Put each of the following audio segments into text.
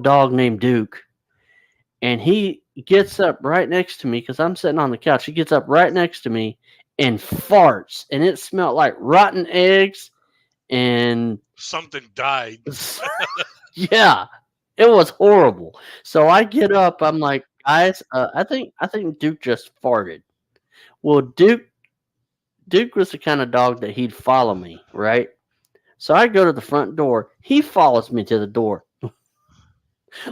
dog named Duke, and he gets up right next to me because I'm sitting on the couch. He gets up right next to me and farts, and it smelled like rotten eggs and Something died. yeah, it was horrible. So I get up. I'm like, guys, I think Duke just farted. Well, Duke was the kind of dog that he'd follow me, right? So I go to the front door. He follows me to the door.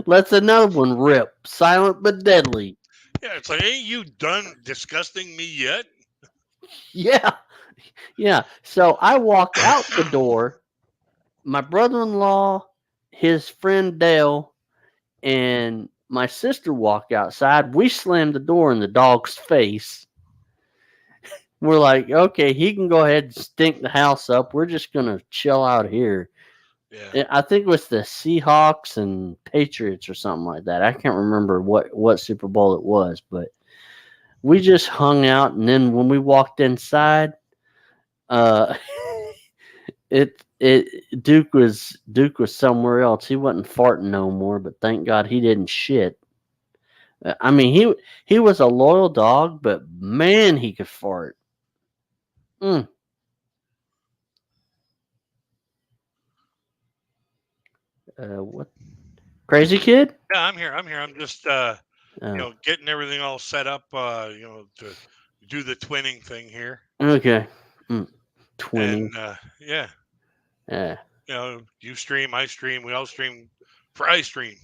Lets another one rip, silent but deadly. Yeah, it's like, ain't you done disgusting me yet? Yeah, yeah. So I walk out the door. My brother-in-law, his friend Dale, and my sister walk outside. We slam the door in the dog's face. We're like, okay, he can go ahead and stink the house up. We're just gonna chill out here. Yeah. I think it was the Seahawks and Patriots or something like that. I can't remember what Super Bowl it was, but we just hung out. And then when we walked inside, uh, Duke was somewhere else. He wasn't farting no more, but thank God he didn't shit. I mean, he was a loyal dog, but man, he could fart. Mm. What crazy kid? Yeah, I'm here. I'm here. I'm just Oh, getting everything all set up, to do the twinning thing here. okay. Mm. Twinning. And yeah, Uh, you stream, I stream, we all stream for iStream.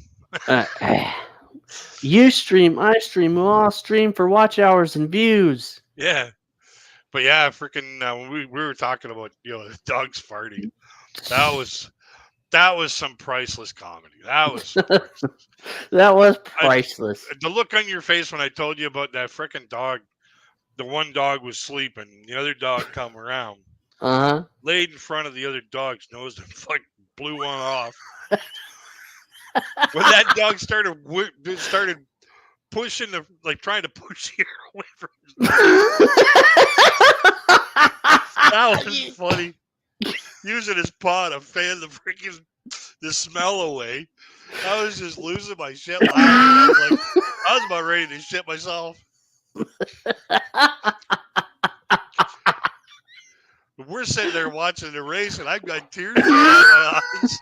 uh, you stream, I stream, we all stream for watch hours and views. Yeah. But yeah, freaking when we were talking about, the dogs farting. That was that was some priceless comedy. That was some priceless. That was I, priceless. the look on your face when I told you about that freaking dog, the one dog was sleeping, the other dog come around, Uh laid in front of the other dog's nose and fuck blew one off. When that dog started pushing trying to push the air away from his nose. That was funny. Using his paw to fan the smell away. I was just losing my shit laughing. I was about ready to shit myself. We're sitting there watching the race, and I've got tears in my eyes.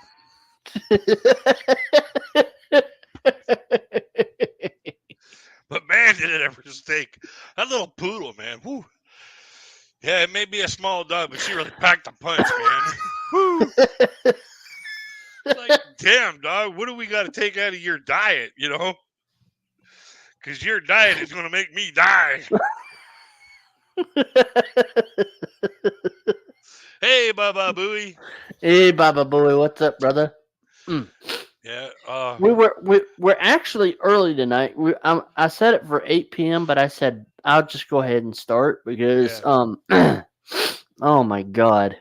But man, did it ever stink. That little poodle, man. Whoo. Yeah, it may be a small dog, but she really packed a punch, man. Woo. Like, damn, dog, what do we got to take out of your diet, Because your diet is going to make me die. Hey, Baba Booey. Hey, Baba Booey, what's up, brother? Mm. Yeah. We're actually early tonight. I said it for 8 p.m., but I said I'll just go ahead and start because oh my god.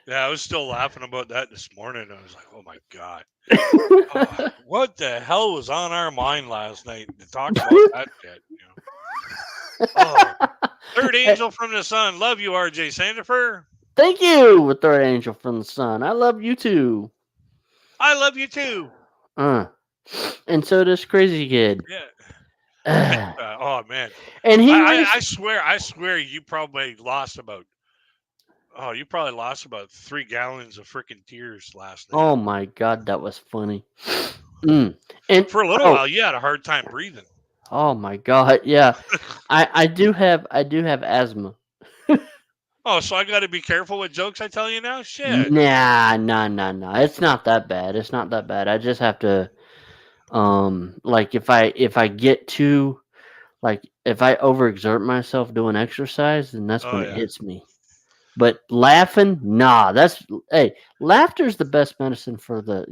Yeah, I was still laughing about that this morning. I was like, oh my god. Oh, what the hell was on our mind last night to talk about that shit? Oh, third angel from the sun. Love you, RJ Sandifer. Thank you, third angel from the sun. I love you too. I love you too. And so does crazy kid. Yeah. Oh man. And I swear you probably lost about 3 gallons of freaking tears last night. Oh my god, that was funny. And for a little while, you had a hard time breathing. Oh my god, yeah. I do have asthma. Oh, so I got to be careful with jokes I tell you now? Shit. Nah. It's not that bad. I just have to like if I get too if I overexert myself doing exercise, then that's when it hits me. But laughing, nah, laughter's the best medicine for the,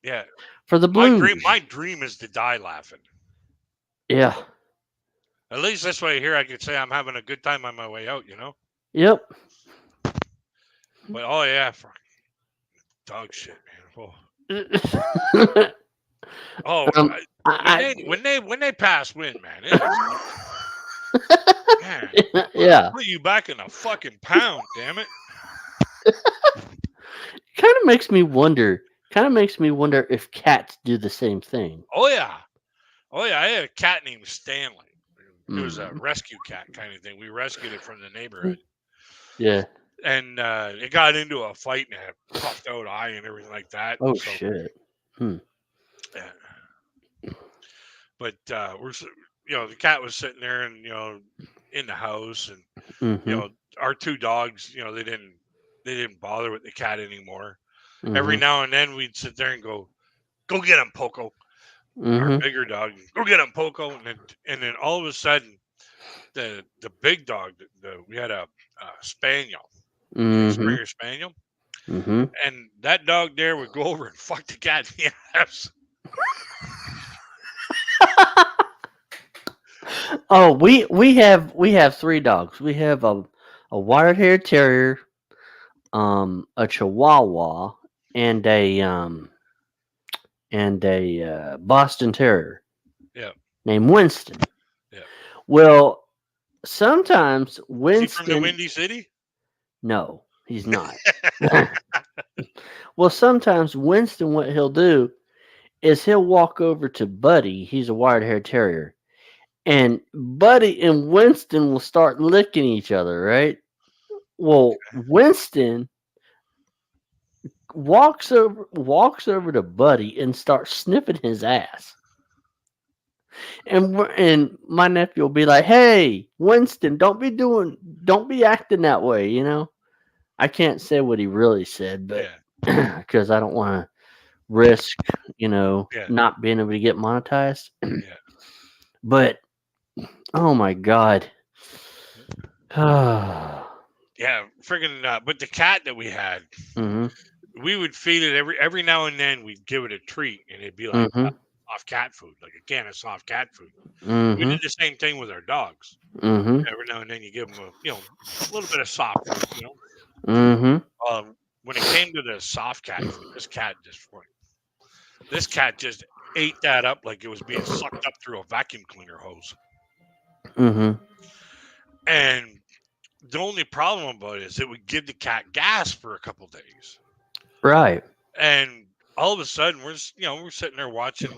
Yeah. For the blues. My dream is to die laughing. Yeah. At least this way here I could say I'm having a good time on my way out, Yep. But oh yeah, dog shit, man. When they pass wind, man. Man, yeah. Put you back in a fucking pound, damn it. Kind of makes me wonder kind of makes me wonder if cats do the same thing. Oh yeah, oh yeah. I had a cat named Stanley. It was a Mm. rescue cat kind of thing. We rescued it from the neighborhood, Yeah. and it got into a fight and had a puffed out eye and everything like that. Oh So, shit. Hmm. yeah. But the cat was sitting there and in the house, and Mm-hmm. our two dogs, they didn't bother with the cat anymore. Every Mm-hmm. now and then we'd sit there and go get him, Poco. Our Mm-hmm. bigger dog, go get him, Poco. And then all of a sudden, the big dog, we had a spaniel, a Mm-hmm. Springer Spaniel, Mm-hmm. and that dog there would go over and fuck the cat in the ass. Oh, we have three dogs. We have a wire-haired terrier, a Chihuahua, and a Boston Terrier Yeah, named Winston. yeah. Well, sometimes Is he from the Winston. Windy City? No, he's not. Well, sometimes Winston, what he'll do is he'll walk over to Buddy. He's a wire-haired terrier, and Buddy and Winston will start licking each other, right? Well, Winston walks over to Buddy and starts sniffing his ass. And my nephew will be like, "Hey, Winston, don't be acting that way, you know." I can't say what he really said, but Yeah, because I don't want to risk, yeah, not being able to get monetized. yeah. But oh my god. Mhm. Yeah, friggin' but the cat that we had, we would feed it every now and then. We'd give it a treat, and it'd be like Mhm. soft cat food, like a can of soft cat food. We Mhm. did the same thing with our dogs. Mhm. Every now and then, you give them a little bit of soft food. Mhm. When it came to the soft cat food, this cat just ate that up like it was being sucked up through a vacuum cleaner hose. Mhm. And the only problem about it is it would give the cat gas for a couple days. Right. And all of a sudden, we're sitting there watching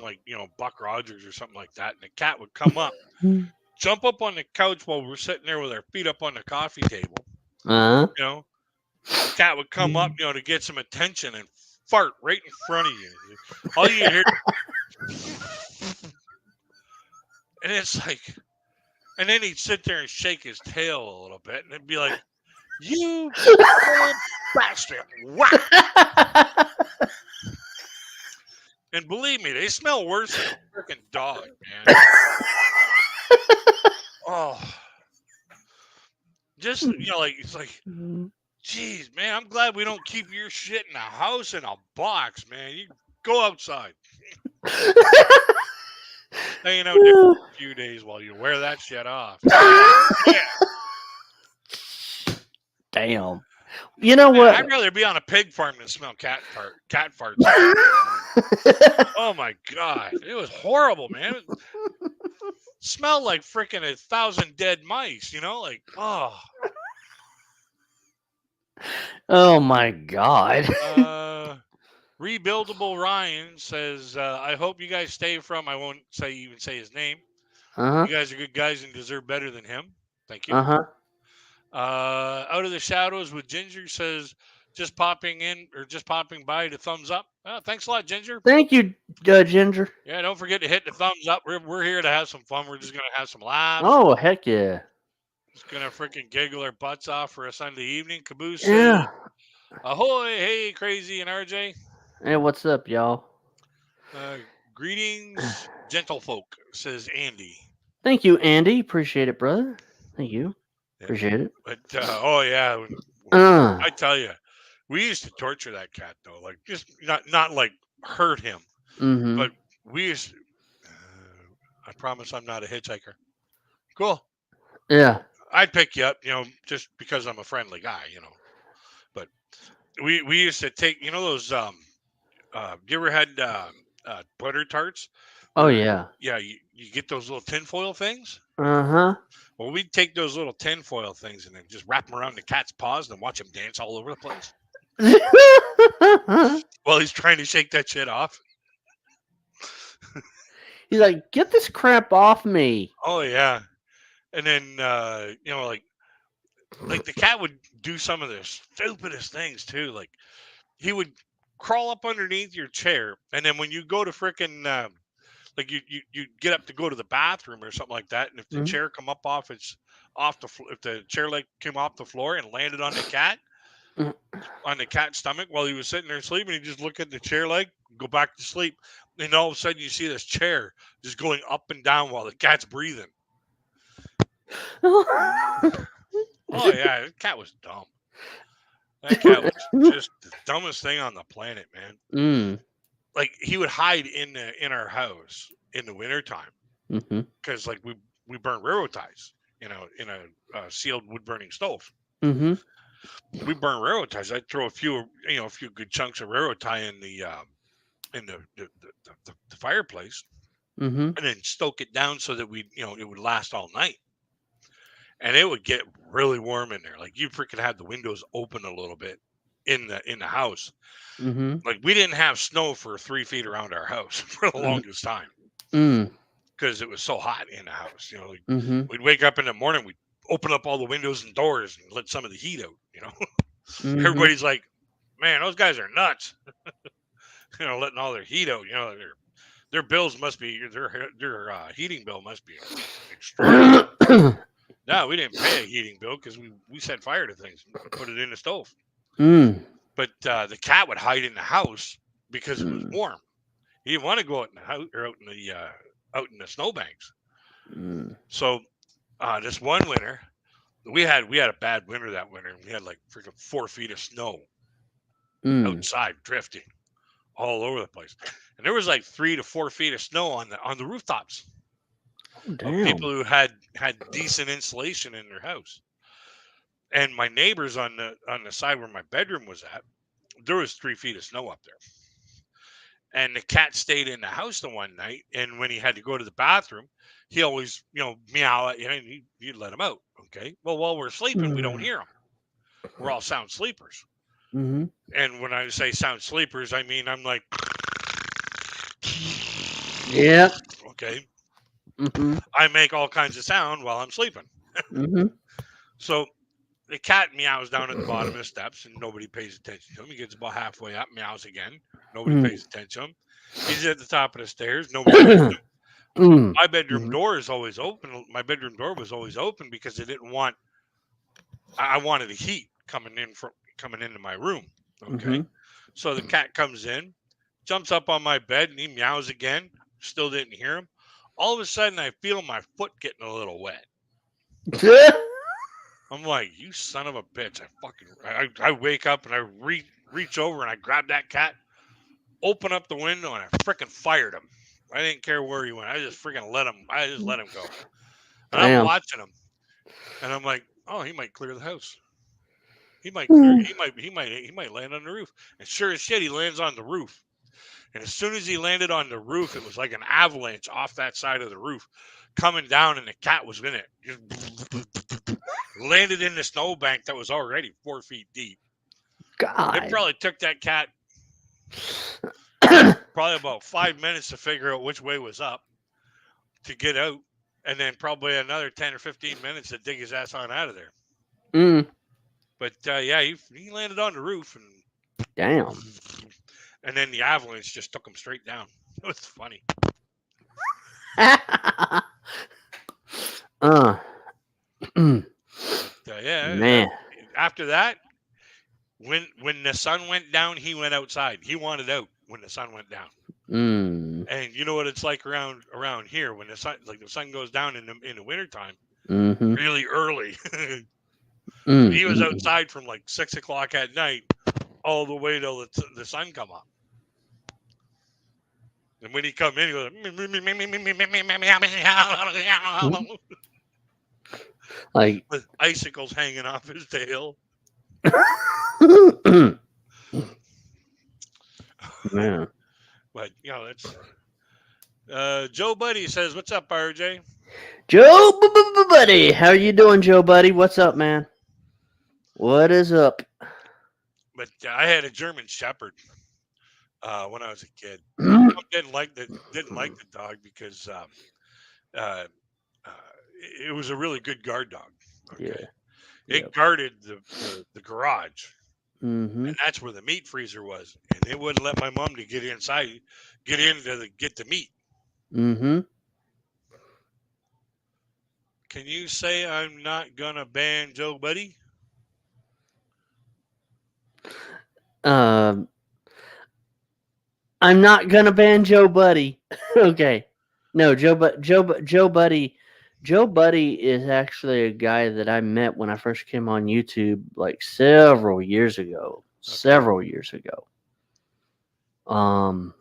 Buck Rogers or something like that, and the cat would come up, jump up on the couch while we're sitting there with our feet up on the coffee table. Uh-huh. The cat would come up, to get some attention and fart right in front of you. All you hear, and it's like, and then he'd sit there and shake his tail a little bit, and it'd be like, "You bastard!" Whack! And believe me, they smell worse than a freaking dog, man. Oh, just it's like, geez, man, I'm glad we don't keep your shit in a house in a box, man. You go outside, staying out there for a few days while you wear that shit off. Yeah, Damn. You know man, what? I'd rather be on a pig farm than smell cat farts. Oh my god, it was horrible, man. It smelled like freaking 1,000 dead mice. Like Oh my god. Rebuildable Ryan says, I hope you guys stay from. I won't even say his name. Uh-huh. You guys are good guys and deserve better than him. Thank you. Uh-huh. Out of the shadows with Ginger says, just popping by to thumbs up. Thanks a lot, Ginger. Thank you, Ginger. Yeah, don't forget to hit the thumbs up. We're here to have some fun. We're just gonna have some laughs. Oh, heck yeah. Just gonna freaking giggle our butts off for a Sunday evening. Caboose says, Yeah. ahoy, hey, Crazy and RJ. Hey, what's up, y'all? Greetings, gentlefolk, says Andy. Thank you, Andy. Appreciate it, brother. Thank you. Yeah. Appreciate it. But oh yeah, I tell you, we used to torture that cat though. Like just not like hurt him, Mm-hmm. but we used. I promise I'm not a hitchhiker. Cool. Yeah. I'd pick you up, just because I'm a friendly guy, But we used to take, those you ever had butter tarts? Oh yeah. Yeah, you get those little tinfoil things. Uh-huh. Well, we'd take those little tinfoil things and then just wrap them around the cat's paws and watch him dance all over the place. while he's trying to shake that shit off. He's like, get this crap off me. Oh yeah, and then like the cat would do some of the stupidest things too. Like he would crawl up underneath your chair, and then when you go to frickin' like you get up to go to the bathroom or something like that, and if the Mhm. chair come up off if the chair leg came off the floor and landed on the cat Mhm. on the cat's stomach while he was sitting there sleeping, he'd just look at the chair leg, go back to sleep, and all of a sudden you see this chair just going up and down while the cat's breathing. Oh yeah, the cat was dumb. That cat was just the dumbest thing on the planet, man. Mm. Like he would hide in our house in the wintertime Mm-hmm. because like we burn railroad ties, in a sealed wood burning stove. Mm-hmm. We burn railroad ties. I'd throw a few good chunks of railroad tie in the fireplace, Mm-hmm. and then stoke it down so that it would last all night. And it would get really warm in there. Like you freaking had the windows open a little bit in the house. Mm-hmm. Like we didn't have snow for 3 feet around our house for the longest time Mm. because it was so hot in the house. Like Mm-hmm. we'd wake up in the morning, we'd open up all the windows and doors and let some of the heat out. Mm-hmm. Everybody's like, "Man, those guys are nuts." Letting all their heat out. Their bills must be their heating bill must be extreme. No, we didn't pay a heating bill because we set fire to things and put it in the stove. Mm. But the cat would hide in the house because it was warm. He didn't want to go out in the house or out in the snowbanks. Mm. So this one winter, we had a bad winter that winter. We had like freaking 4 feet of snow outside drifting all over the place, and there was like 3 to 4 feet of snow on the rooftops. Of people who had decent insulation in their house. And my neighbors on the side where my bedroom was at, there was 3 feet of snow up there. And the cat stayed in the house the one night, and when he had to go to the bathroom, he always meow at you, and you'd let him out. Okay, well, while we're sleeping, we don't hear him. We're all sound sleepers. Mm-hmm. And when I say sound sleepers, I mean I'm like, yeah. Okay. Mm-hmm. I make all kinds of sound while I'm sleeping. Mm-hmm. So the cat meows down at the bottom of the steps, and nobody pays attention to him. He gets about halfway up, meows again. Nobody pays attention to him. He's at the top of the stairs. Nobody pays attention. My bedroom door is always open. My bedroom door was always open because I wanted the heat coming into my room. Okay. So the cat comes in, jumps up on my bed, and he meows again. Still didn't hear him. All of a sudden, I feel my foot getting a little wet. I'm like, you son of a bitch. I wake up and I reach over and I grab that cat, open up the window, and I freaking fired him. I didn't care where he went. I just freaking let him go. And I'm watching him. And I'm like, oh, he might clear the house. He might land on the roof. And sure as shit, he lands on the roof. And as soon as he landed on the roof, it was like an avalanche off that side of the roof coming down, and the cat was in it. Just landed in the snowbank that was already 4 feet deep. God. It probably took that cat probably about 5 minutes to figure out which way was up to get out, and then probably another 10 or 15 minutes to dig his ass on out of there. But yeah, he landed on the roof, and damn. And then the avalanche just took him straight down. It was funny. Yeah, man. After that, when the sun went down, he went outside. He wanted out when the sun went down. And you know what it's like around here when the sun goes down in the wintertime, really early. He was outside from like 6 o'clock at night all the way till the sun come up. And when he come in, he goes like with icicles hanging off his tail. Man. But that's Joe Buddy says, "What's up, RJ?" Joe Buddy, how are you doing, Joe Buddy? What's up, man? What is up? But I had a German Shepherd when I was a kid. My mom didn't like the dog because uh, uh, it was a really good guard dog. Okay, Yeah. it Yep. guarded the garage, Mm-hmm. and that's where the meat freezer was, and it wouldn't let my mom to get inside, get the meat. Mm-hmm. Can you say I'm not gonna ban Joe Buddy? Um, I'm not gonna ban Joe Buddy. Okay. No, Joe Buddy. Joe Buddy is actually a guy that I met when I first came on YouTube, like several years ago. Okay. Several years ago. Um,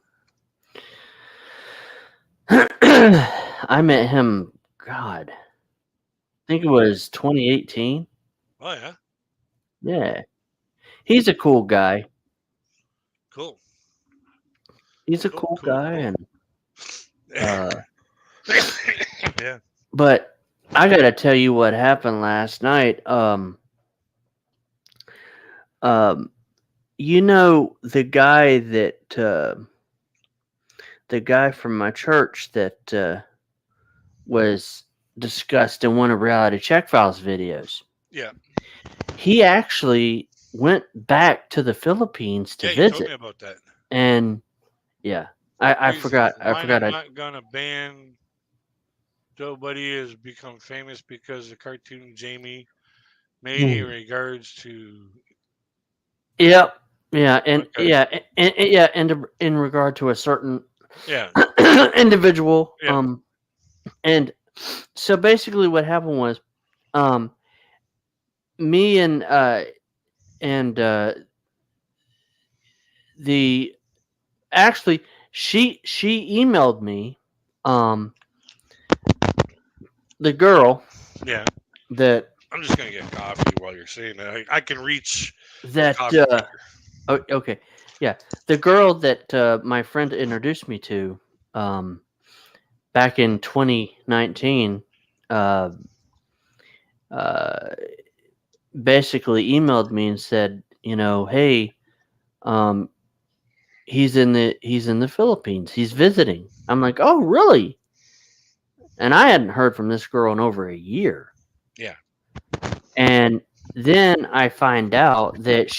I met him. God, I think it was 2018. Oh yeah, Yeah, he's a cool guy. cool, He's a cool, cool cool, guy, cool. and uh, Yeah. but I gotta tell you what happened last night. Um, you know the guy from my church that was discussed in one of Reality Check Files videos. Yeah. He actually went back to the Philippines to Yeah, you told visit, me about that. and yeah, I Crazy. forgot. I Mine, forgot. I'm not gonna ban Joe Buddy has become famous because the cartoon Jamie made in regards to. Yep. Yeah, and Okay. yeah, and in regard to a certain Yeah. individual, Yeah. and so basically what happened was, um, me and the actually she emailed me, um, the girl Yeah. that I'm just gonna get coffee while you're saying that. I can reach the that coffee maker. okay, yeah, the girl that my friend introduced me to, um, back in 2019, uh, uh, basically emailed me and said, you know, hey, um, he's in the Philippines. He's visiting. I'm like, oh, really? And I hadn't heard from this girl in over a year. Yeah. And then I find out that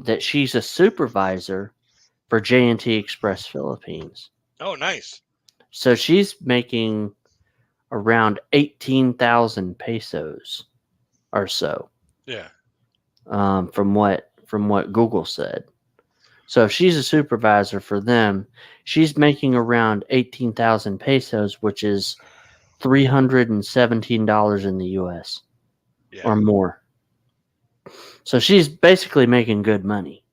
that she's a supervisor for J&T Express Philippines. Oh, nice. So she's making around 18,000 pesos or so. Yeah. From what Google said. So if she's a supervisor for them, she's making around 18,000 pesos, which is $317 in the U.S. Yeah. or more. So she's basically making good money.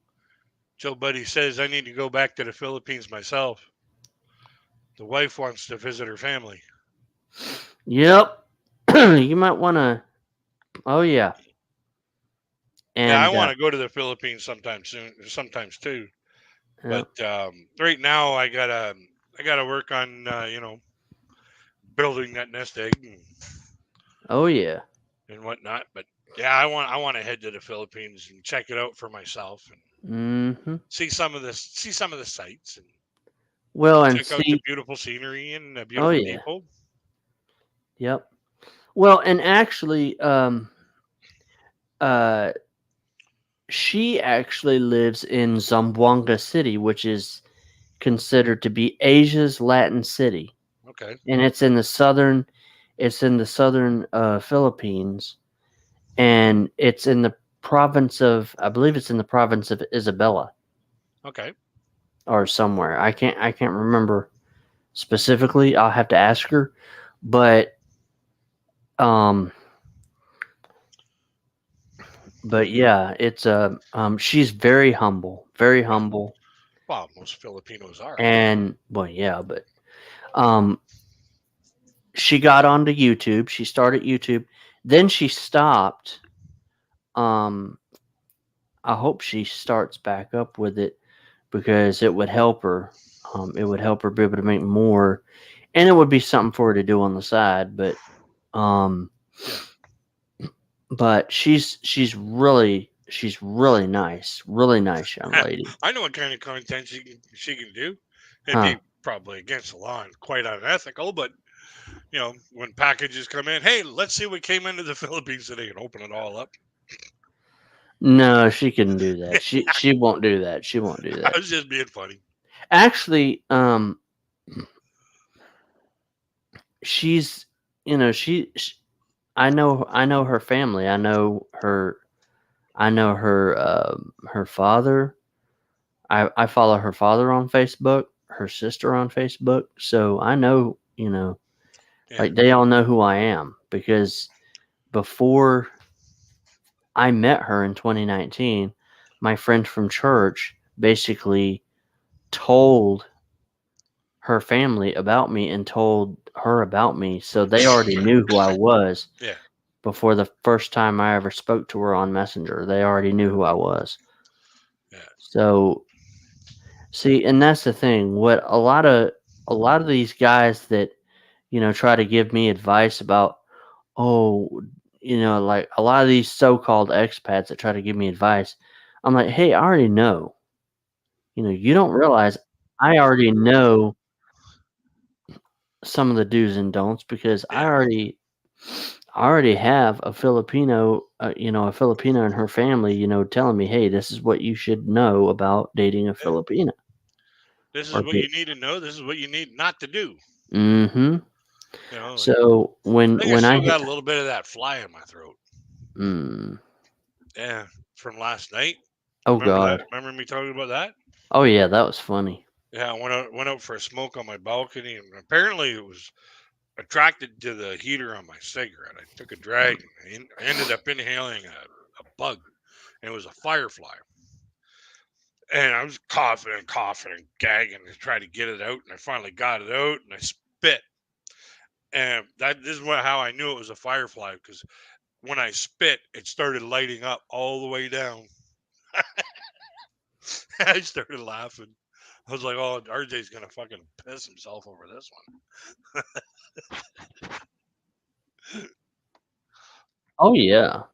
Joe Buddy says I need to go back to the Philippines myself. The wife wants to visit her family. Yep. You might want to. Oh yeah. And Yeah, I want to go to the Philippines sometime soon, sometimes too. yeah. But right now, I gotta work on building that nest egg Oh yeah. and whatnot. But yeah, I want to head to the Philippines and check it out for myself and Mm-hmm. see some of the sights and Well, and check out the see. beautiful scenery and the Oh beautiful yeah. people. Yep. Well, and actually, uh, she actually lives in Zamboanga City, which is considered to be Asia's Latin city, Okay. and it's in the southern Philippines, and it's in the province of, I believe it's in the province of Isabela Okay. or somewhere. I can't remember specifically. I'll have to ask her, but um yeah, it's she's very humble, very humble. Well, most Filipinos are. And well, yeah, but um she got onto YouTube. She started YouTube. Then she stopped. Um I hope she starts back up with it because it would help her. It would help her be able to make more, and it would be something for her to do on the side. But she's really she's really nice young lady. I know what kind of content she can do. It'd Huh? be probably against the law and quite unethical, but when packages come in, hey, let's see what came into the Philippines today and open it all up. No, she couldn't do that. She won't do that. She won't do I that. was just being funny. Actually, she's she I know her family. I know her father. I follow her father on Facebook, her sister on Facebook, so I know, Yeah, like they all know who I am because before I met her in 2019, my friend from church basically told her family about me and told her about me, so they already knew who I was yeah, before the first time I ever spoke to her on Messenger. They already knew who I was. yeah, So, see, and that's the thing. What a lot of these guys that try to give me advice about, oh, like a lot of these so-called expats that try to give me advice. I'm like, hey, I already know. You don't realize I already know some of the do's and don'ts because yeah. I already have a Filipino, a Filipino and her family, telling me, hey, this is what you should know about dating a Yeah. Filipina. This is Or, what you need to know. This is what you need not to do. mm-hmm. Like So I think I when I still hit, got a little bit of that fly in my throat. mm, Yeah, from last night. oh Remember that? God, Remember me talking about that? oh yeah, that was funny. Yeah, I went out for a smoke on my balcony, and apparently it was attracted to the heater on my cigarette. I took a drag, and I ended up inhaling a bug, and it was a firefly. And I was coughing and gagging to try to get it out, and I finally got it out, and I spit. And this is how I knew it was a firefly because when I spit, it started lighting up all the way down. I started laughing. I was like, "Oh, RJ's gonna fucking piss himself over this one." Oh yeah,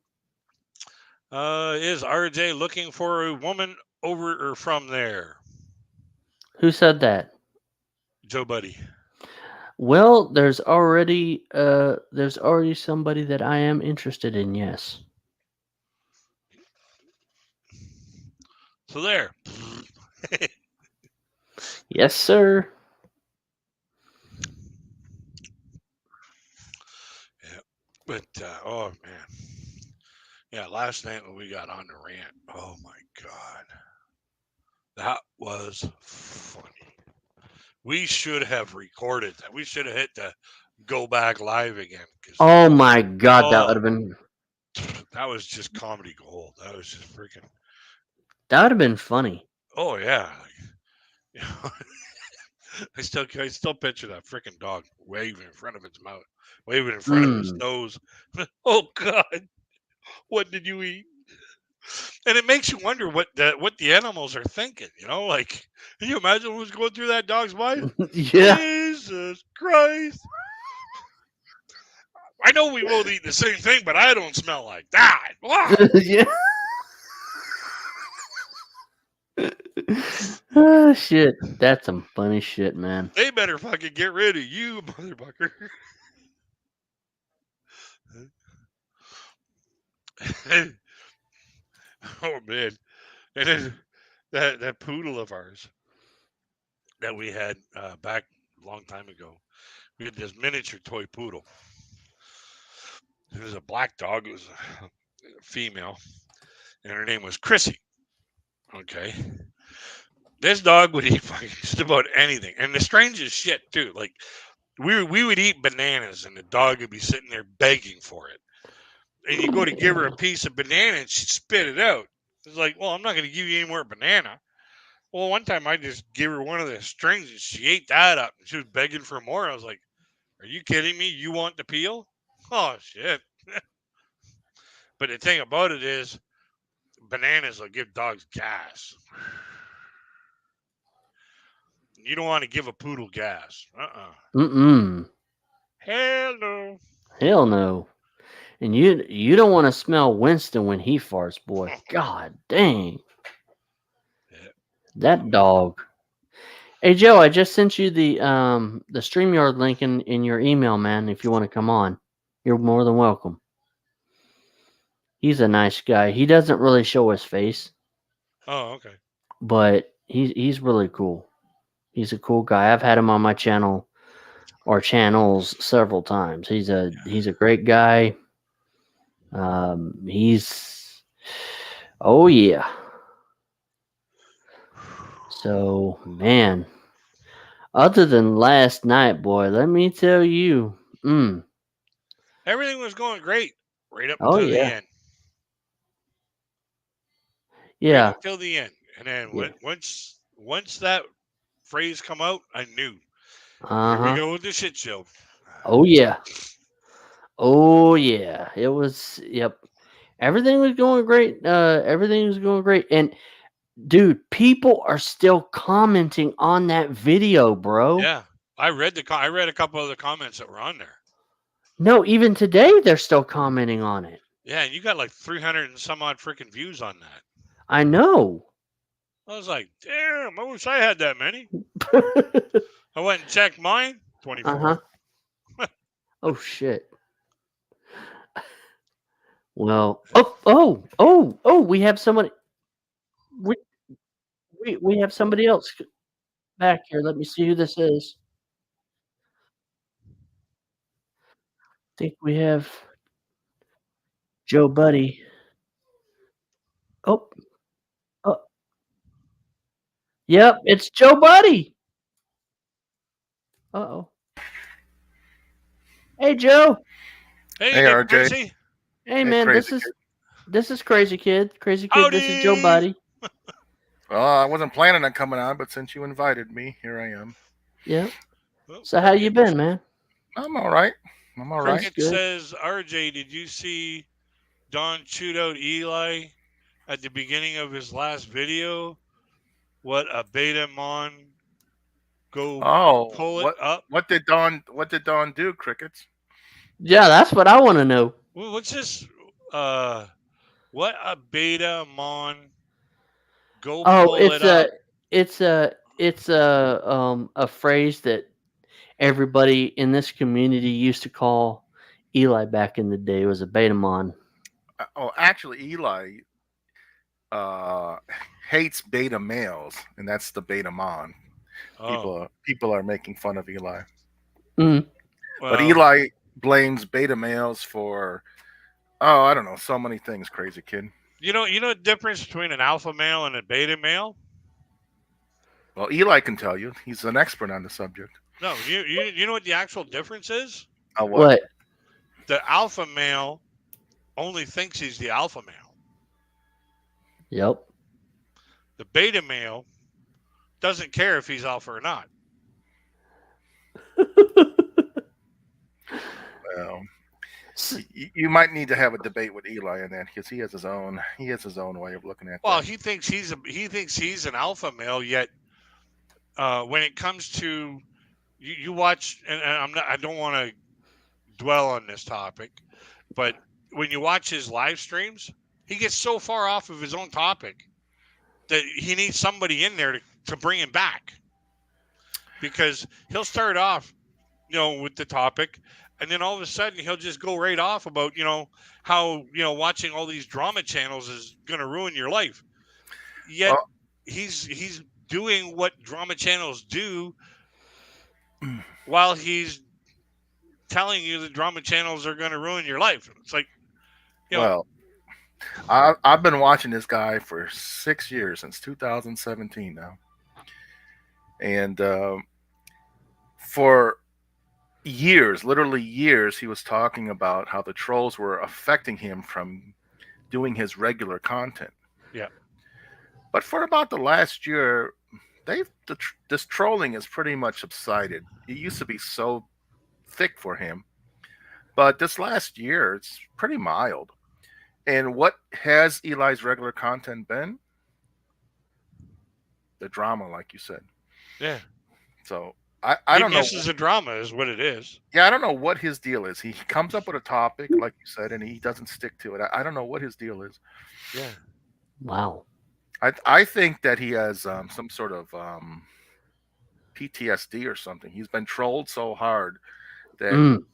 Is RJ looking for a woman over or from there, who said that? Joe Buddy? Well, there's already somebody that I am interested in. Yes, So there. yes, sir. Yeah, but oh man, yeah. Last night when we got on the rant, oh my god, that was funny. We should have recorded that. We should have hit the go back live again because Oh my God, that would oh, have been that was just comedy gold. That was just freaking. that would have been funny. Oh yeah, you know, I still picture that freaking dog waving in front of its mouth, waving in front of his Mm. nose. Oh God, what did you eat? And it makes you wonder what the animals are thinking. Like can you imagine what was going through that dog's mind? Yeah. Jesus Christ! I know we both eat the same thing, but I don't smell like that. Wow. Yeah. Oh shit, that's some funny shit, man. They better fucking get rid of you, motherfucker. Oh man. And then that poodle of ours that we had back a long time ago. We had this miniature toy poodle. It was a black dog. It was a female, and her name was Chrissy. Okay, this dog would eat fucking just about anything, and the strangest shit too. Like we would eat bananas, and the dog would be sitting there begging for it. And you go to give her a piece of banana, and she'd spit it out. It's like, well, I'm not going to give you any more banana. Well, one time I just gave her one of the strings, and she ate that up, and she was begging for more. I was like, "Are you kidding me? You want the peel?" Oh shit! But the thing about it is, bananas will give dogs gas. You don't want to give a poodle gas. Mm-mm. Hell no. Hell no. And you don't want to smell Winston when he farts, boy. God dang. Yeah. That dog. Hey Joe, I just sent you the StreamYard link in your email, man, if you want to come on. You're more than welcome. He's a nice guy. He doesn't really show his face, Oh, okay. but he's really cool. He's a cool guy. I've had him on my channel or channels several times. He's a great guy. He's oh yeah. So man, other than last night, boy, let me tell you. Everything was going great right up Oh until the yeah. end. Right Yeah. until the end, and then Yeah. once that phrase come out, I knew. Here we Uh-huh. go with the shit show. Oh yeah. Oh yeah. It was yep. Everything was going great. Everything was going great. And dude, people are still commenting on that video, bro. Yeah, I read I read a couple of the comments that were on there. No, even today they're still commenting on it. Yeah, and you got like 300 and some odd freaking views on that. I know. I was like, damn, I wish I had that many. I went and checked mine, 24. Uh-huh. Oh shit. Well, oh, we have somebody we, we have somebody else back here. Let me see who this is. I think we have Joe Buddy. Oh, oh, yep, it's Joe Buddy. Uh-oh. Hey Joe. Hey, Hey, Nick RJ. Gracie. Hey Hey, man, Crazy this is Crazy Kid. Crazy Kid, this is Joe Howdy. Buddy. Well, I wasn't planning on coming on, but since you invited me, here I am. Yeah. Well, So how you been, man? I'm all right. I'm all right. Cricket good. says, RJ, did you see Don chewed out Eli at the beginning of his last video? What a beta mon go Oh, pull it up. what did Don do, Crickets? Yeah, that's what I want to know. What's this? What a beta mon go Oh, pull it up. it's a phrase that everybody in this community used to call Eli back in the day. It was a Betamon. Oh, actually, Eli hates beta males, and that's the beta mon. Oh, People are making fun of Eli, Mm. well, but Eli blames beta males for I don't know, so many things. Crazy Kid. you know the difference between an alpha male and a beta male? Well, Eli can tell you. He's an expert on the subject. No, you know what the actual difference is? What? The alpha male only thinks he's the alpha male. Yep. The beta male doesn't care if he's alpha or not. Well, you might need to have a debate with Eli on that because he has his own way of looking at Well, that. he thinks he's an alpha male, yet when it comes to you watch, and I don't want to dwell on this topic, but when you watch his live streams, he gets so far off of his own topic that he needs somebody in there to bring him back, because he'll start off, with the topic, and then all of a sudden he'll just go right off about, how, watching all these drama channels is going to ruin your life. Yet he's doing what drama channels do while he's telling you the drama channels are going to ruin your life. It's like, Well, I've been watching this guy for 6 years, since 2017 now, and for years, literally years, he was talking about how the trolls were affecting him from doing his regular content. Yeah. But for about the last year, this trolling has pretty much subsided. It used to be so thick for him, but this last year it's pretty mild. And what has Eli's regular content been? The drama, like you said. Yeah. So I don't know. This is a drama, is what it is. Yeah, I don't know what his deal is. He comes up with a topic, like you said, and he doesn't stick to it. I don't know what his deal is. Yeah. Wow. I think that he has some sort of PTSD or something. He's been trolled so hard that Mm.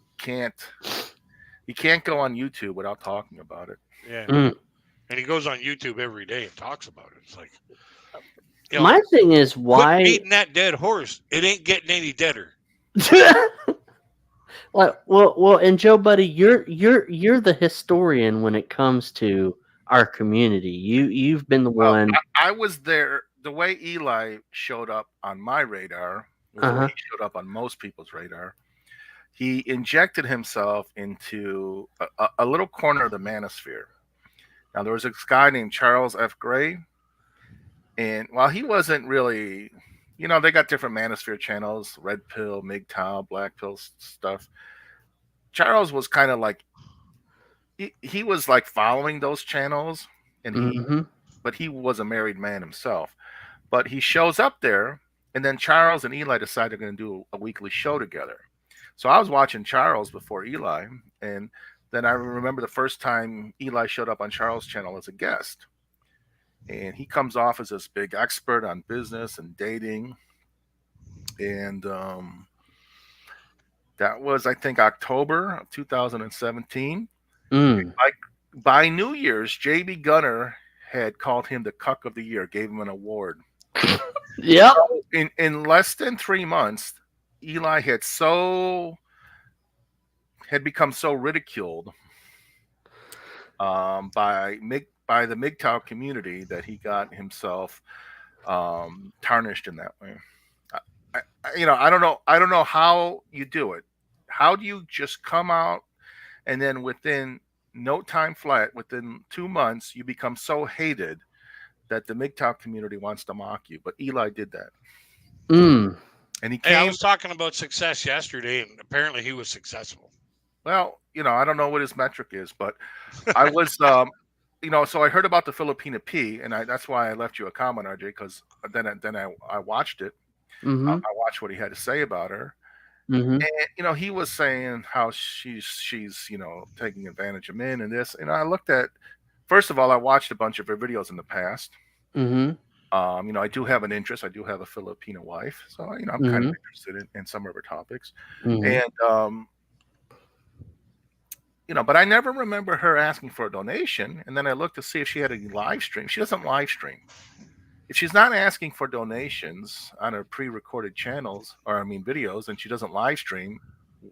he can't go on YouTube without talking about it. Yeah. Mm. And he goes on YouTube every day and talks about it. It's like, you know, My thing is quit why. beating that dead horse. It ain't getting any deader. well, and Joe, buddy, you're the historian when it comes to our community. You've been the Well, one. I was there. The way Eli showed up on my radar was the way he showed up on most people's radar. He injected himself into a little corner of the manosphere. Now, there was this guy named Charles F. Gray, and while he wasn't really, they got different manosphere channels, red pill, MGTOW, black pill stuff. Charles was kind of like, he was like following those channels, and but he was a married man himself. But he shows up there, and then Charles and Eli decide they're going to do a weekly show together. So I was watching Charles before Eli, and then I remember the first time Eli showed up on Charles' channel as a guest. And he comes off as this big expert on business and dating. And that was, I think, October of 2017. By New Year's, J.B. Gunner had called him the Cuck of the Year, gave him an award. Yep. In less than 3 months, Eli had become so ridiculed by the MGTOW community that he got himself tarnished in that way. I don't know how you do it. How do you just come out and then within no time flat, within 2 months, you become so hated that the MGTOW community wants to mock you? But Eli did that. And he came. Hey, I was talking about success yesterday, and apparently he was successful. Well, I don't know what his metric is, but I was, so I heard about the Filipina P, and that's why I left you a comment, RJ, because then I watched it. I watched what he had to say about her. And, he was saying how she's taking advantage of men and this. And I looked at, first of all, I watched a bunch of her videos in the past. I do have an interest. I do have a Filipino wife. So, I'm kind of interested in some of her topics. And, but I never remember her asking for a donation. And then I looked to see if she had any live stream. She doesn't live stream. If she's not asking for donations on her pre-recorded channels, videos, and she doesn't live stream,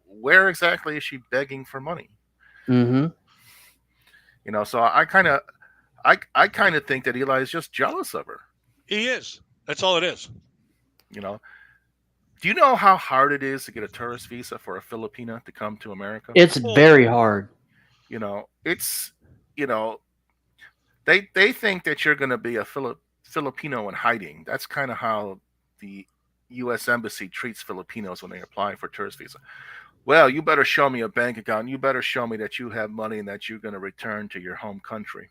where exactly is she begging for money? So I kind of think that Eli is just jealous of her. He is. That's all it is. Do you know how hard it is to get a tourist visa for a Filipina to come to America? It's very hard. It's they think that you're going to be a Filipino in hiding. That's kind of how the U.S. Embassy treats Filipinos when they apply for tourist visa. Well, you better show me a bank account. You better show me that you have money and that you're going to return to your home country.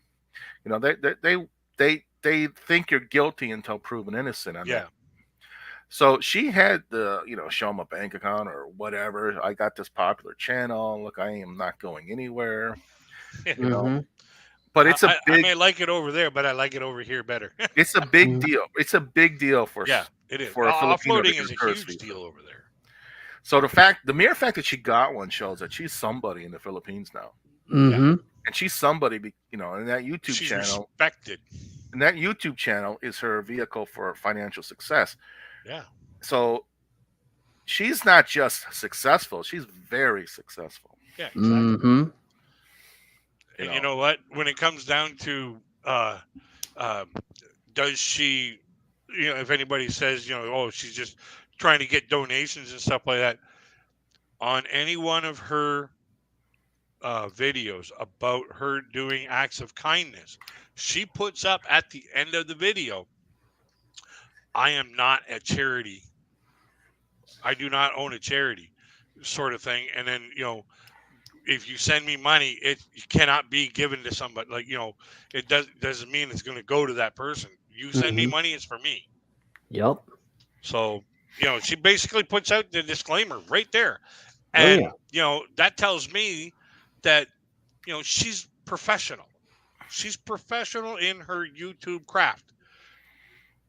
They think you're guilty until proven innocent. That. So she had the, show them a bank account or whatever. I got this popular channel. Look, I am not going anywhere. But it's a big. I may like it over there, but I like it over here better. It's a big deal. It's a big deal for it is. For a Filipino offloading is a huge deal over there. So the mere fact that she got one shows that she's somebody in the Philippines now. And she's somebody, in that YouTube she's channel. Respected. And that YouTube channel is her vehicle for financial success. Yeah. So she's not just successful; she's very successful. Yeah. Exactly. And you know what? When it comes down to, does she, if anybody says, oh, she's just trying to get donations and stuff like that, on any one of her videos about her doing acts of kindness, she puts up at the end of the video, I am not a charity. I do not own a charity, sort of thing. And then, if you send me money, it cannot be given to somebody. Like, it doesn't mean it's going to go to that person. You send me money, it's for me. Yep. So, she basically puts out the disclaimer right there. Oh, And, yeah. that tells me that, she's professional. She's professional in her YouTube craft.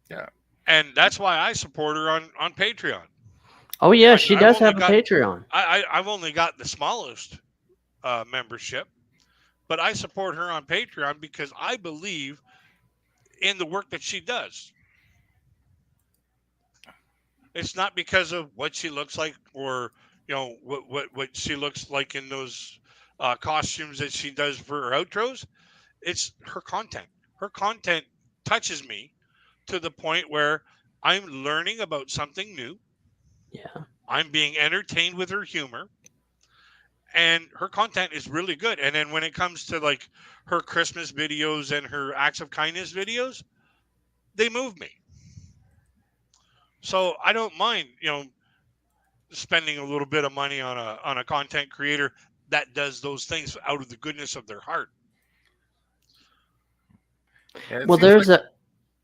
Yeah. And that's why I support her on Patreon. Oh, yeah, I've, she I've does only have a got Patreon. I've only got the smallest membership, but I support her on Patreon because I believe in the work that she does. It's not because of what she looks like or what she looks like in those costumes that she does for her outros. It's her content. Her content touches me to the point where I'm learning about something new. Yeah. I'm being entertained with her humor, and her content is really good. And then when it comes to like her Christmas videos and her acts of kindness videos, they move me. So I don't mind, spending a little bit of money on a content creator that does those things out of the goodness of their heart. Yeah, it Well, seems like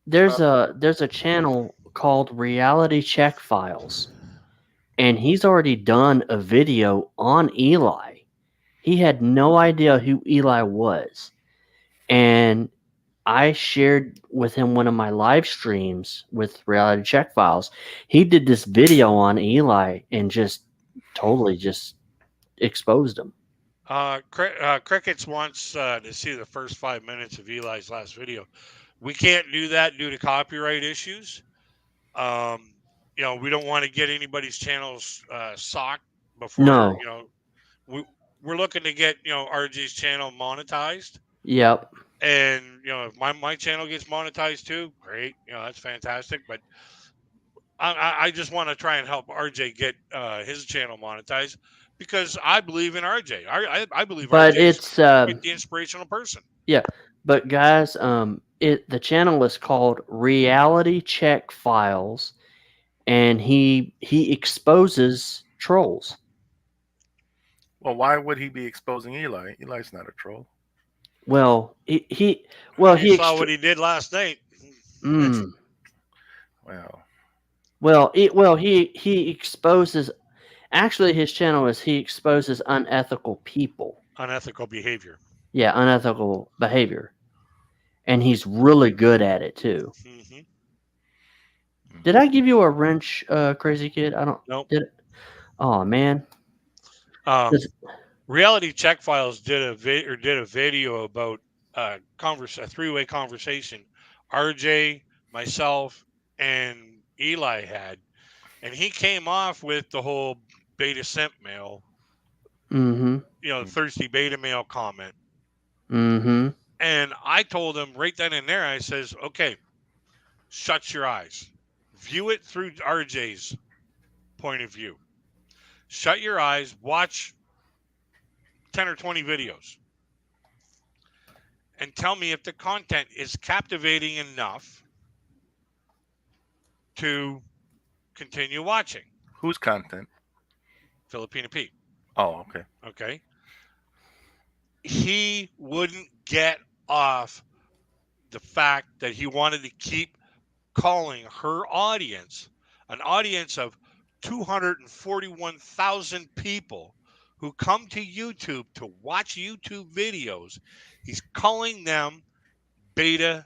there's a channel called Reality Check Files, and he's already done a video on Eli. He had no idea who Eli was, and I shared with him one of my live streams with Reality Check Files. He did this video on Eli and just totally just exposed him. Crickets wants to see the first 5 minutes of Eli's last video. We can't do that due to copyright issues. Um, we don't want to get anybody's channels socked before, No. we, we're looking to get, RG's channel monetized. Yep. And, if my channel gets monetized too, great. That's fantastic. But I just want to try and help RJ get his channel monetized because I believe in RJ. I believe But RJ is it's quite the inspirational person. yeah. But guys, the channel is called Reality Check Files, and he exposes trolls. well, why would he be exposing Eli? Eli's not a troll. Well, he You saw what he did last night. Mm. Well, He exposes. Actually, his channel is he exposes unethical people. Unethical behavior. Yeah, unethical behavior, and he's really good at it too. Mm-hmm. Did I give you a wrench, Crazy Kid? I don't. Nope. Did it? Oh man. Reality Check Files did a video about a three-way conversation. RJ, myself, and Eli had, and he came off with the whole beta simp mail. Mm-hmm. Thirsty beta male comment. Mm-hmm. And I told him right then and there, I says, okay, shut your eyes. View it through RJ's point of view. Shut your eyes, watch 10 or 20 videos, and tell me if the content is captivating enough to continue watching. whose content? Filipina Pete. Oh, okay. Okay. He wouldn't get off the fact that he wanted to keep calling her audience an audience of 241,000 people who come to YouTube to watch YouTube videos. He's calling them beta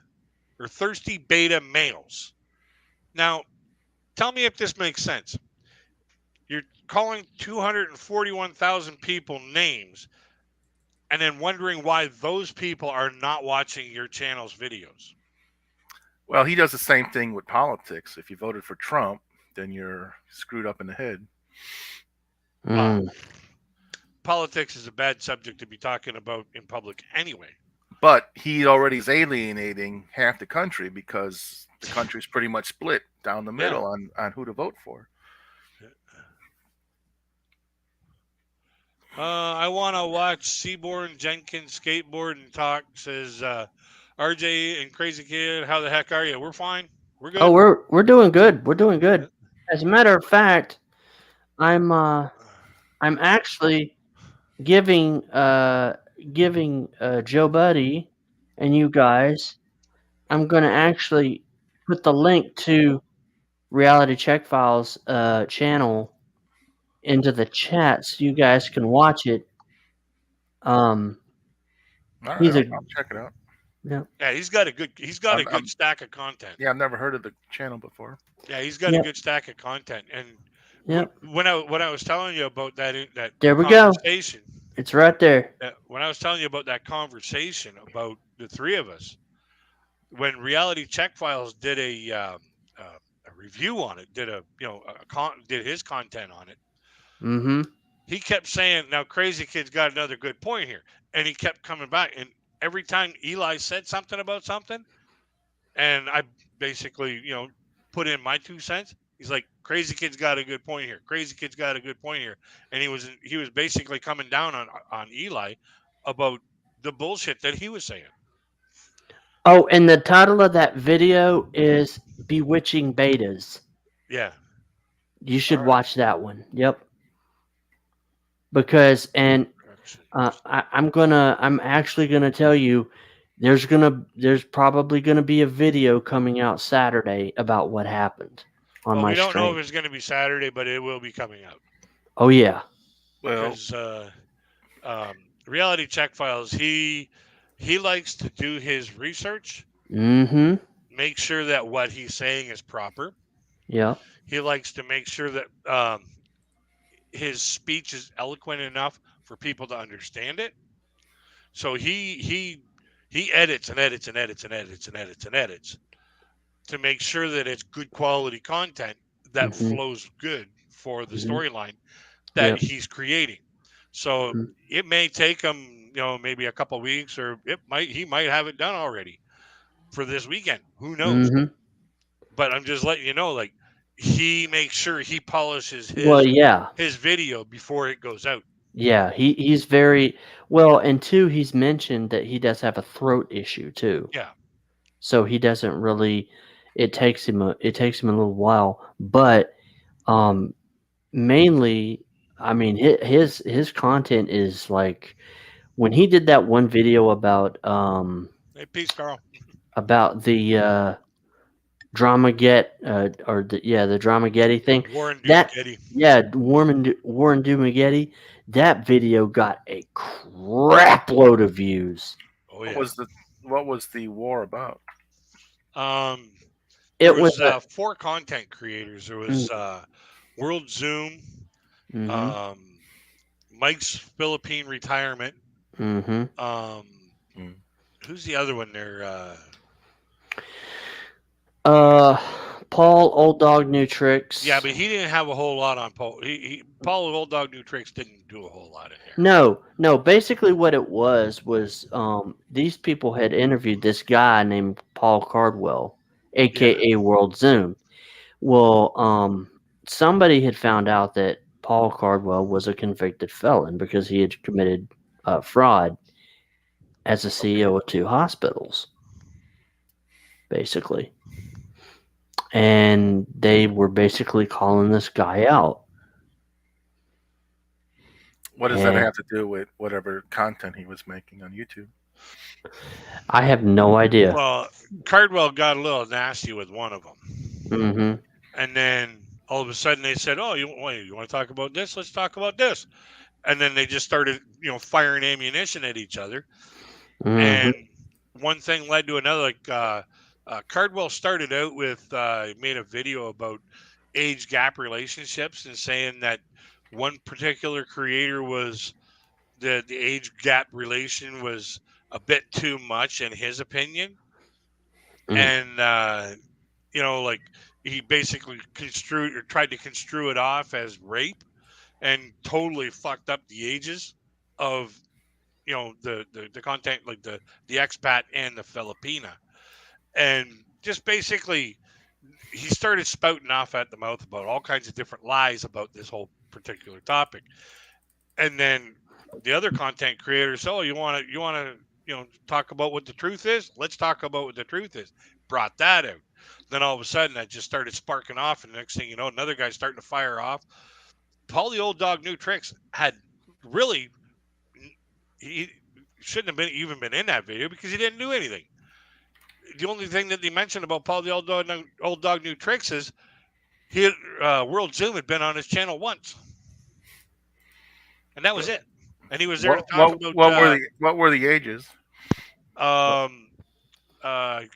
or thirsty beta males. Now, tell me if this makes sense. You're calling 241,000 people names and then wondering why those people are not watching your channel's videos. Well, he does the same thing with politics. If you voted for Trump, then you're screwed up in the head. Politics is a bad subject to be talking about in public anyway. But he already is alienating half the country because the country's pretty much split down the middle on who to vote for. I want to watch Seaborn Jenkins skateboard and talk, says RJ and Crazy Kid. How the heck are you? We're fine. We're good. Oh, we're doing good. We're doing good. As a matter of fact, I'm actually giving Joe Buddy and you guys, I'm gonna actually put the link to Reality Check Files channel into the chat so you guys can watch it. Um, All right, he's a I'll check it out. yeah, Yeah, he's got a good I'm stack of content. yeah, I've never heard of the channel before. Yeah, he's got a Yep. good stack of content. And Yep. when I was telling you about that There we go. conversation, It's right there. when I was telling you about that conversation about the three of us, when Reality Check Files did a review on it, did his content on it, Mm-hmm. he kept saying, "Now, Crazy Kid's got another good point here," and he kept coming back. And every time Eli said something about something, and I basically, put in my 2 cents, he's like, "Crazy Kid's got a good point here. Crazy Kid's got a good point here," and he was basically coming down on Eli about the bullshit that he was saying. Oh, and the title of that video is Bewitching Betas. Yeah. You should Alright. watch that one. Yep. Because I'm actually gonna tell you there's probably gonna be a video coming out Saturday about what happened on Well, my we don't know if stream. it's going to be Saturday, but it will be coming out. Oh yeah. Well, Because Reality Check Files, he likes to do his research, Mm-hmm. make sure that what he's saying is proper. Yeah. He likes to make sure that his speech is eloquent enough for people to understand it. So he edits and edits and edits and edits and edits and edits to make sure that it's good quality content that Mhm. flows good for the Mhm. storyline that Yep. he's creating. So Mhm. it may take him, maybe a couple weeks, or he might have it done already for this weekend. Who knows? Mhm. But I'm just letting you know, like, he makes sure he polishes Well, yeah. his video before it goes out. Yeah, he's very well, and two, he's mentioned that he does have a throat issue too. Yeah. So he doesn't really. It takes him a little while, but mainly, I mean, his content is like when he did that one video about Hey, peace, Carl. the Dramaget the Dramageddon thing. Warren That Dumageddon. Warren Dumageddon. That video got a crap load of views. Oh yeah. what was the war about? There It was a, 4 content creators. There was World Zoom, mhm, Mike's Philippine retirement. mhm. Who's the other one there? Paul Old Dog New Tricks. Yeah, but he didn't have a whole lot on Paul. Paul Old Dog New Tricks didn't do a whole lot in there. No. Basically, what it was these people had interviewed this guy named Paul Cardwell, aka World Zoom. Well, somebody had found out that Paul Cardwell was a convicted felon because he had committed fraud as a CEO of 2 hospitals, basically. And they were basically calling this guy out. What does that have to do with whatever content he was making on YouTube? I have no idea. Well, Cardwell got a little nasty with one of them. Mm-hmm. And then all of a sudden they said, "Oh, you want to talk about this? Let's talk about this." And then they just started, firing ammunition at each other. Mm-hmm. And one thing led to another. Like Cardwell started out with made a video about age gap relationships and saying that one particular creator was the age gap relation was a bit too much in his opinion. And like he basically tried to construe it off as rape and totally fucked up the ages of the content, like the expat and the Filipina. And just basically he started spouting off at the mouth about all kinds of different lies about this whole particular topic. And then the other content creators, you want to talk about what the truth is? Let's talk about what the truth is. Brought that out. Then all of a sudden that just started sparking off, and the next thing you know, another guy's starting to fire off. Paul the Old Dog New Tricks had really, he shouldn't have even been in that video because he didn't do anything. The only thing that they mentioned about Paul the Old Dog New Tricks is he had, World Zoom had been on his channel once, and that was it. And he was there to talk about. What were the ages? I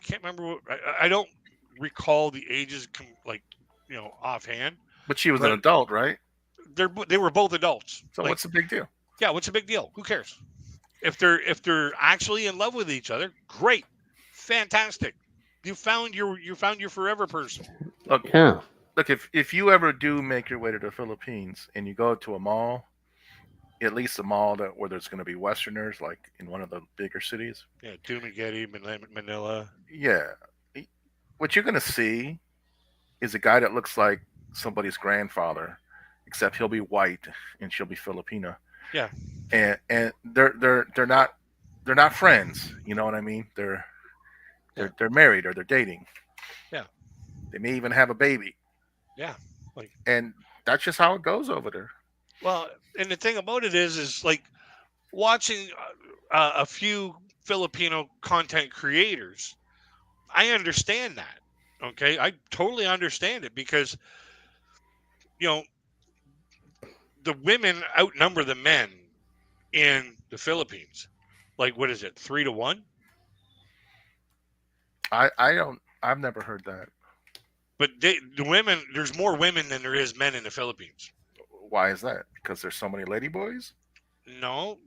can't remember. I don't recall the ages, offhand. But she was an But adult, right? they were both adults. So what's the big deal? Yeah, what's the big deal? Who cares? If they're actually in love with each other, great, fantastic. You found your forever person. Look, Yeah. look. If you ever do make your way to the Philippines and you go to a mall, at least a mall where there's going to be Westerners, like in one of the bigger cities. Yeah, Dumaguete, Manila. Yeah, what you're going to see is a guy that looks like somebody's grandfather, except he'll be white and she'll be Filipina. Yeah, and they're not friends. You know what I mean? They're married or they're dating. Yeah, they may even have a baby. Yeah, and that's just how it goes over there. Well, and the thing about it is like watching a few Filipino content creators. I understand that. Okay, I totally understand it because the women outnumber the men in the Philippines. Like, what is it, 3-1? I've never heard that. But the women, there's more women than there is men in the Philippines. Why is that? Because there's so many ladyboys? No,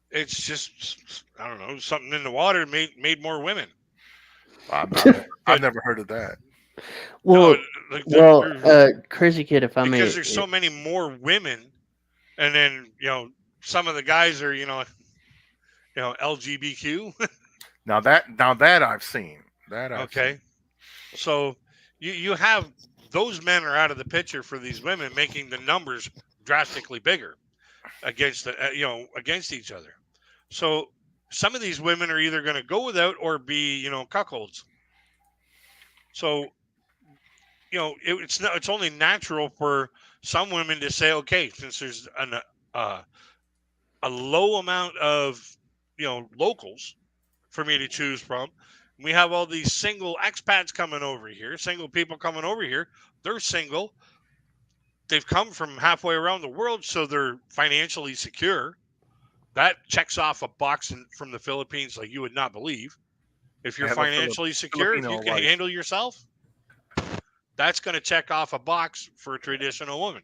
it's just I don't know, something in the water made more women. I've never heard of that. Well, Crazy Kid, if I may, because there's so many more women, and then some of the guys are LGBTQ. now that I've seen that. Okay, so you have those men are out of the picture for these women, making the numbers drastically bigger against against each other. So some of these women are either going to go without or be cuckolds. So it's only natural for some women to say, okay, since there's a low amount of locals for me to choose from, we have all these single expats coming over here, single people coming over here. They're single. They've come from halfway around the world, so they're financially secure. That checks off a box from the Philippines like you would not believe. If you're financially secure, if you can handle yourself, that's going to check off a box for a traditional woman.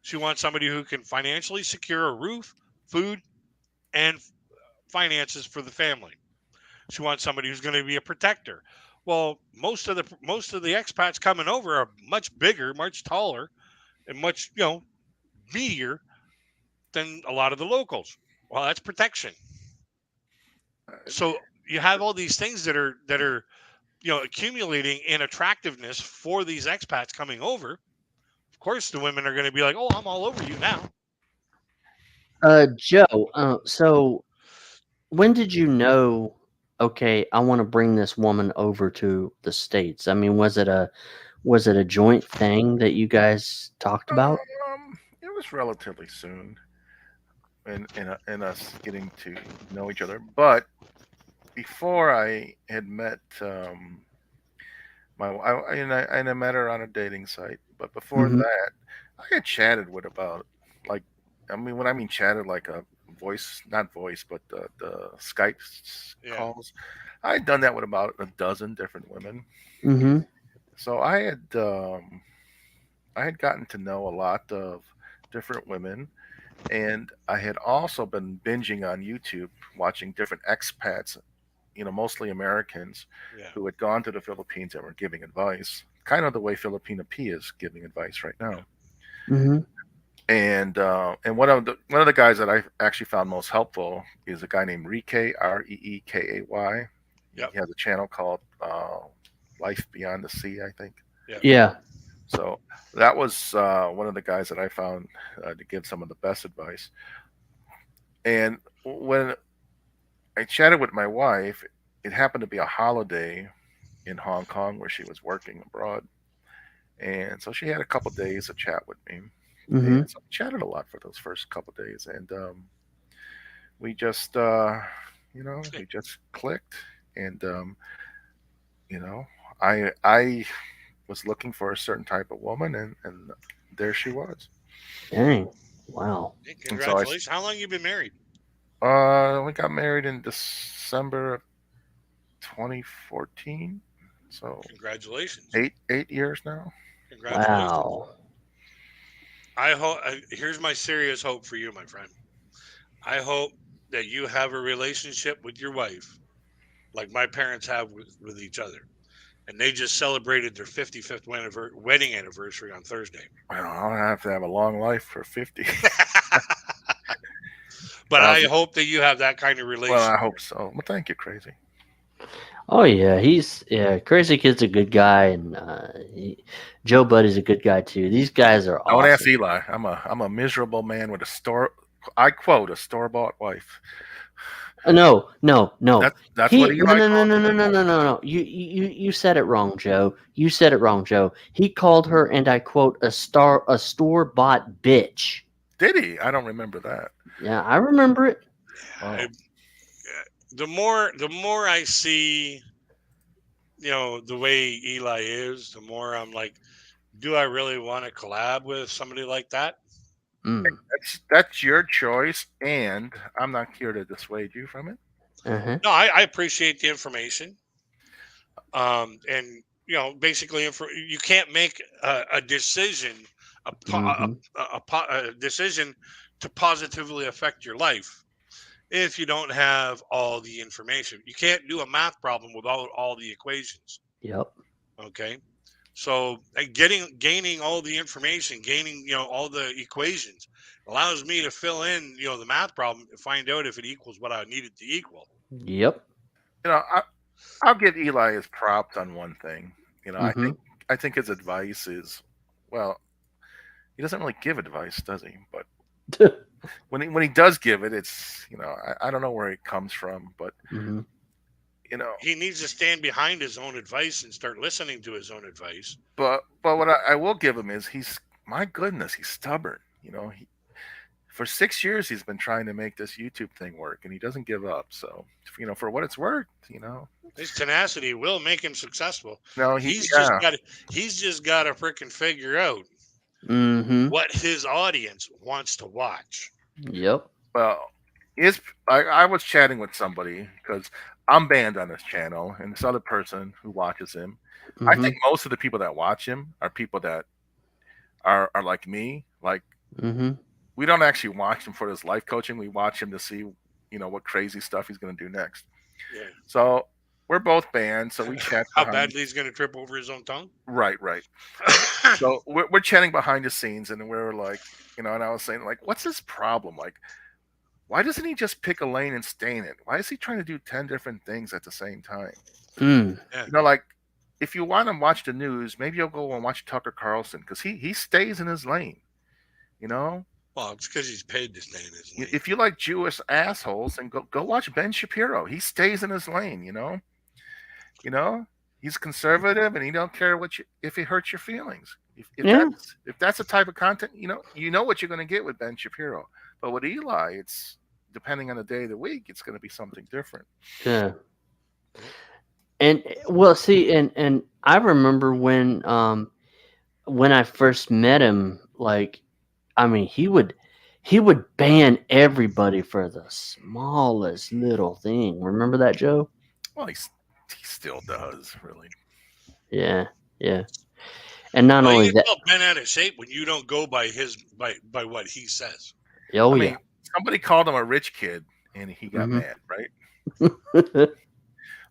She wants somebody who can financially secure a roof, food, and finances for the family. She wants somebody who's going to be a protector. Well, most of the expats coming over are much bigger, much taller, and much meatier than a lot of the locals. Well, that's protection. So you have all these things that are accumulating in attractiveness for these expats coming over. Of course, the women are going to be like, "Oh, I'm all over you now." Joe. So when did you know? Okay, I want to bring this woman over to the States. I mean, was it a joint thing that you guys talked about? It was relatively soon, in us getting to know each other. But before I had met I met her on a dating site. But before that, I had chatted with about when I mean chatted, like a voice, not voice, but the Skype calls. I had done that with about a dozen different women. Mm-hmm. So I had gotten to know a lot of different women, and I had also been binging on YouTube, watching different expats, mostly Americans, who had gone to the Philippines and were giving advice, kind of the way Filipina P is giving advice right now. Mm-hmm. And one of the guys that I actually found most helpful is a guy named Reekay, Reekay. Yep. He has a channel called Life Beyond the Sea, I think. Yeah. So that was one of the guys that I found to give some of the best advice. And when I chatted with my wife, it happened to be a holiday in Hong Kong where she was working abroad. And so she had a couple of days to chat with me. Mm-hmm. And so we chatted a lot for those first couple of days. And we just, we just clicked. And, I was looking for a certain type of woman, and there she was. Dang. Wow. Hey, And so congratulations. How long you been married? we got married in December of 2014. So Congratulations. 8 years now. Congratulations. Wow. I hope. Here's my serious hope for you, my friend. I hope that you have a relationship with your wife like my parents have with each other. And they just celebrated their 55th wedding anniversary on Thursday. Well, I'll have to have a long life for 50. But I hope that you have that kind of Well, relationship. I hope so. Well, thank you, Crazy. Oh yeah, Crazy Kid's a good guy, and Joe Buddy's a good guy too. These guys are Don't ask awesome. Eli. I'm a miserable man with I quote, a store-bought wife. No. That's what No, Eli no, no, called no, me. no, no, no, no, no. You said it wrong, Joe. You said it wrong, Joe. He called her, and I quote, a store bought bitch. Did he? I don't remember that. Yeah, I remember it. Oh. The more I see, the way Eli is, the more I'm like, do I really want to collab with somebody like that? Mm. That's your choice, and I'm not here to dissuade you from it. Uh-huh. No, I appreciate the information. And basically, you can't make a decision, a decision to positively affect your life if you don't have all the information. You can't do a math problem without all the equations. Yep. Okay. So gaining all the information, gaining all the equations allows me to fill in the math problem and find out if it equals what I needed to equal. Yep. I'll give Eli his props on one thing. Mhm. I think his advice is, well, he doesn't really give advice, does he? But when he does give it, it's I don't know where it comes from, but Mhm. He needs to stand behind his own advice and start listening to his own advice. But what I will give him is my goodness, he's stubborn. For 6 years he's been trying to make this YouTube thing work, and he doesn't give up. So for what it's worth, his tenacity will make him successful. No, he's just got to freaking figure out Mhm. what his audience wants to watch. Yep. Well, I was chatting with somebody because I'm banned on this channel, and this other person who watches him. I think most of the people that watch him are people that are like me. Like, we don't actually watch him for his life coaching. We watch him to see, what crazy stuff he's going to do next. Yeah. So we're both banned. So we chat. How badly he's going to trip over his own tongue? Right. So we're chatting behind the scenes, and we're like, and I was saying, like, what's his problem? Like, why doesn't he just pick a lane and stay in it? Why is he trying to do 10 different things at the same time? Yeah. Like, if you want to watch the news, maybe you'll go and watch Tucker Carlson because he stays in his lane. Well, it's because he's paid to stay in his lane. If you like Jewish assholes, then go watch Ben Shapiro. He stays in his lane. He's conservative and he don't care if he hurts your feelings. If that's the type of content, you know what you're going to get with Ben Shapiro. But with Eli, it's depending on the day of the week, it's going to be something different. Yeah. And well, see, and I remember when I first met him, like, I mean, he would ban everybody for the smallest little thing. Remember that, Joe? Well, he still does, really. Yeah. And not only you that, tell Ben out of shape when you don't go by by what he says. Oh, I mean, somebody called him a rich kid, and he got mad, right?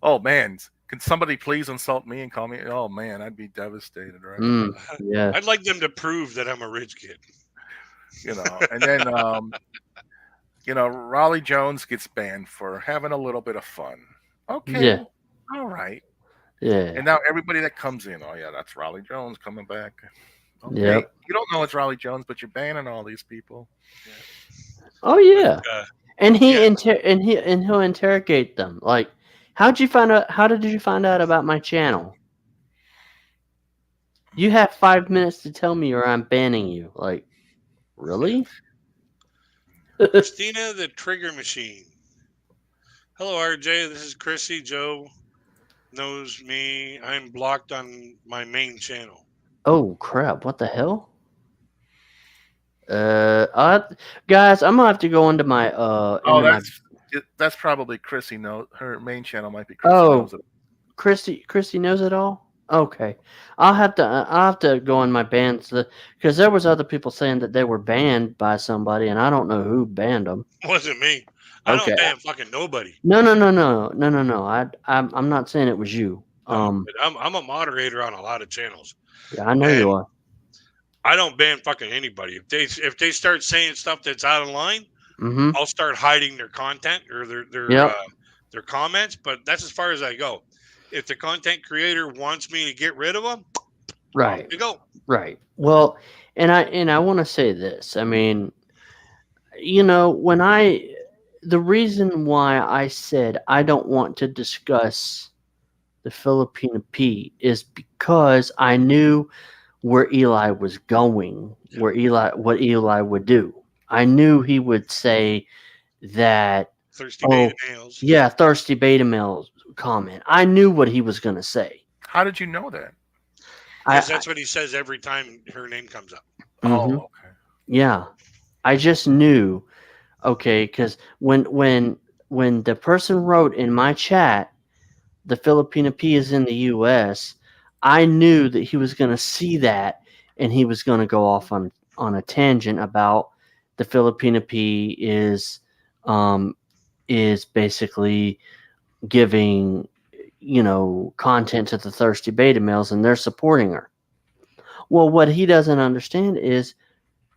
Oh man, can somebody please insult me and call me? Oh man, I'd be devastated, right? Yeah. I'd like them to prove that I'm a rich kid. And then Raleigh Jones gets banned for having a little bit of fun. Okay. Yeah. All right. Yeah. And now everybody that comes in, oh yeah, that's Raleigh Jones coming back. Okay. Yep. You don't know it's Raleigh Jones, but you're banning all these people. Oh yeah. And he'll interrogate them. Like, how did you find out about my channel? You have 5 minutes to tell me or I'm banning you. Like, really? Christina the Trigger Machine. Hello, RJ. This is Chrissy, Joe. knows me. I'm blocked on my main channel. Oh crap! What the hell? Guys, I'm gonna have to go into my Oh, into my. that's probably Chrissy. Knows her main channel might be Chrissy Oh, knows it. Christy knows it all. Okay, I'll have to go on my bans because there was other people saying that they were banned by somebody, and I don't know who banned them. Wasn't me. I don't Okay. ban fucking nobody. No. I'm not saying it was you. No, but I'm a moderator on a lot of channels, Yeah, I know you and are. I don't ban fucking anybody. If they start saying stuff that's out of line, Mm-hmm. I'll start hiding their content or Yep. their comments. But that's as far as I go. If the content creator wants me to get rid of them, off Right. you go. Right. Well, and I want to say this. I mean, you know, the reason why I said I don't want to discuss the Filipino P is because I knew where Eli was going, what Eli would do. I knew he would say that, Thirsty oh, beta males. yeah, thirsty beta male comment. I knew what he was going to say. How did you know that? Because I that's what he says every time her name comes up. mhm. Oh, okay. Yeah, I just knew. Okay, because when the person wrote in my chat, the Filipino P is in the U.S., I knew that he was going to see that and he was going to go off on a tangent about the Filipino P is basically giving, you know, content to the thirsty beta males and they're supporting her. Well, what he doesn't understand is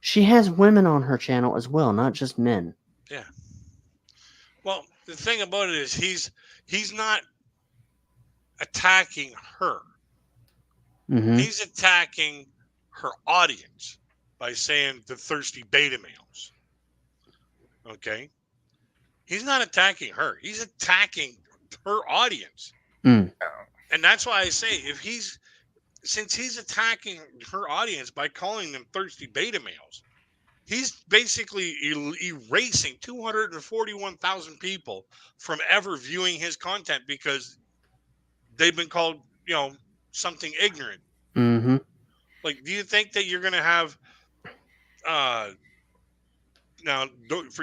she has women on her channel as well, not just men. Yeah. Well, the thing about it is he's not attacking her. Mm-hmm. He's attacking her audience by saying the thirsty beta males. Okay? He's not attacking her. He's attacking her audience. Mm. And that's why I say since he's attacking her audience by calling them thirsty beta males, he's basically erasing 241,000 people from ever viewing his content because they've been called, something ignorant. Mm-hmm. Like, do you think that you're going to have, now,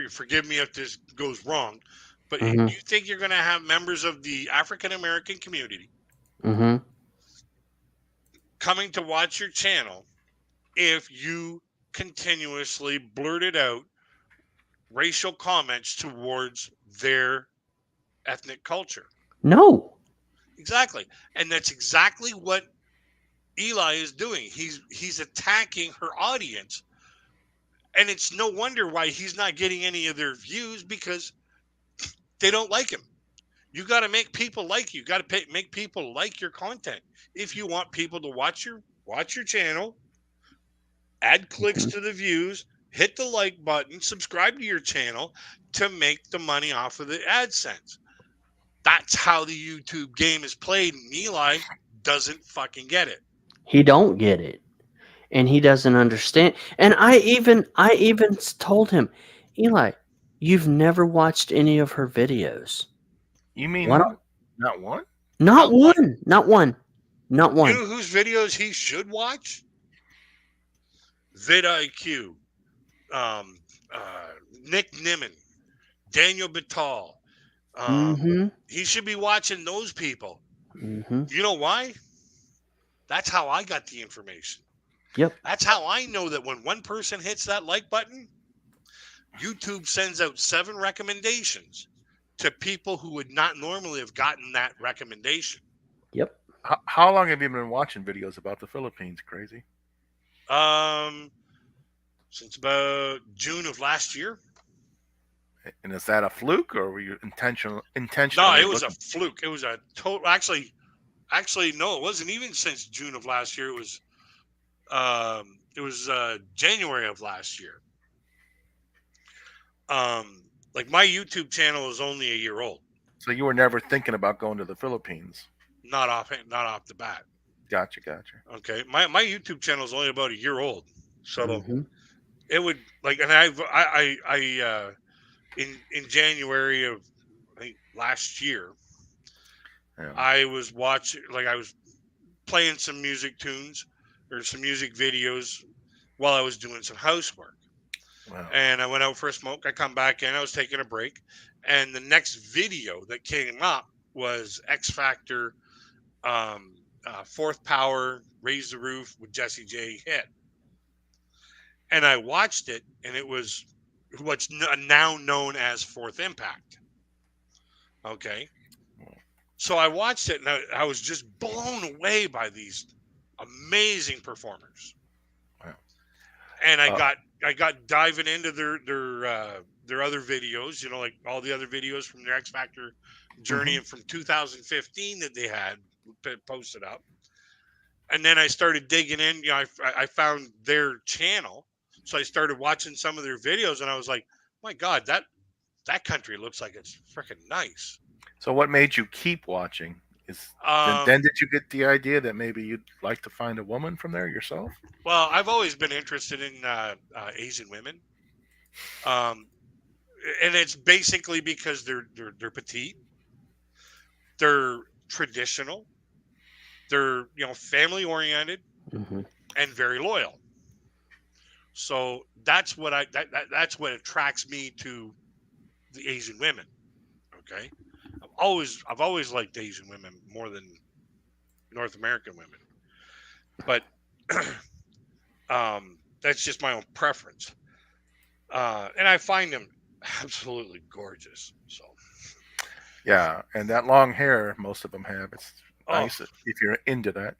forgive me if this goes wrong, but do Mm-hmm. you think you're going to have members of the African American community Mm-hmm. coming to watch your channel if you continuously blurted out racial comments towards their ethnic culture? No. Exactly. And that's exactly what Eli is doing. He's attacking her audience. And it's no wonder why he's not getting any of their views because they don't like him. You got to make people like you. Got to make people like your content. If you want people to watch your channel, add clicks Mm-hmm. to the views, hit the like button, subscribe to your channel to make the money off of the AdSense. That's how the YouTube game is played, and Eli doesn't fucking get it. He don't get it, and he doesn't understand. And I even told him, Eli, you've never watched any of her videos. You Why mean don't? not one? Not Not one. one. Not one. Not You one. know whose videos he should watch? vidIQ, um, Nick Nimmin, Daniel Batal. Mm-hmm. He should be watching those people. Mm-hmm. You know why? That's how I got the information. Yep. That's how I know that when one person hits that like button, YouTube sends out 7 recommendations to people who would not normally have gotten that recommendation. Yep. How long have you been watching videos about the Philippines? Crazy. Since about June of last year. And is that a fluke, or were you intentionally? No, it was a fluke. It was a total. Actually, no, it wasn't even since June of last year. It was January of last year. Like my YouTube channel is only a year old. So you were never thinking about going to the Philippines? Not off the bat. Gotcha. Okay, my YouTube channel is only about a year old, so Mm-hmm. it would like, and I in January of I think last year, Yeah. I was watching, like I was playing some music tunes or some music videos while I was doing some housework. Wow. And I went out for a smoke. I come back in. I was taking a break, and the next video that came up was X Factor, Fourth Power, Raise the Roof with Jesse J hit. And I watched it, and it was what's now known as Fourth Impact. Okay. So I watched it, and I was just blown away by these amazing performers. Wow. And Uh, I got diving into their other videos, you know, like all the other videos from their X Factor journey mhm. and from 2015 that they had posted up. And then I started digging in. You know, I found their channel, so I started watching some of their videos, and I was like, my God, that country looks like it's freaking nice. So what made you keep watching? Is then, Um, then did you get the idea that maybe you'd like to find a woman from there yourself? well, I've always been interested in Asian women, um, and it's basically because they're petite, they're traditional, they're family oriented Hmm. and very loyal. So that's what that's what attracts me to the Asian women. Okay, I've always liked Asian women more than North American women, but that's just my own preference. And I find them absolutely gorgeous. So, Yeah, and that long hair, most of them have. It's oh, nice if you're into that.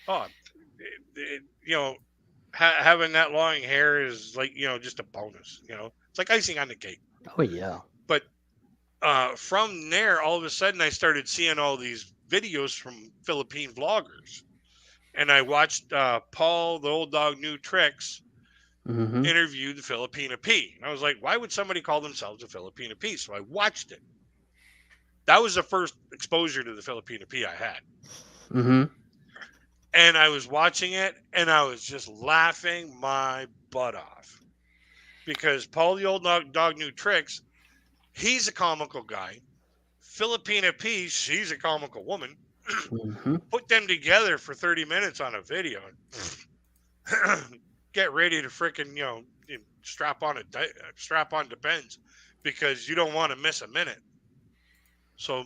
oh, having that long hair is like just a bonus. It's like icing on the cake. Oh yeah. But from there, all of a sudden, I started seeing all these videos from Philippine vloggers, and I watched Paul, the old dog, new tricks, Hmm. interview the Filipina P. And I was like, why would somebody call themselves a Filipina P? So I watched it. That was the first exposure to the Filipina P I had. Hmm. And I was watching it, and I was just laughing my butt off because Paul, the old dog, new tricks. He's a comical guy. Filipina P, she's a comical woman. Hmm. Put them together for 30 minutes on a video. And get ready to freaking strap on depends because you don't want to miss a minute. So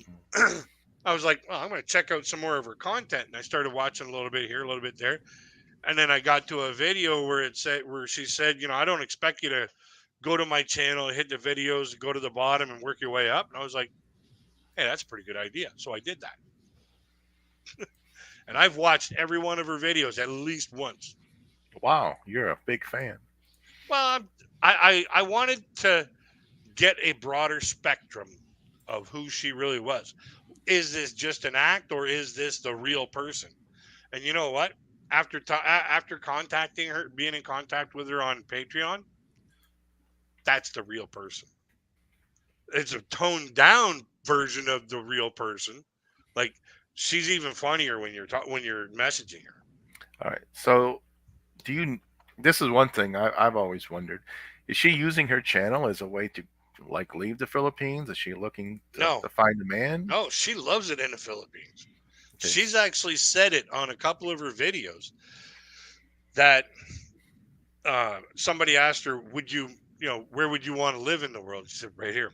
I was like, well, I'm going to check out some more of her content, and I started watching a little bit here, a little bit there, and then I got to a video where she said, I don't expect you to go to my channel, hit the videos, go to the bottom, and work your way up. And I was like, hey, that's a pretty good idea. So I did that, and I've watched every one of her videos at least once. Wow, you're a big fan. Well, I wanted to get a broader spectrum of who she really was. Is this just an act, or is this the real person? And you know what? After contacting her, being in contact with her on Patreon, that's the real person. It's a toned down version of the real person. Like she's even funnier when when you're messaging her. All right. So do you? This is one thing I've always wondered. Is she using her channel as a way to like leave the Philippines? Is she looking No, to find a man? no, she loves it in the Philippines. Okay. She's actually said it on a couple of her videos that somebody asked her, "Would you, where would you want to live in the world?" She said, "Right here.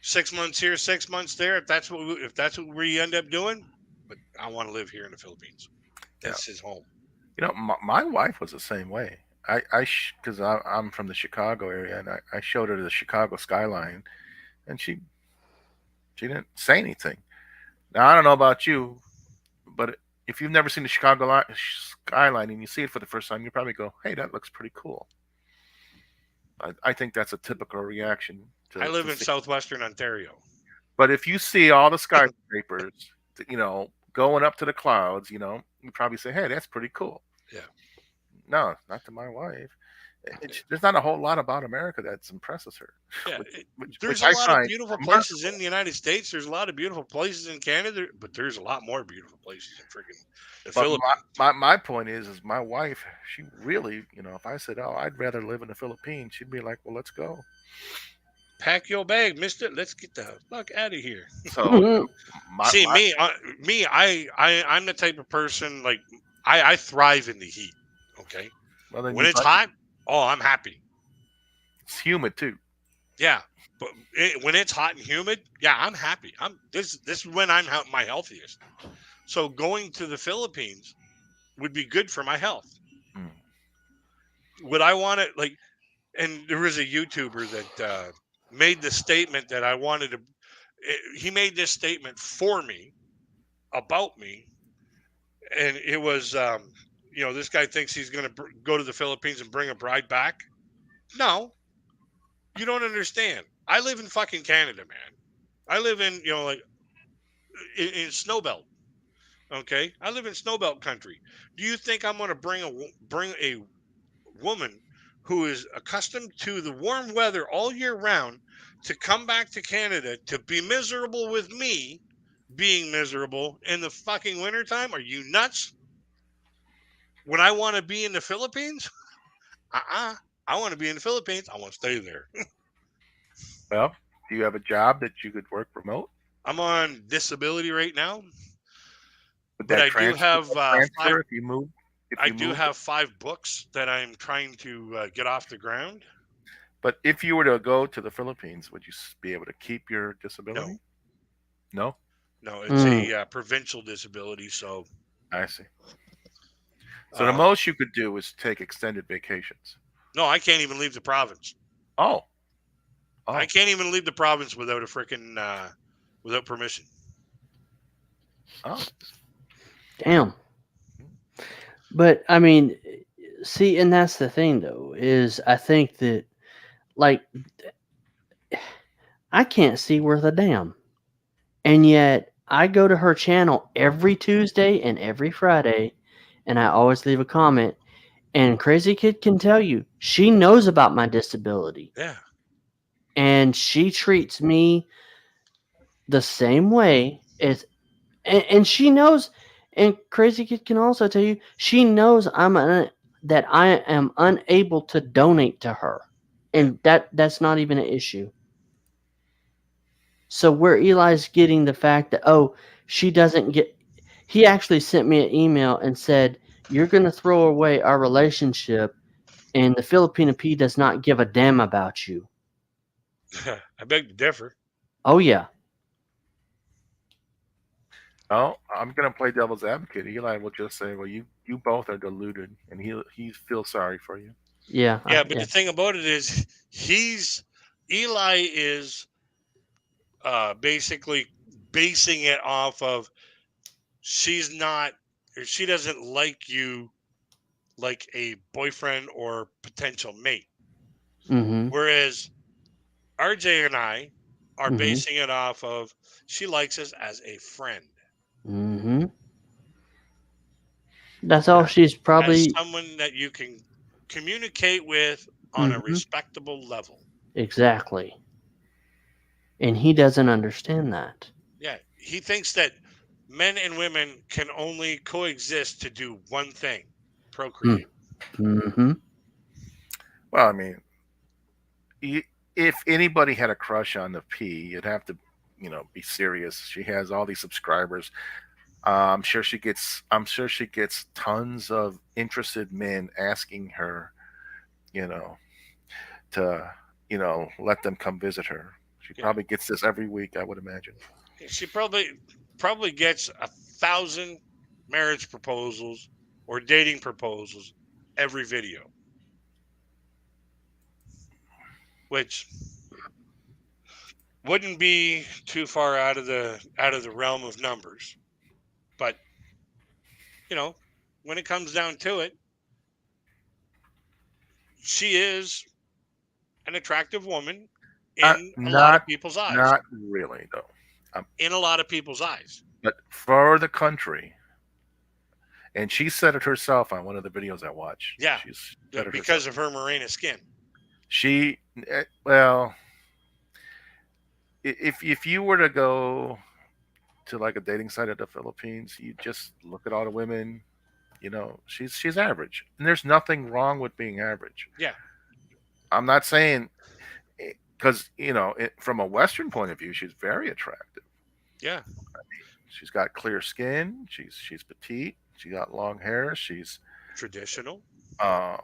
6 months here, 6 months there. If that's what we end up doing, but I want to live here in the Philippines. Yeah. This is home." My wife was the same way. Because I'm from the Chicago area, and I showed her the Chicago skyline, and she didn't say anything. Now I don't know about you, but if you've never seen the skyline and you see it for the first time, you probably go, "Hey, that looks pretty cool." I think that's a typical reaction I live to in see. southwestern Ontario. But if you see all the skyscrapers, going up to the clouds, you probably say, "Hey, that's pretty cool." Yeah. No, not to my wife. There's not a whole lot about America that impresses her, Yeah. which There's a I lot of find beautiful places in remarkable. the United States. There's a lot of beautiful places in Canada, but there's a lot more beautiful places in freaking the But Philippines. my point is my wife, she really, if I said, "Oh, I'd rather live in the Philippines," she'd be like, "Well, let's go." pack your bag, mister. Let's get the fuck out of here. So my, See, my I'm the type of person, like, I thrive in the heat. Okay. well then When you it's like hot, oh, I'm happy. it's humid too. Yeah. But when it's hot and humid, yeah, I'm happy. This is when I'm my healthiest. So going to the Philippines would be good for my health. Mm. Would I want it, like? And there was a YouTuber that made the statement that I wanted to. He made this statement for me about me, and it was, this guy thinks he's going to go to the Philippines and bring a bride back. No, you don't understand. I live in fucking Canada, man. I live in, like, in Snowbelt. Okay, I live in Snowbelt country. Do you think I'm going to bring a woman who is accustomed to the warm weather all year round to come back to Canada to be miserable with me being miserable in the fucking wintertime? Are you nuts? When I want to be in the Philippines, uh-uh. I want to be in the Philippines. I want to stay there. Well, do you have a job that you could work remote? I'm on disability right now, Would but that I do have five. transfer if you move? If I you do move, have 5 books that I'm trying to get off the ground. but if you were to go to the Philippines, would you be able to keep your No, disability? No, no, it's a provincial disability. So, I see. So the most you could do is take extended vacations. no, I can't even leave the province. Oh, I oh, can't even leave the province without a freaking without permission. oh. Damn. But I mean, see, and that's the thing though, is I think that, like, I can't see worth a damn. And yet I go to her channel every Tuesday and every Friday, and I always leave a comment. And Crazy Kid can tell you, she knows about my disability. Yeah. And she treats me the same way as, and she knows, and Crazy Kid can also tell you, she knows that I am unable to donate to her. And that's not even an issue. So where Eli's getting the fact that, oh, she doesn't get, he actually sent me an email and said, you're going to throw away our relationship, and the Filipino P does not give a damn about you. I beg to differ. Oh, yeah. Oh, I'm gonna play devil's advocate. Eli will just say, "Well, you both are deluded," and he feels sorry for you. Yeah. Yeah, but the thing about it is, Eli is basically basing it off of she's not, or she doesn't like you like a boyfriend or potential mate. Mm-hmm. Whereas RJ and I are Mm-hmm. basing it off of she likes us as a friend. Mm-hmm. That's all she's As probably. someone that you can communicate with on a Mm-hmm. respectable level. Exactly. And he doesn't understand that. Yeah, he thinks that men and women can only coexist to do one thing: procreate. Mm-hmm. Well, I mean, if anybody had a crush on the P, you'd have to, be serious. She has all these subscribers. I'm sure she gets. I'm sure she gets tons of interested men asking her, to, let them come visit her. She Yeah. probably gets this every week, I would imagine. She probably gets 1,000 marriage proposals or dating proposals every video, which wouldn't be too far out of the realm of numbers. But when it comes down to it, she is an attractive woman in a lot of people's eyes. Not really, though. In a lot of people's eyes. But for the country, and she said it herself on one of the videos I watched. Yeah, she's said it because herself. of her morena skin. Well, if you were to go to like a dating site at the Philippines, you just look at all the women. She's average, and there's nothing wrong with being average. Yeah. I'm not saying because from a Western point of view, she's very attractive. Yeah. She's got clear skin. She's petite. She got long hair. She's Traditional. um,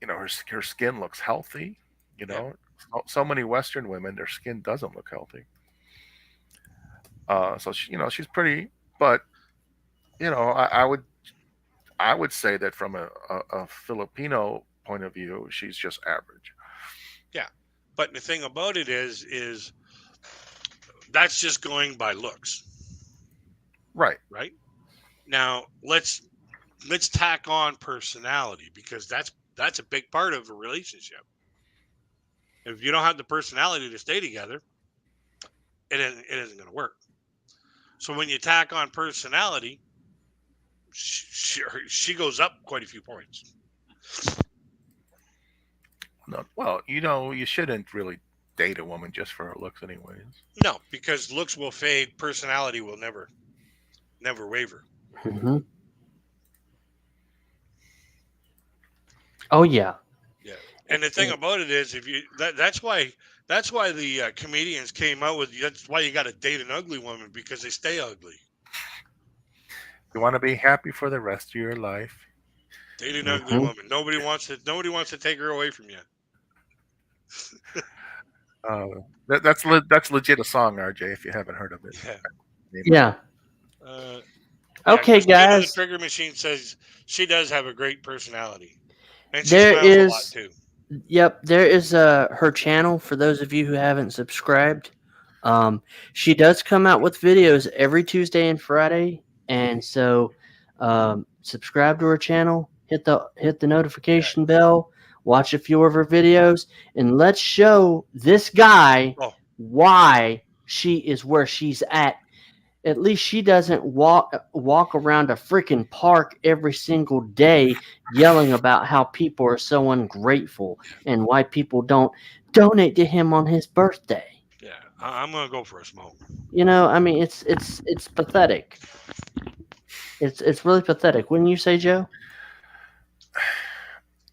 her skin looks healthy. You Yeah. know, so many Western women, their skin doesn't look healthy. So she's pretty, but I would say that from a Filipino point of view, she's just average. Yeah. But the thing about it is that's just going by looks, Right. right? Now let's tack on personality, because that's a big part of a relationship. If you don't have the personality to stay together, it isn't going to work. So when you tack on personality, she goes up quite a few points. No, well, you shouldn't really date a woman just for her looks, anyways. No, because looks will fade, personality will never waver. Hmm. Oh yeah. Yeah. And the thing about it is, if you that's why the comedians came out with, that's why you got to date an ugly woman, because they stay ugly. You want to be happy for the rest of your life. Date an ugly woman. Nobody wants to take her away from you. That's legit a song, RJ. If you haven't heard of it. Yeah. Yeah. Okay, Christina the guys. Trigger Machine says she does have a great personality, and she There smiles a lot is. too. Yep, there is her channel for those of you who haven't subscribed. She does come out with videos every Tuesday and Friday, and so subscribe to her channel, hit the notification bell, watch a few of her videos, and let's show this guy Oh, why she is where she's at. At least she doesn't walk around a freaking park every single day yelling about how people are so ungrateful and why people don't donate to him on his birthday. yeah. I'm gonna go for a smoke. I mean, it's pathetic. It's really pathetic, wouldn't you say, Joe?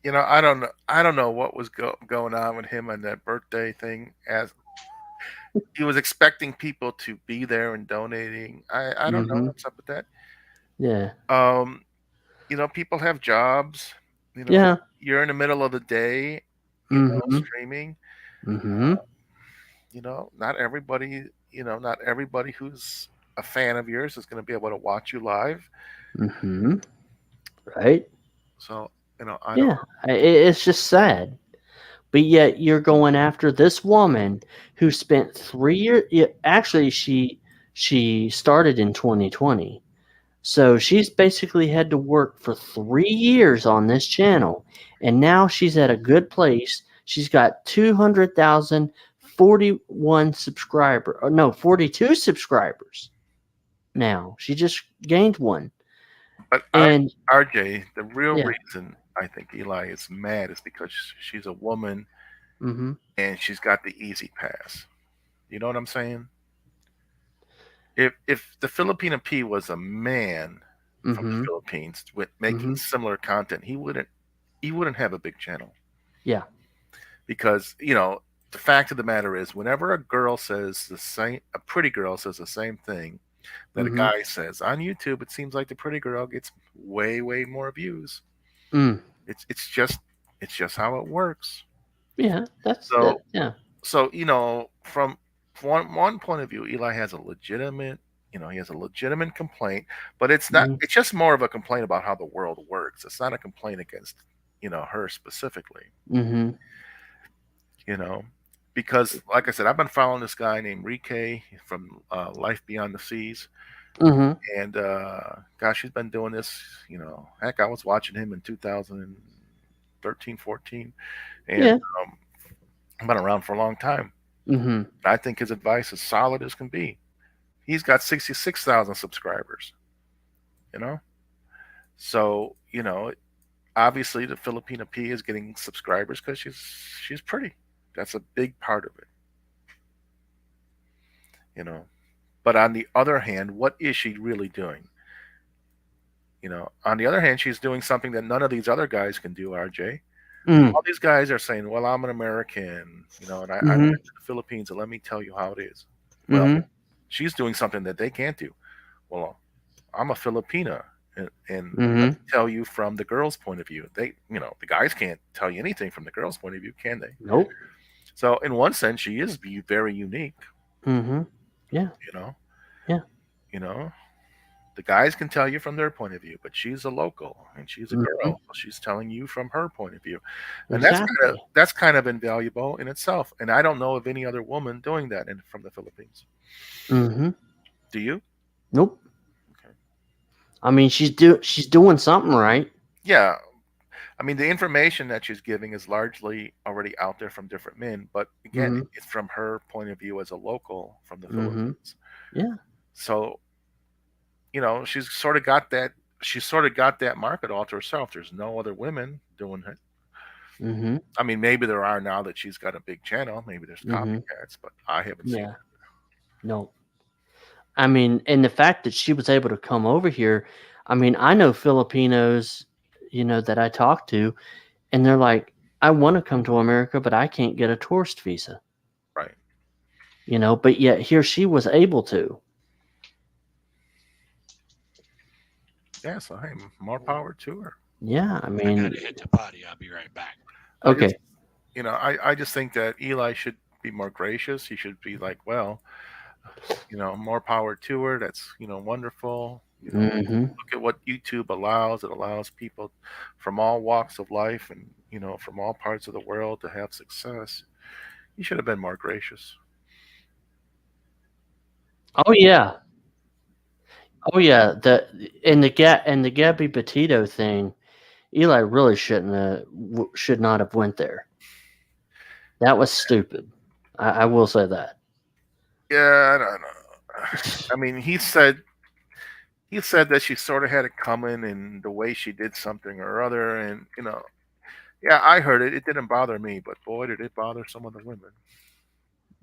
I don't know what was going on with him on that birthday thing. As he was expecting people to be there and donating. I don't know Mm-hmm. what's up with that. Yeah. People have jobs. Yeah. You're in the middle of the day, Mm-hmm. streaming. Mm-hmm. Not everybody who's a fan of yours is going to be able to watch you live. Mm-hmm. Right. So, I Yeah. It's just sad. But yet you're going after this woman who spent 3 years. Yeah, actually, she started in 2020, so she's basically had to work for 3 years on this channel, and now she's at a good place. She's got 200,041 subscriber. Or no, 42 subscribers. Now she just gained one, but and RJ, the real yeah. reason I think Eli is mad is because she's a woman Mm-hmm. and she's got the easy pass. You know what I'm saying? If the Filipino P was a man from the Mm-hmm. Philippines with making Mm-hmm. similar content, he wouldn't have a big channel. Yeah. Because the fact of the matter is, whenever a pretty girl says the same thing that a Mm-hmm. guy says on YouTube, it seems like the pretty girl gets way, way more views. Mm. It's just how it works. Yeah. That's So that. Yeah. so from one point of view, Eli has a legitimate complaint, but it's not. Mm-hmm. It's just more of a complaint about how the world works. It's not a complaint against her specifically. Mm-hmm. Because like I said, I've been following this guy named Rike from Life Beyond the Seas, Mm-hmm. and gosh, he's been doing this. Heck, I was watching him in 2013, 14, and Yeah. I've been around for a long time. Mm-hmm. I think his advice is solid as can be. He's got 66,000 subscribers. So obviously the Filipina P is getting subscribers because she's pretty. That's a big part of it. But on the other hand, what is she really doing? On the other hand, she's doing something that none of these other guys can do, RJ. Mm, All these guys are saying, "Well, I'm an American, and I mm-hmm. went to the Philippines, and let me tell you how it is." Well, Mm-hmm. she's doing something that they can't do. Well, I'm a Filipina, and let Mm-hmm. me tell you from the girl's point of view. The guys can't tell you anything from the girl's point of view, can they? Nope. So, in one sense, she is very unique. Mm-hmm. Yeah. You know, Yeah. you know, the guys can tell you from their point of view, but she's a local and she's a Mm-hmm. girl. So she's telling you from her point of view, and Exactly. that's kind of invaluable in itself. And I don't know of any other woman doing that from the Philippines. Mm-hmm. Do you? Nope. Okay. I mean, she's doing something right. Yeah, I mean, the information that she's giving is largely already out there from different men, but again, Mm-hmm. it's from her point of view as a local from the Mm-hmm. Philippines. Yeah. So, she's sort of got that. She's sort of got that market all to herself. There's no other women doing it. Mm-hmm. I mean, maybe there are now that she's got a big channel. Maybe there's Mm-hmm. copycats, but I haven't seen Yeah. it. No. I mean, and the fact that she was able to come over here, I mean, I know Filipinos, that I talk to, and they're like, I want to come to America, but I can't get a tourist visa, Right. but yet here she was able to. Yeah. So, hey, more power to her. Yeah. I I mean, gotta hit the potty. I'll be right back. I just, okay. I just think that Eli should be more gracious. He should be like, well, more power to her. That's, wonderful. Mm-hmm. Look at what YouTube allows. It allows people from all walks of life and, from all parts of the world to have success. He should have been more gracious. Oh, yeah. Oh, yeah. The Gabby Petito thing, Eli really should not have went there. That was stupid. I will say that. Yeah, I don't know. I mean, he said that she sort of had it coming and the way she did something or other, and yeah, I heard it. It didn't bother me, but boy, did it bother some of the women.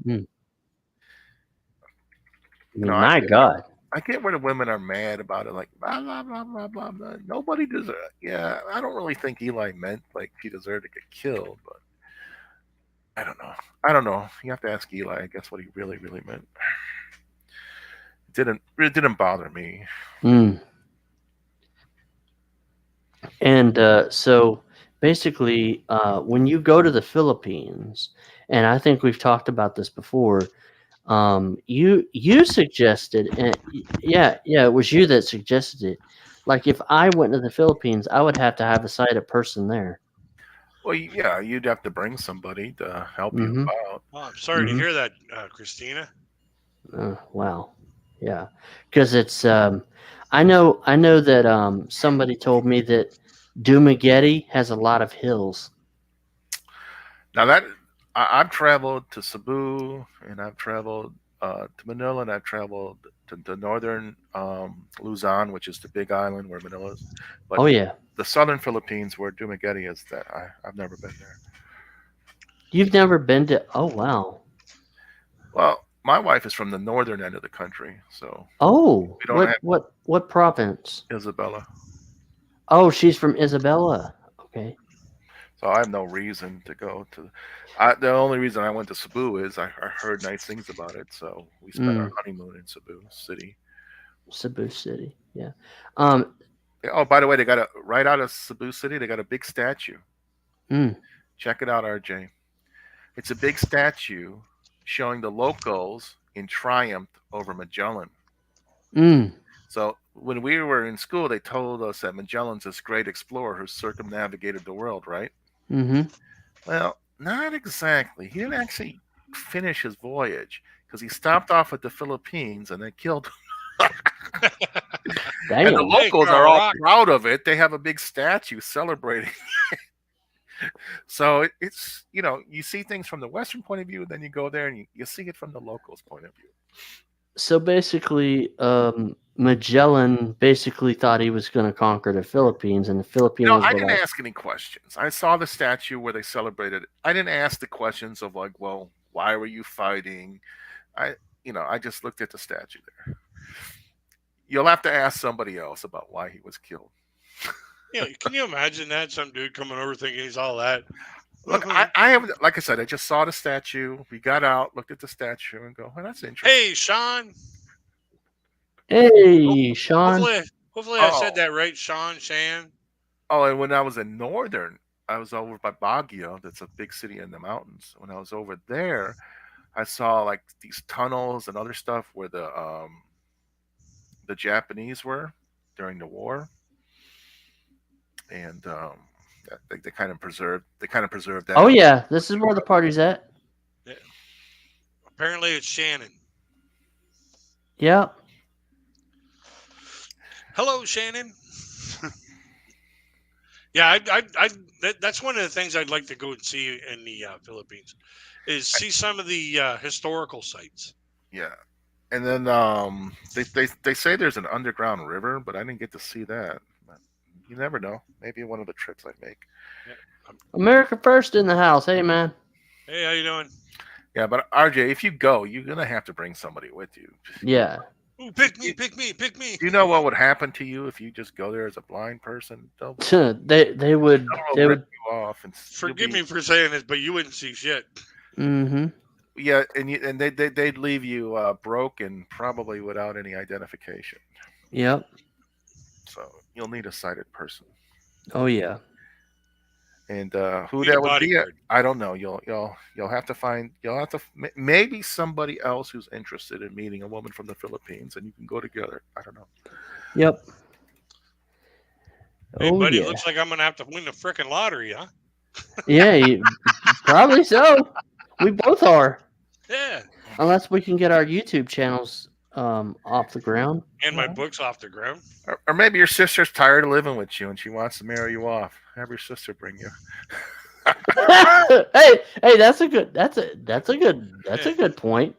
Mm. I You know, mean, I my get, God. I get where the women are mad about it, like blah blah blah blah blah blah. Nobody deserves. Yeah, I don't really think Eli meant like he deserved to get killed, but I don't know. I don't know. You have to ask Eli. I guess what he really really meant. It didn't bother me. Mm. And so basically, when you go to the Philippines, and I think we've talked about this before, you suggested, and yeah, it was you that suggested it. Like if I went to the Philippines, I would have to have a sighted person there. Well, yeah, you'd have to bring somebody to help you Mm-hmm. out. Oh, I'm sorry to Mm-hmm. hear that, Christina. Wow. Yeah, because it's I know that somebody told me that Dumaguete has a lot of hills. Now I've traveled to Cebu and I've traveled to Manila and I've traveled to the northern Luzon, which is the big island where Manila is. But Oh yeah, the southern Philippines, where Dumaguete is, that I've never been there. you've never been to? Oh wow. Well, my wife is from the northern end of the country, so Oh, we don't what have what what province? Isabella. Oh, she's from Isabella. Okay. So I have no reason to go to. The only reason I went to Cebu is I heard nice things about it, so we spent our Mm, honeymoon in Cebu City. Cebu City. Yeah. Um. Oh, by the way, they got right out of Cebu City. They got a big statue. Mm, Check it out, RJ. It's a big statue showing the locals in triumph over Magellan. mm, So when we were in school, they told us that Magellan's this great explorer who circumnavigated the world, right? mm-hmm. Well, not exactly. He didn't actually finish his voyage because he stopped off at the Philippines and then killed. And the Damn. Hey, locals throw are a all rock. proud of it. They have a big statue celebrating. So it's you see things from the Western point of view, then you go there and you see it from the locals' point of view. So basically, Magellan basically thought he was going to conquer the Philippines, and the Filipinos I were didn't like, ask any questions. I saw the statue where they celebrated it. I didn't ask the questions of like, well, why were you fighting? I just looked at the statue there. You'll have to ask somebody else about why he was killed. Yeah, can you imagine that? Some dude coming over thinking he's all that. Look, I have, like I said, I just saw the statue. We got out, looked at the statue, and go, "Oh, that's interesting." Hey, Sean. Hey, Sean. Hopefully I said that right, Sean Shan. Oh, and when I was in Northern, I was over by Baguio. That's a big city in the mountains. When I was over there, I saw like these tunnels and other stuff where the Japanese were during the war, and they kind of preserved that. Oh yeah, this is where the party's at. Yeah. Apparently it's Shannon. Yeah. Hello, Shannon. Yeah, that's one of the things I'd like to go and see in the Philippines, is see some of the historical sites. Yeah, and then they say there's an underground river, but I didn't get to see that. But you never know. Maybe one of the trips I make. Yeah. America first in the house. Hey man. Hey, how you doing? Yeah, but RJ, if you go, you're gonna have to bring somebody with you. Yeah. Ooh, pick me, pick me, pick me. Do you know what would happen to you if you just go there as a blind person? They'll they would rip you off and Forgive me for saying this, but you wouldn't see shit. Mm-hmm. Yeah, and they'd leave you broken, probably without any identification. Yep. So you'll need a sighted person. Oh yeah. And who Need a that would be, bodyguard. I don't know. You'll have to find. You'll have to maybe somebody else who's interested in meeting a woman from the Philippines, and you can go together. I don't know. Yep. Hey, Oh buddy, yeah. looks like I'm gonna have to win the frickin' lottery, huh? Yeah, probably so. We both are, Yeah. unless we can get our YouTube channels off the ground. And my book's off the ground. Or maybe your sister's tired of living with you and she wants to marry you off. Have your sister bring you. hey, that's a good point.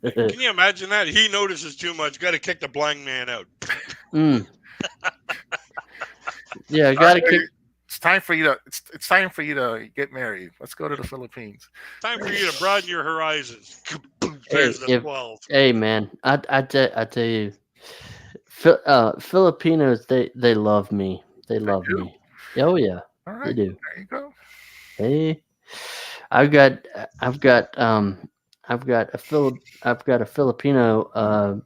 Can you imagine that? He notices too much. Got to kick the blind man out. Mm. Yeah, gotta kick. It's time for you to. It's time for you to get married. Let's go to the Philippines. Time for you to broaden your horizons. There's the 12. Hey man, I tell you, Filipinos they love me. They love do? me. Oh yeah, All right, they do. there you go. Hey, I've got a Filipino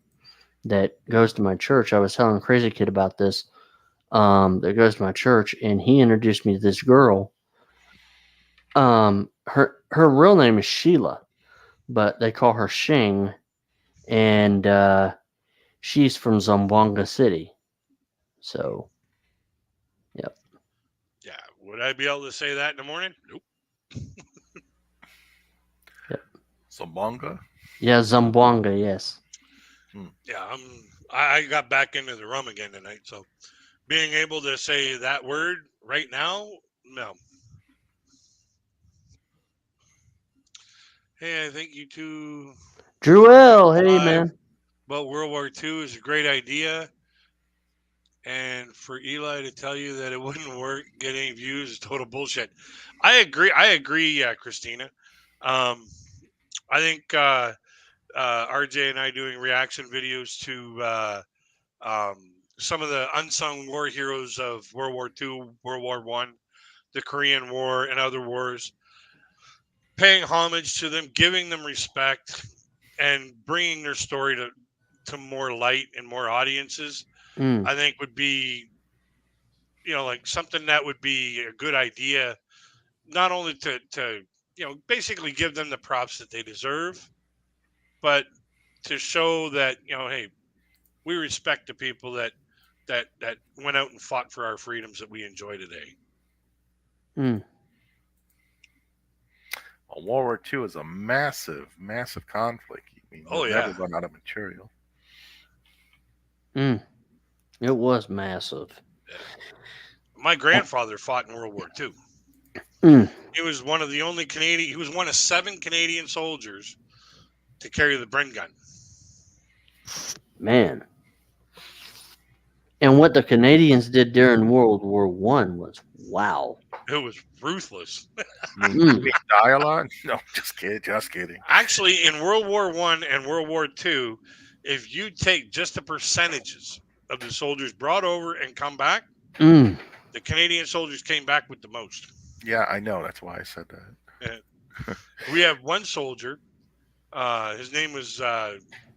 that goes to my church. I was telling Crazy Kid about this. That goes to my church, and he introduced me to this girl. Her real name is Sheila, but they call her Shing, and she's from Zamboanga City. So, yep. Yeah. Would I be able to say that in the morning? Nope. Zamboanga. Yeah, Zamboanga, yes. Yeah. I got back into the rum again tonight, so being able to say that word right now, no. Hey, I think you two Drew L, hey Live. man. Well, World War II is a great idea. And for Eli to tell you that it wouldn't work, get any views, is total bullshit. I agree, Christina. I think RJ and I doing reaction videos to some of the unsung war heroes of World War II, World War I, the Korean War, and other wars, paying homage to them, giving them respect, and bringing their story to more light and more audiences, I think would be, like something that would be a good idea, not only to basically give them the props that they deserve, but to show that, hey, we respect the people that went out and fought for our freedoms that we enjoy today. Mm. Well, World War II is a massive, massive conflict. You'll never run out of material. Mm. It was massive. Yeah. My grandfather fought in World War II. Mm. He was one of the only Canadian. He was one of 7 Canadian soldiers to carry the Bren gun. Man. And what the Canadians did during World War I was wow. It was ruthless. You mean dialogue? No, just kidding. Actually, in World War I and World War II, if you take just the percentages of the soldiers brought over and come back, the Canadian soldiers came back with the most. Yeah, I know. That's why I said that. We have one soldier. His name was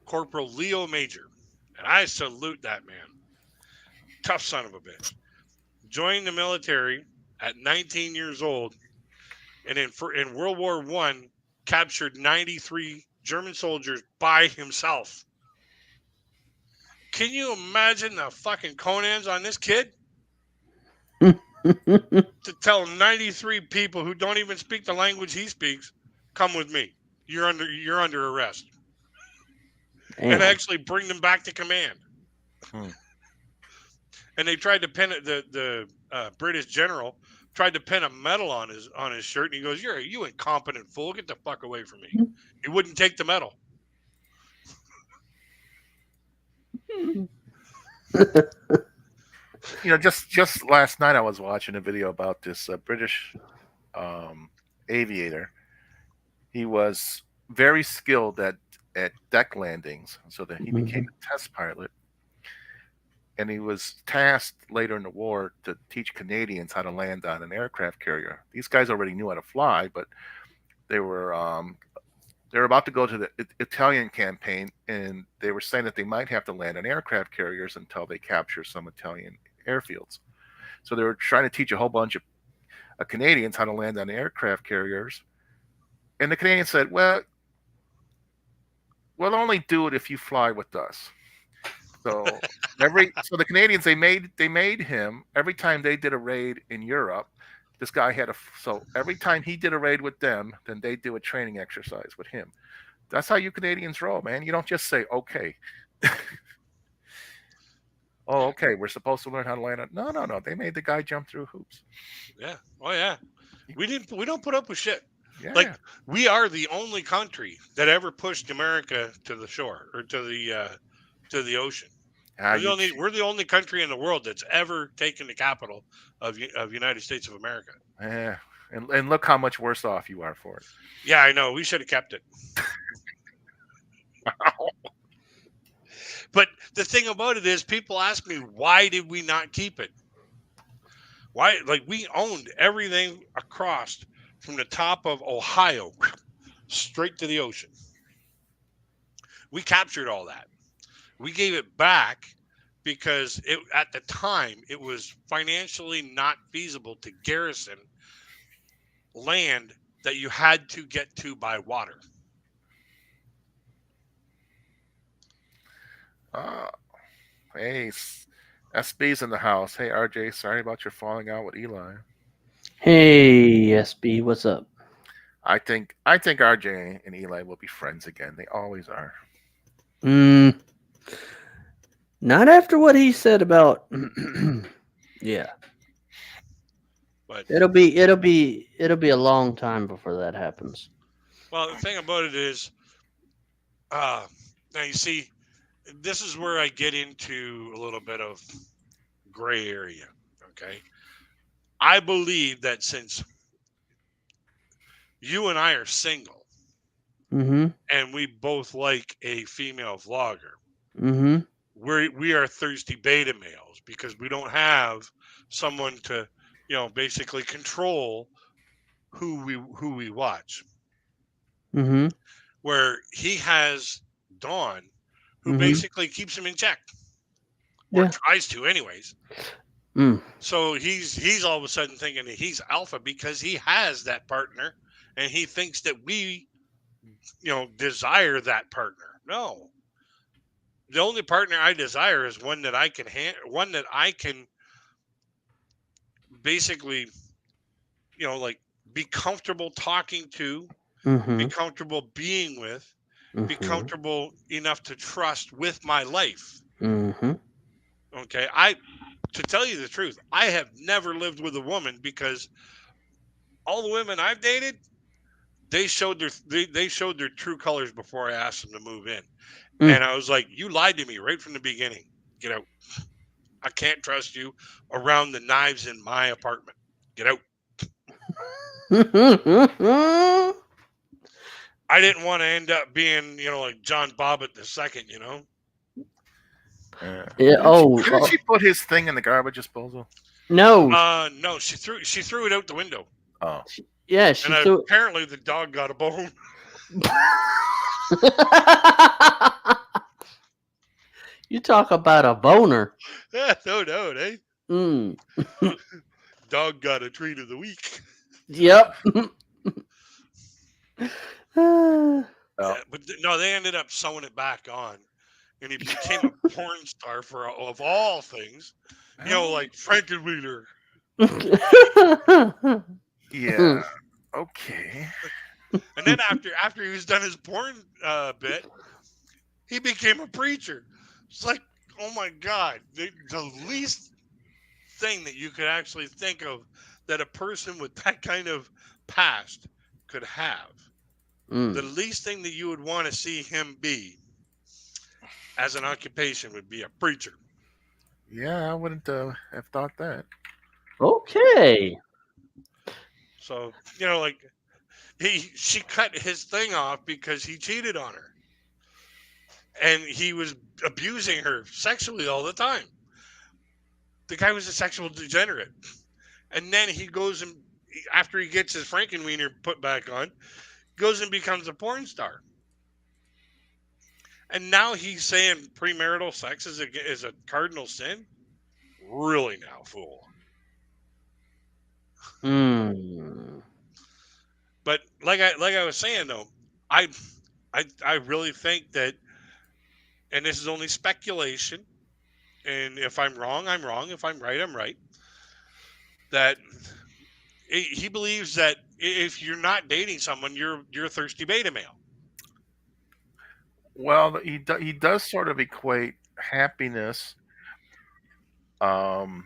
Corporal Leo Major, and I salute that man. Tough son of a bitch. Joined the military at 19 years old, and in World War I, captured 93 German soldiers by himself. Can you imagine the fucking Conans on this kid? To tell 93 people who don't even speak the language he speaks, come with me. You're under arrest. Damn. And actually bring them back to command. And they tried to pin it. The British general tried to pin a medal on his shirt, and he goes, "You incompetent fool! Get the fuck away from me!" He wouldn't take the medal. Just last night I was watching a video about this British aviator. He was very skilled at deck landings, so that he became a test pilot. And he was tasked later in the war to teach Canadians how to land on an aircraft carrier. These guys already knew how to fly, but they were about to go to the Italian campaign, and they were saying that they might have to land on aircraft carriers until they capture some Italian airfields. So they were trying to teach a whole bunch of Canadians how to land on aircraft carriers. And the Canadians said, "Well, we'll only do it if you fly with us." So the Canadians, they made him, every time they did a raid in Europe, this guy so every time he did a raid with them, then they do a training exercise with him. That's how you Canadians roll, man. You don't just say, "Okay." Oh, okay, we're supposed to learn how to land on. No. They made the guy jump through hoops. Yeah. Oh yeah. We don't put up with shit. Yeah. Like, we are the only country that ever pushed America to the shore, or to the ocean. We're the only country in the world that's ever taken the capital of United States of America. Yeah, and look how much worse off you are for it. Yeah, I know. We should have kept it. But the thing about it is, people ask me, why did we not keep it? Why? Like, we owned everything across from the top of Ohio straight to the ocean. We captured all that. We gave it back because at the time it was financially not feasible to garrison land that you had to get to by water. Hey, SB's in the house. Hey, RJ, sorry about your falling out with Eli. Hey, SB, what's up? I think RJ and Eli will be friends again. They always are. Not after what he said about. Yeah. But it'll be a long time before that happens. Well, the thing about it is, now you see, this is where I get into a little bit of gray area. Okay, I believe that since you and I are single, and we both like a female vlogger, we are thirsty beta males because we don't have someone to, basically control who we watch. Where he has Dawn, who basically keeps him in check, or tries to, anyways. So he's all of a sudden thinking that he's alpha because he has that partner, and he thinks that we, desire that partner. No, the only partner I desire is one that I can basically, be comfortable talking to, be comfortable being with, be comfortable enough to trust with my life. Okay, to tell you the truth, I have never lived with a woman because all the women I've dated, they showed their true colors before I asked them to move in. And I was like, you lied to me right from the beginning. Get out. I can't trust you around the knives in my apartment. Get out. I didn't want to end up being, like John Bobbitt II, Yeah. Yeah. Didn't she put his thing in the garbage disposal? No. No, she threw it out the window, Oh, Yeah, she and threw it. apparently the dog got a bone. You talk about a boner. Yeah, no doubt, eh? Mm. Dog got a treat of the week. Yep. oh. Yeah, but no, they ended up sewing it back on, and he became a porn star for of all things. You know, like Frankenweenie. Yeah. Okay. And then after he was done his porn bit, he became a preacher. It's like, oh my God, the least thing that you could actually think of that a person with that kind of past could have. The least thing that you would want to see him be as an occupation would be a preacher. Yeah, I wouldn't have thought that. Okay. So, you know, like she cut his thing off because he cheated on her. And he was abusing her sexually all the time. The guy was a sexual degenerate. And then he goes and after he gets his Frankenweenie put back on, goes and becomes a porn star. And now he's saying premarital sex is a cardinal sin. Really now, fool. But like I was saying though, I really think that, and this is only speculation, and if I'm wrong, I'm wrong. If I'm right, I'm right. That he believes that if you're not dating someone, you're a thirsty beta male. Well, he does sort of equate happiness um,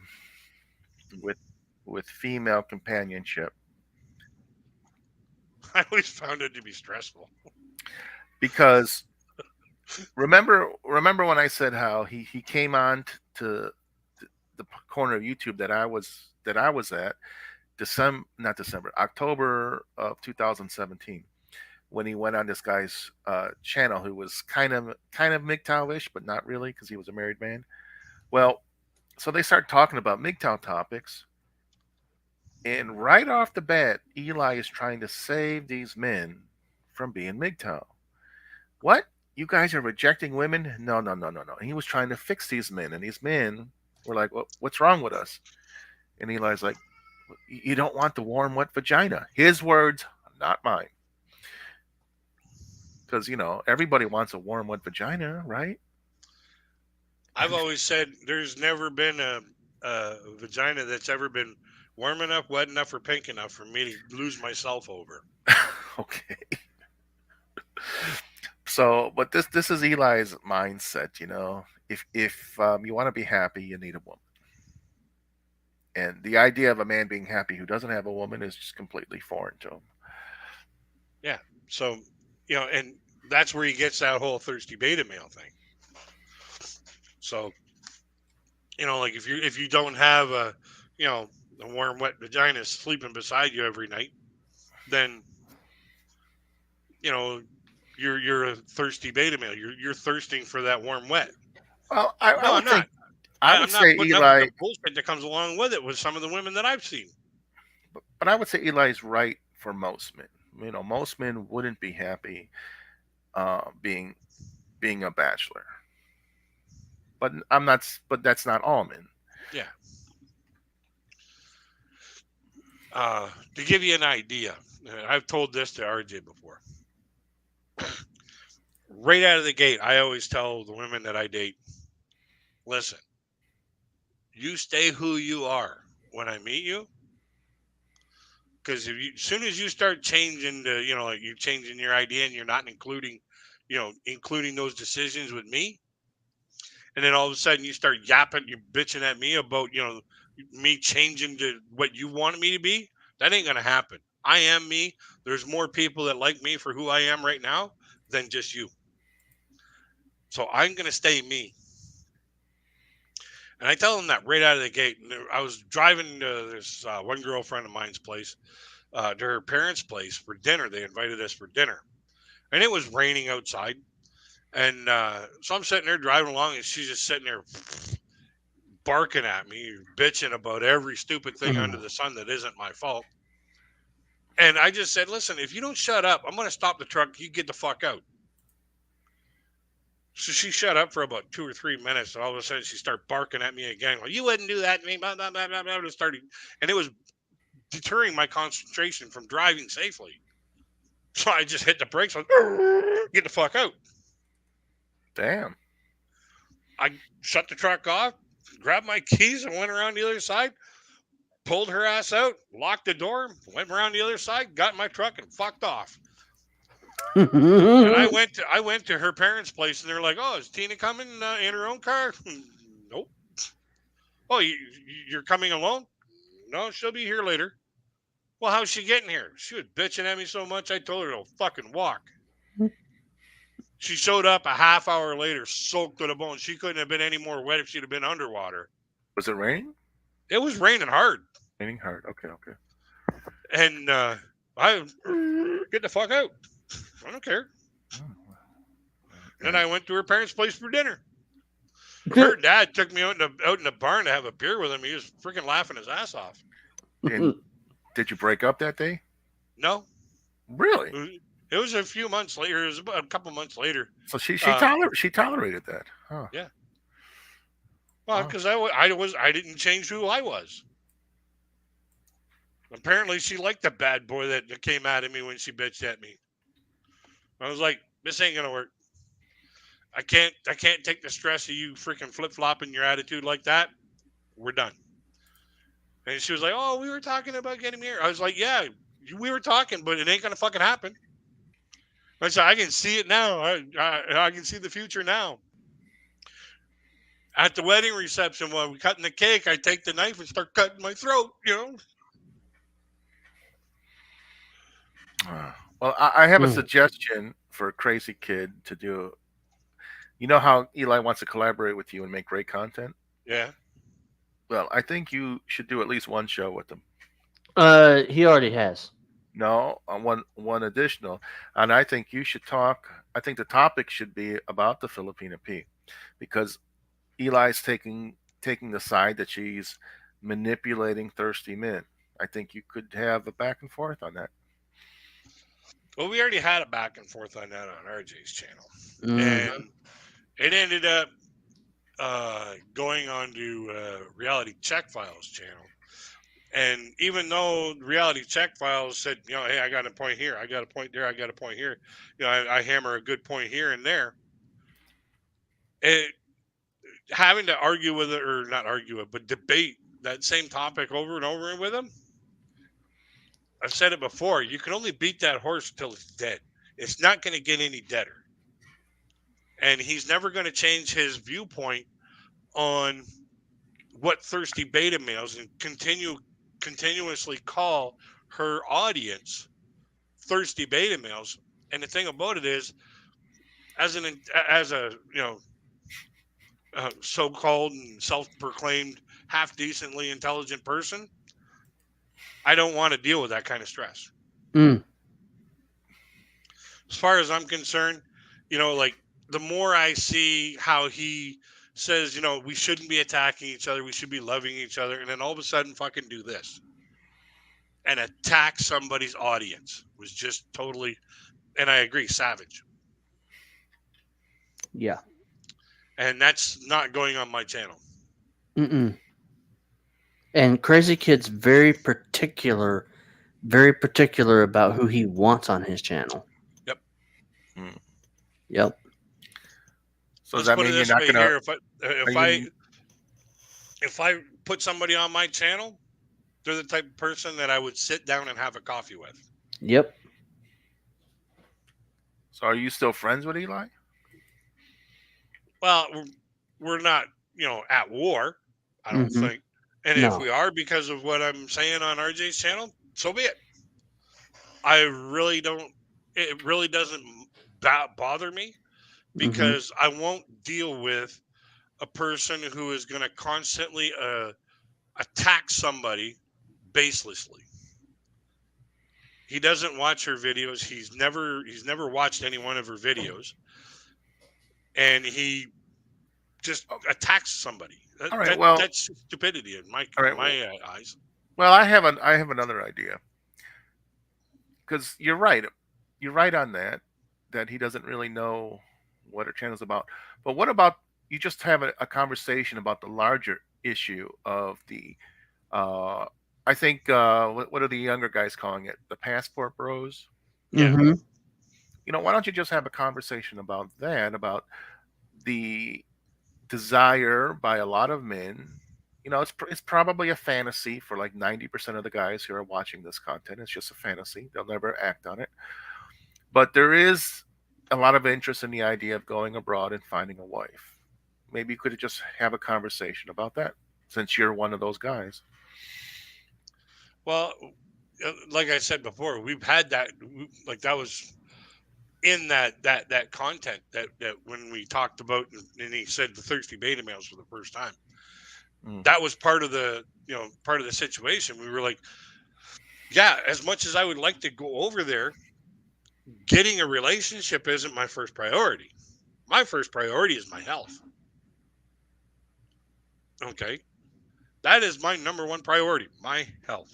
with female companionship, I always found it to be stressful. because remember when I said how he came on to the corner of YouTube that I was at October of 2017, when he went on this guy's channel, who was kind of MGTOW-ish, but not really, because he was a married man. Well, so they start talking about MGTOW topics, and right off the bat, Eli is trying to save these men from being MGTOW. What? You guys are rejecting women? No. He was trying to fix these men, and these men were like, well, what's wrong with us? And Eli's like, you don't want the warm, wet vagina. His words, not mine. Because, everybody wants a warm, wet vagina, right? I've always said there's never been a vagina that's ever been warm enough, wet enough, or pink enough for me to lose myself over. Okay. So, but this is Eli's mindset, If you want to be happy, you need a woman. And the idea of a man being happy who doesn't have a woman is just completely foreign to him. Yeah. So, and that's where he gets that whole thirsty beta male thing. So, like if you don't have a warm, wet vagina sleeping beside you every night, then you're a thirsty beta male. You're thirsting for that warm, wet. Well, I'm not. I'm would not say putting up Eli, with the bullshit that comes along with it with some of the women that I've seen. but I would say Eli's right for most men. Most men wouldn't be happy being a bachelor. But I'm not. But that's not all men. Yeah. To give you an idea, I've told this to RJ before. Right out of the gate, I always tell the women that I date, listen, you stay who you are when I meet you. Because as soon as you start changing like you're changing your idea and you're not including those decisions with me, and then all of a sudden you start yapping, you're bitching at me about, me changing to what you wanted me to be, that ain't going to happen. I am me. There's more people that like me for who I am right now than just you. So I'm going to stay me. And I tell them that right out of the gate. I was driving to this one girlfriend of mine's place, to her parents' place for dinner. They invited us for dinner. And it was raining outside. And so I'm sitting there driving along, and she's just sitting there barking at me, bitching about every stupid thing under the sun that isn't my fault. And I just said, listen, if you don't shut up, I'm going to stop the truck. You get the fuck out. So she shut up for about 2 or 3 minutes. And all of a sudden she started barking at me again. Well, you wouldn't do that to me. Blah, blah, blah, blah, blah. And it was deterring my concentration from driving safely. So I just hit the brakes. Like, get the fuck out. Damn. I shut the truck off, grabbed my keys, and went around the other side. Pulled her ass out, locked the door, went around the other side, got in my truck, and fucked off. And I went to her parents' place, and they're like, "Oh, is Tina coming in her own car?" Nope. Oh, you're coming alone? No, she'll be here later. Well, how's she getting here? She was bitching at me so much, I told her to fucking walk. She showed up a half hour later, soaked to the bone. She couldn't have been any more wet if she'd have been underwater. Was it raining? It was raining hard. Raining hard. Okay. And I get the fuck out. I don't care. And I went to her parents' place for dinner. Her dad took me out in the barn to have a beer with him. He was freaking laughing his ass off. And did you break up that day? No. Really? It was a few months later. It was about a couple months later. So she tolerated that. Huh. Yeah. Well, because I didn't change who I was. Apparently, she liked the bad boy that came at me when she bitched at me. I was like, this ain't gonna work. I can't take the stress of you freaking flip-flopping your attitude like that. We're done. And she was like, oh, we were talking about getting here. I was like, yeah, we were talking, but it ain't gonna fucking happen. I said, I can see it now. I can see the future now. At the wedding reception, while we're cutting the cake, I take the knife and start cutting my throat, Well, I have a suggestion for a crazy kid to do. You know how Eli wants to collaborate with you and make great content? Yeah. Well, I think you should do at least one show with him. He already has. No, one additional. And I think you should talk. I think the topic should be about the Filipina P, because Eli's taking the side that she's manipulating thirsty men. I think you could have a back and forth on that. Well, we already had a back and forth on that on RJ's channel. And it ended up going on to Reality Check Files channel. And even though Reality Check Files said, hey, I got a point here, I got a point there, I got a point here, I hammer a good point here and there. Having to argue with it, or not argue it, but debate that same topic over and over with him. I've said it before. You can only beat that horse until it's dead. It's not going to get any deader. And he's never going to change his viewpoint on what thirsty beta males, and continuously call her audience thirsty beta males. And the thing about it is, as a so-called and self-proclaimed half decently intelligent person, I don't want to deal with that kind of stress. As far as I'm concerned, like the more I see how he says, we shouldn't be attacking each other, we should be loving each other, and then all of a sudden fucking do this and attack somebody's audience was just totally, and I agree, savage. Yeah. And that's not going on my channel. And Crazy Kid's very particular about who he wants on his channel. Yep. Yep. So does that mean you're not going to? If I put somebody on my channel, they're the type of person that I would sit down and have a coffee with. Yep. So are you still friends with Eli? Well, we're not, at war, I don't think. And if we are because of what I'm saying on RJ's channel, so be it. It really doesn't bother me, because I won't deal with a person who is going to constantly attack somebody baselessly. He doesn't watch her videos. He's never watched any one of her videos. And he just attacks somebody. All right. Well, that's stupidity in my all right. eyes. Well, I have another idea because you're right. You're right on that. That he doesn't really know what her channel's about. But what about you just have a conversation about the larger issue of the uh I think what are the younger guys calling it? The passport bros? Yeah. Mm-hmm. Why don't you just have a conversation about that, about the desire by a lot of men. It's probably a fantasy for like 90% of the guys who are watching this content. It's just a fantasy. They'll never act on it. But there is a lot of interest in the idea of going abroad and finding a wife. Maybe you could just have a conversation about that since you're one of those guys. Well, like I said before, we've had that. Like that was in that content that when we talked about, and he said the thirsty beta males for the first time. That was part of the situation. We were like, yeah, as much as I would like to go over there, getting a relationship isn't my first priority. My first priority is my health. Okay, that is my number one priority, my health.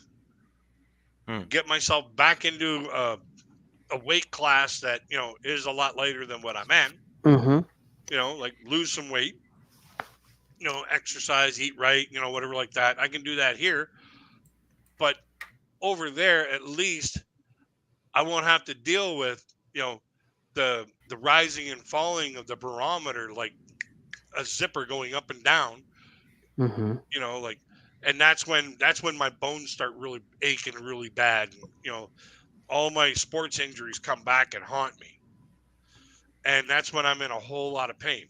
Get myself back into a weight class that is a lot lighter than what I'm in. Mm-hmm. Like lose some weight, exercise, eat right, whatever like that. I can do that here, but over there, at least I won't have to deal with the rising and falling of the barometer like a zipper going up and down. Mm-hmm. Like, and that's when my bones start really aching really bad. And, all my sports injuries come back and haunt me, and that's when I'm in a whole lot of pain.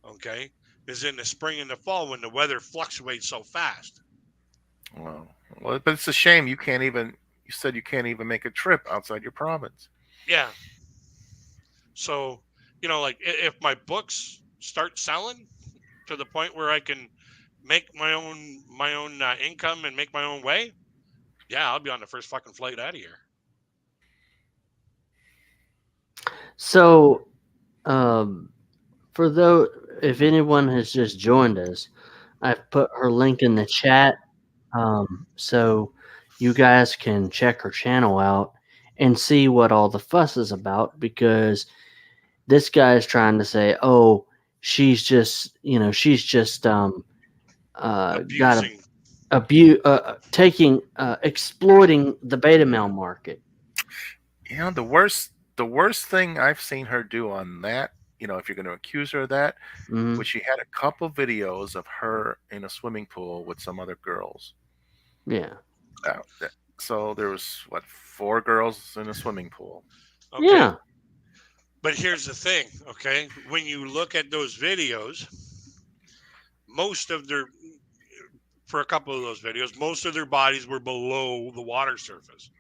Okay, is in the spring and the fall when the weather fluctuates so fast. Well, but it's a shame you can't even. You said you can't even make a trip outside your province. Yeah. So, like if my books start selling to the point where I can make my own income and make my own way, yeah, I'll be on the first fucking flight out of here. So, for those, if anyone has just joined us, I've put her link in the chat, so you guys can check her channel out and see what all the fuss is about. Because this guy is trying to say, "Oh, she's just Abusing. exploiting the beta male market." The worst thing I've seen her do on that, if you're going to accuse her of that, Mm-hmm. was she had a couple videos of her in a swimming pool with some other girls. Yeah. So there was 4 girls in a swimming pool. Okay. Yeah. But here's the thing, okay? When you look at those videos, for a couple of those videos, most of their bodies were below the water surface.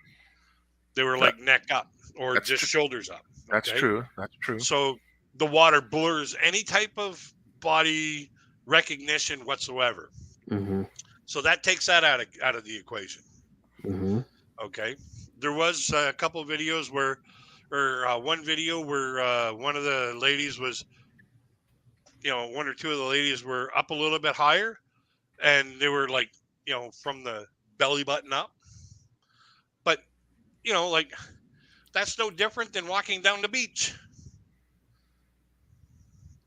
They were like neck up or just shoulders up. Okay? That's true. That's true. So the water blurs any type of body recognition whatsoever. Mm-hmm. So that takes that out of the equation. Mm-hmm. Okay. There was a couple of videos one video where one of the ladies was, one or two of the ladies were up a little bit higher, and they were like, from the belly button up. But, like that's no different than walking down the beach.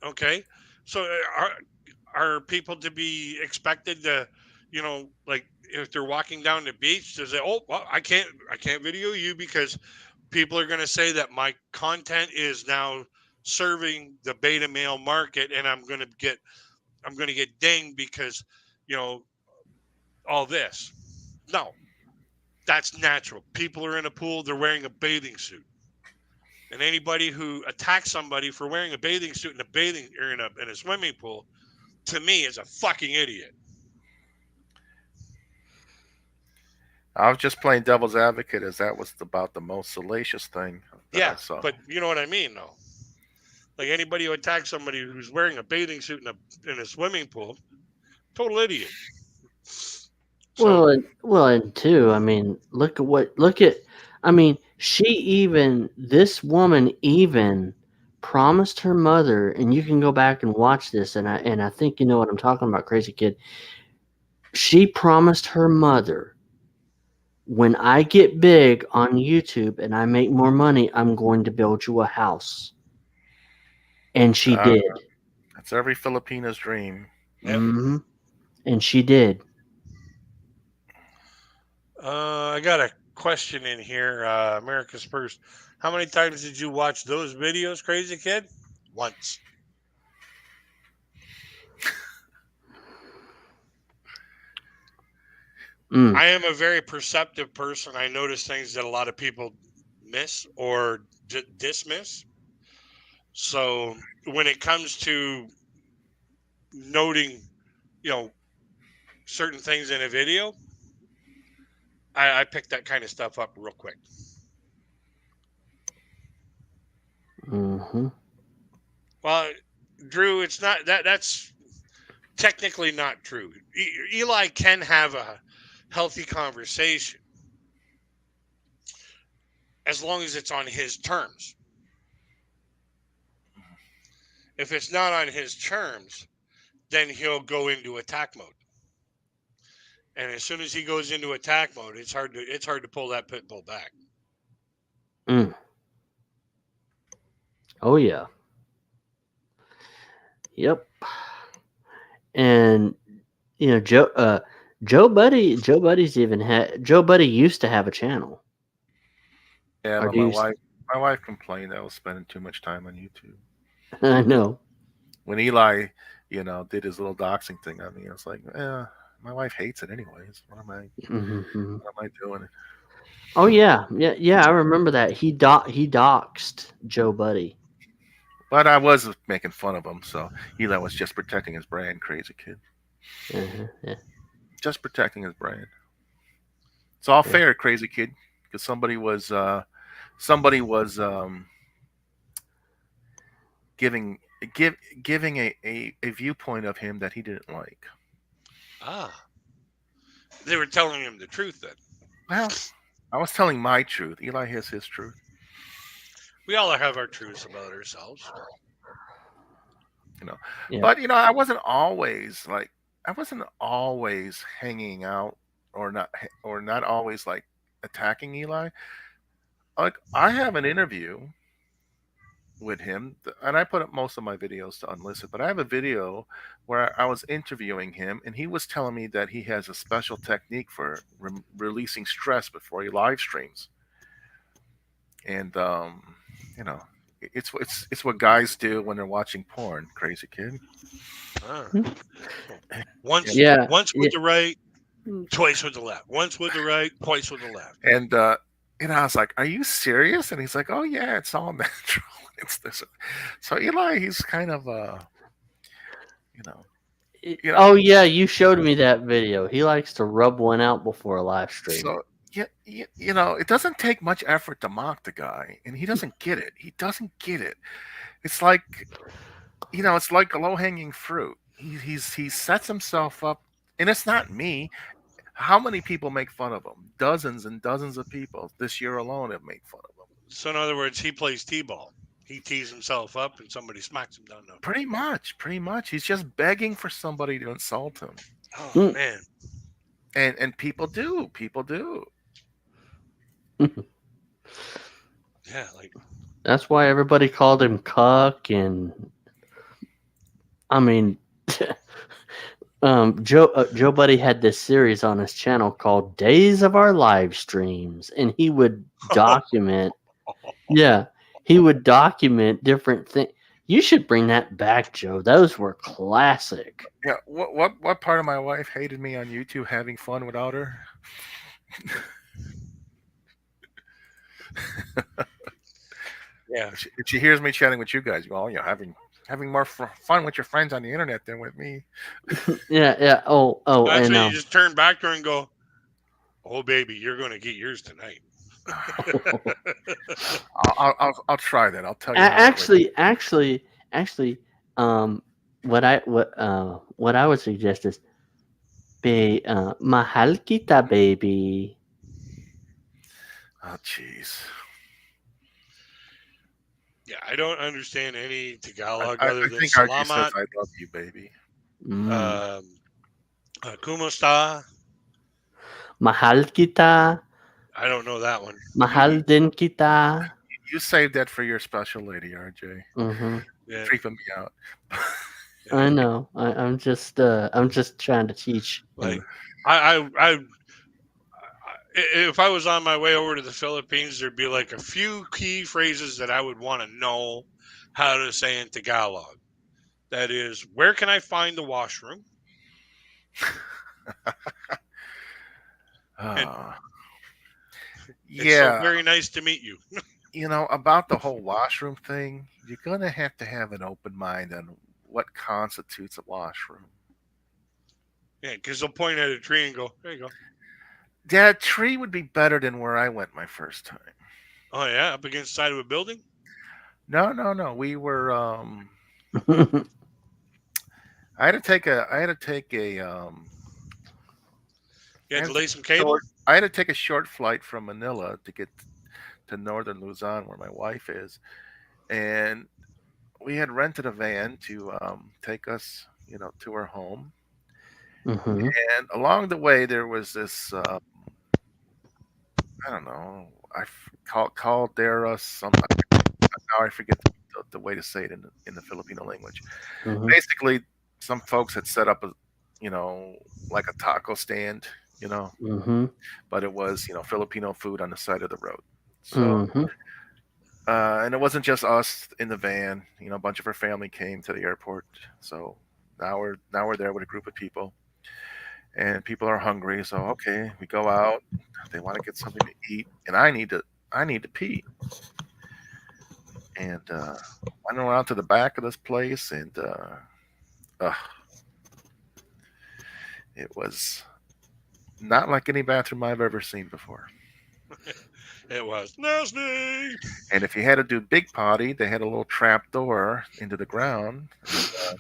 Okay. So are people to be expected to, like if they're walking down the beach to say, oh, well, I can't video you because people are going to say that my content is now serving the beta male market, and I'm going to get dinged because, all this. No, that's natural. People are in a pool, they're wearing a bathing suit. And anybody who attacks somebody for wearing a bathing suit in a swimming pool, to me, is a fucking idiot. I was just playing devil's advocate, as that was about the most salacious thing I saw. But you know what I mean, though. Like anybody who attacks somebody who's wearing a bathing suit in a swimming pool, total idiot. So, and two, I mean, this woman even promised her mother, and you can go back and watch this, and I think you know what I'm talking about, Crazy Kid. She promised her mother, when I get big on YouTube and I make more money, I'm going to build you a house. And she did. That's every Filipina's dream. Yep. Mm-hmm. And she did. I got a question in here. America's First. How many times did you watch those videos, Crazy Kid? Once. I am a very perceptive person. I notice things that a lot of people miss or dismiss. So when it comes to noting, certain things in a video, I pick that kind of stuff up real quick. Mm-hmm. Well, Drew, it's not that's technically not true. Eli can have a healthy conversation as long as it's on his terms. If it's not on his terms, then he'll go into attack mode. And as soon as he goes into attack mode, it's hard to pull that pit bull back. Oh yeah. Yep. And Joe Buddy used to have a channel. Yeah, but my wife complained I was spending too much time on YouTube. I know. When Eli, did his little doxing thing on me, I was like, my wife hates it anyways. What am I doing? Oh yeah. I remember that. He doxed Joe Buddy. But I was making fun of him, so Eli was just protecting his brand, Crazy Kid. Yeah. Just protecting his brand. It's all fair, Crazy Kid, because somebody was giving a viewpoint of him that he didn't like. They were telling him the truth then. Well, I was telling my truth. Eli has his truth. We all have our truths about ourselves. But I wasn't always hanging out or not always like attacking Eli. Like, I have an interview with him, and I put up most of my videos to unlisted, but I have a video where I was interviewing him, and he was telling me that he has a special technique for releasing stress before he live streams. And it's what guys do when they're watching porn, Crazy Kid. Once with the right, twice with the left. Once with the right, twice with the left. And I was like, "Are you serious?" And he's like, "Oh yeah, it's all natural." It's this. So Eli, he's kind of Oh yeah, you showed me that video. He likes to rub one out before a live stream. So it doesn't take much effort to mock the guy, and he doesn't get it. He doesn't get it. It's like, it's like a low-hanging fruit. He sets himself up, and it's not me. How many people make fun of him? Dozens and dozens of people this year alone have made fun of him. So in other words, he plays t-ball. He tees himself up, and somebody smacks him down. Pretty much. He's just begging for somebody to insult him. Oh man. And people do. Yeah, like that's why everybody called him Cuck, and I mean, Joe Buddy had this series on his channel called Days of Our Live Streams, and he would document. He would document different things. You should bring that back, Joe. Those were classic. Yeah. What part of my wife hated me on YouTube having fun without her? Yeah. If she hears me chatting with you guys, well, having more fun with your friends on the internet than with me. Yeah. Oh. That's and when you just turn back to her and go, "Oh, baby, you're going to get yours tonight." I'll try that. I'll tell you. Actually, what I would suggest is, mahal kita, baby. Oh, jeez. Yeah, I don't understand any Tagalog I other than think RG says salamat, I love you, baby. Mm. kumusta. Mahal kita. I don't know that one. Mahal din kita. You saved that for your special lady, RJ. Hmm. Yeah, Creeping me out. I know. I'm just trying to teach like him. I if I was on my way over to the Philippines, there'd be like a few key phrases that I would want to know how to say in Tagalog. That is, where can I find the washroom? And Ah, it's so yeah, very nice to meet you. about the whole washroom thing, you're gonna have to have an open mind on what constitutes a washroom. Yeah, because they'll point at a tree and go, there you go. That tree would be better than where I went my first time. Oh, yeah, up against the side of a building? No, no, no. We were. I had to take a. I had to take a. You I had had to to lay take some a cable? short. I had to take a short flight from Manila to get to northern Luzon, where my wife is, and we had rented a van to take us, to her home. Hmm. And along the way, there was this. I don't know. Caldera something. Now I forget the way to say it in the Filipino language. Hmm. Basically, some folks had set up a, you know, like a taco stand, you know, Hmm. but it was, Filipino food on the side of the road. So, Hmm. and it wasn't just us in the van. A bunch of our family came to the airport. So now we're there with a group of people, and people are hungry. So okay, we go out. They want to get something to eat, and I need to pee. And went around to the back of this place, and uh, it was not like any bathroom I've ever seen before. It was nasty. And if you had to do big potty, they had a little trap door into the ground. And,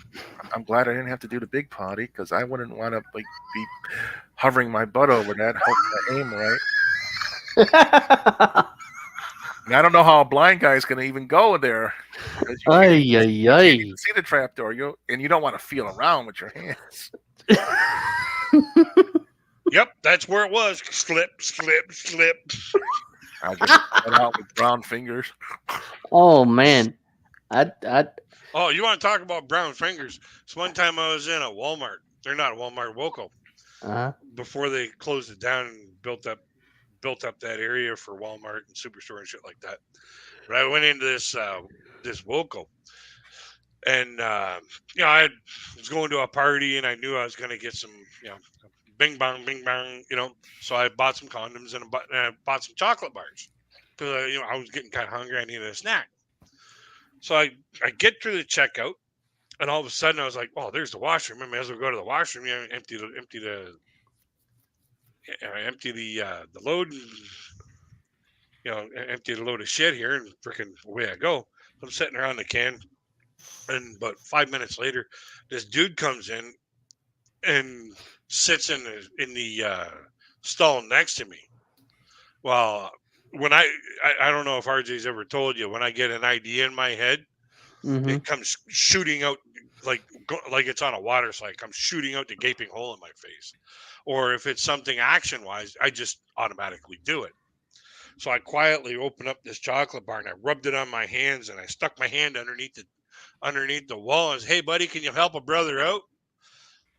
I'm glad I didn't have to do the big potty because I wouldn't want to be hovering my butt over that, hoping to aim right. And I don't know how a blind guy's going to even go there because Ay, ay, you can't even ay. see the trap door. And you don't want to feel around with your hands. Yep, that's where it was. Slip, slip, slip. I'll just cut out with brown fingers. Oh man, I Oh, you want to talk about brown fingers? So one time I was in a Walmart. They're not a Walmart, Woco. uh, Before they closed it down and built up that area for Walmart and Superstore and shit like that. But I went into this Woco, and I was going to a party, and I knew I was going to get some, bing bang, bing bang, So I bought some condoms and I bought some chocolate bars because I was getting kind of hungry. I needed a snack. So I get through the checkout, and all of a sudden I was like, "Oh, there's the washroom. I may as well go to the washroom. Empty the load, and, empty the load of shit here, and freaking away I go." I'm sitting around the can, and about 5 minutes later, this dude comes in and sits in the stall next to me. Well, when I don't know if RJ's ever told you, when I get an idea in my head, hmm. it comes shooting out like it's on a water slide. It comes shooting out the gaping hole in my face. Or if it's something action wise, I just automatically do it. So I quietly opened up this chocolate bar and I rubbed it on my hands and I stuck my hand underneath the wall and said, "Hey, buddy, can you help a brother out?"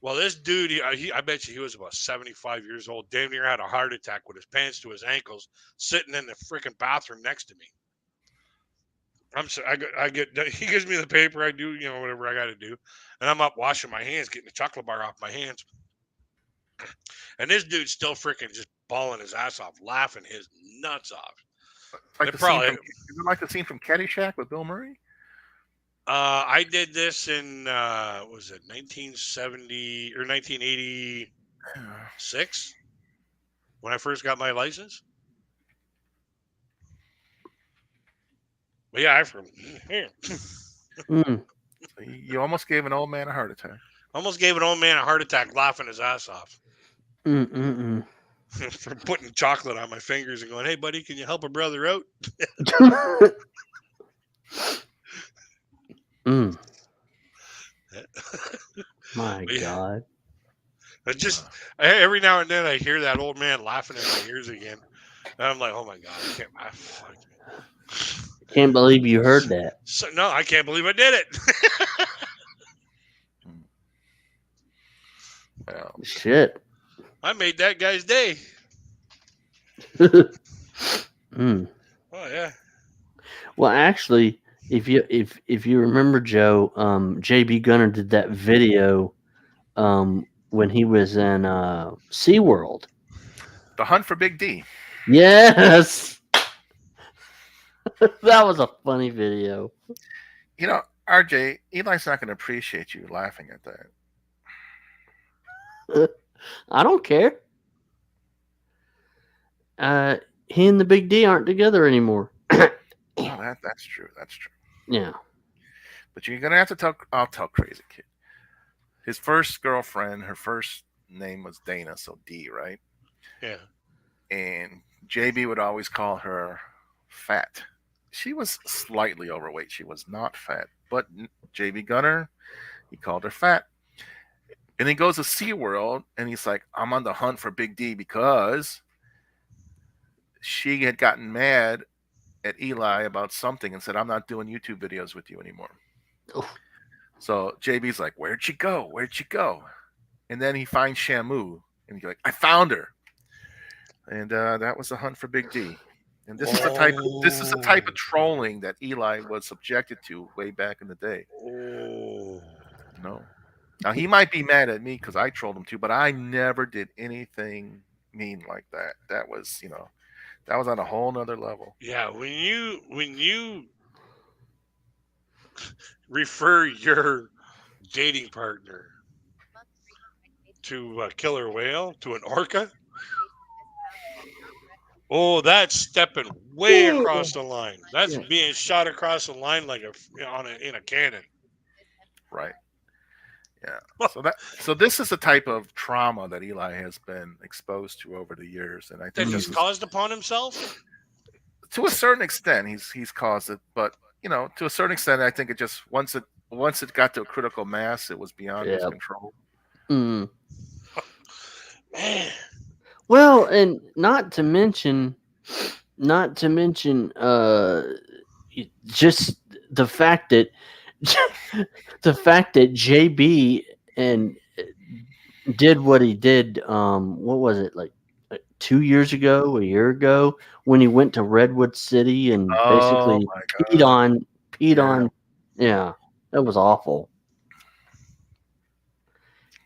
Well, this dude, I bet you he was about 75 years old, damn near had a heart attack with his pants to his ankles, sitting in the freaking bathroom next to me. He gives me the paper. I do, whatever I got to do. And I'm up washing my hands, getting the chocolate bar off my hands. And this dude's still freaking just bawling his ass off, laughing his nuts off. Like It the scene probably, from, is it like the scene from Caddyshack with Bill Murray? I did this in, was it 1970 or 1986 when I first got my license? But yeah, Mm. You almost gave an old man a heart attack. almost gave an old man a heart attack laughing his ass off Mm. for putting chocolate on my fingers and going, "Hey, buddy, can you help a brother out?" Mm, my But yeah, God. I just every now and then I hear that old man laughing in my ears again, and I'm like, oh my God, I can't. Fuck. Can't believe you heard that. So, no, I can't believe I did it. Well, Shit. I made that guy's day. Mm. Oh yeah. Well, actually, if you remember, Joe, JB Gunner did that video when he was in SeaWorld. The Hunt for Big D. Yes. That was a funny video. You know, RJ, Eli's not going to appreciate you laughing at that. I don't care. He and the Big D aren't together anymore. Oh, that's true. That's true. Yeah. But you're gonna have to tell. I'll tell Crazy Kid. His first girlfriend, her first name was Dana, so D, right? Yeah. And JB would always call her fat. She was slightly overweight. She was not fat, but JB Gunner, he called her fat. And he goes to SeaWorld and he's like, I'm on the hunt for Big D because she had gotten mad at Eli about something and said, I'm not doing YouTube videos with you anymore. Oh. So JB's like, where'd she go? Where'd she go? And then he finds Shamu and he's like, I found her. And that was the hunt for Big D. And this is the type of trolling that Eli was subjected to way back in the day. Oh. No. Now he might be mad at me because I trolled him too, but I never did anything mean like that. That was, that was on a whole nother level. Yeah, when you refer your dating partner to a killer whale, to an orca, oh, that's stepping way across the line. That's being shot across the line like in a cannon. Right. Yeah. So this is the type of trauma that Eli has been exposed to over the years, and I think that he's caused upon himself. To a certain extent, he's caused it, but to a certain extent, I think it just once it got to a critical mass, it was beyond his control. Mm. Man. Well, and not to mention, just the fact that JB and did what he did. What was it, like 2 years ago, a year ago, when he went to Redwood City and basically peed on. Yeah, that was awful.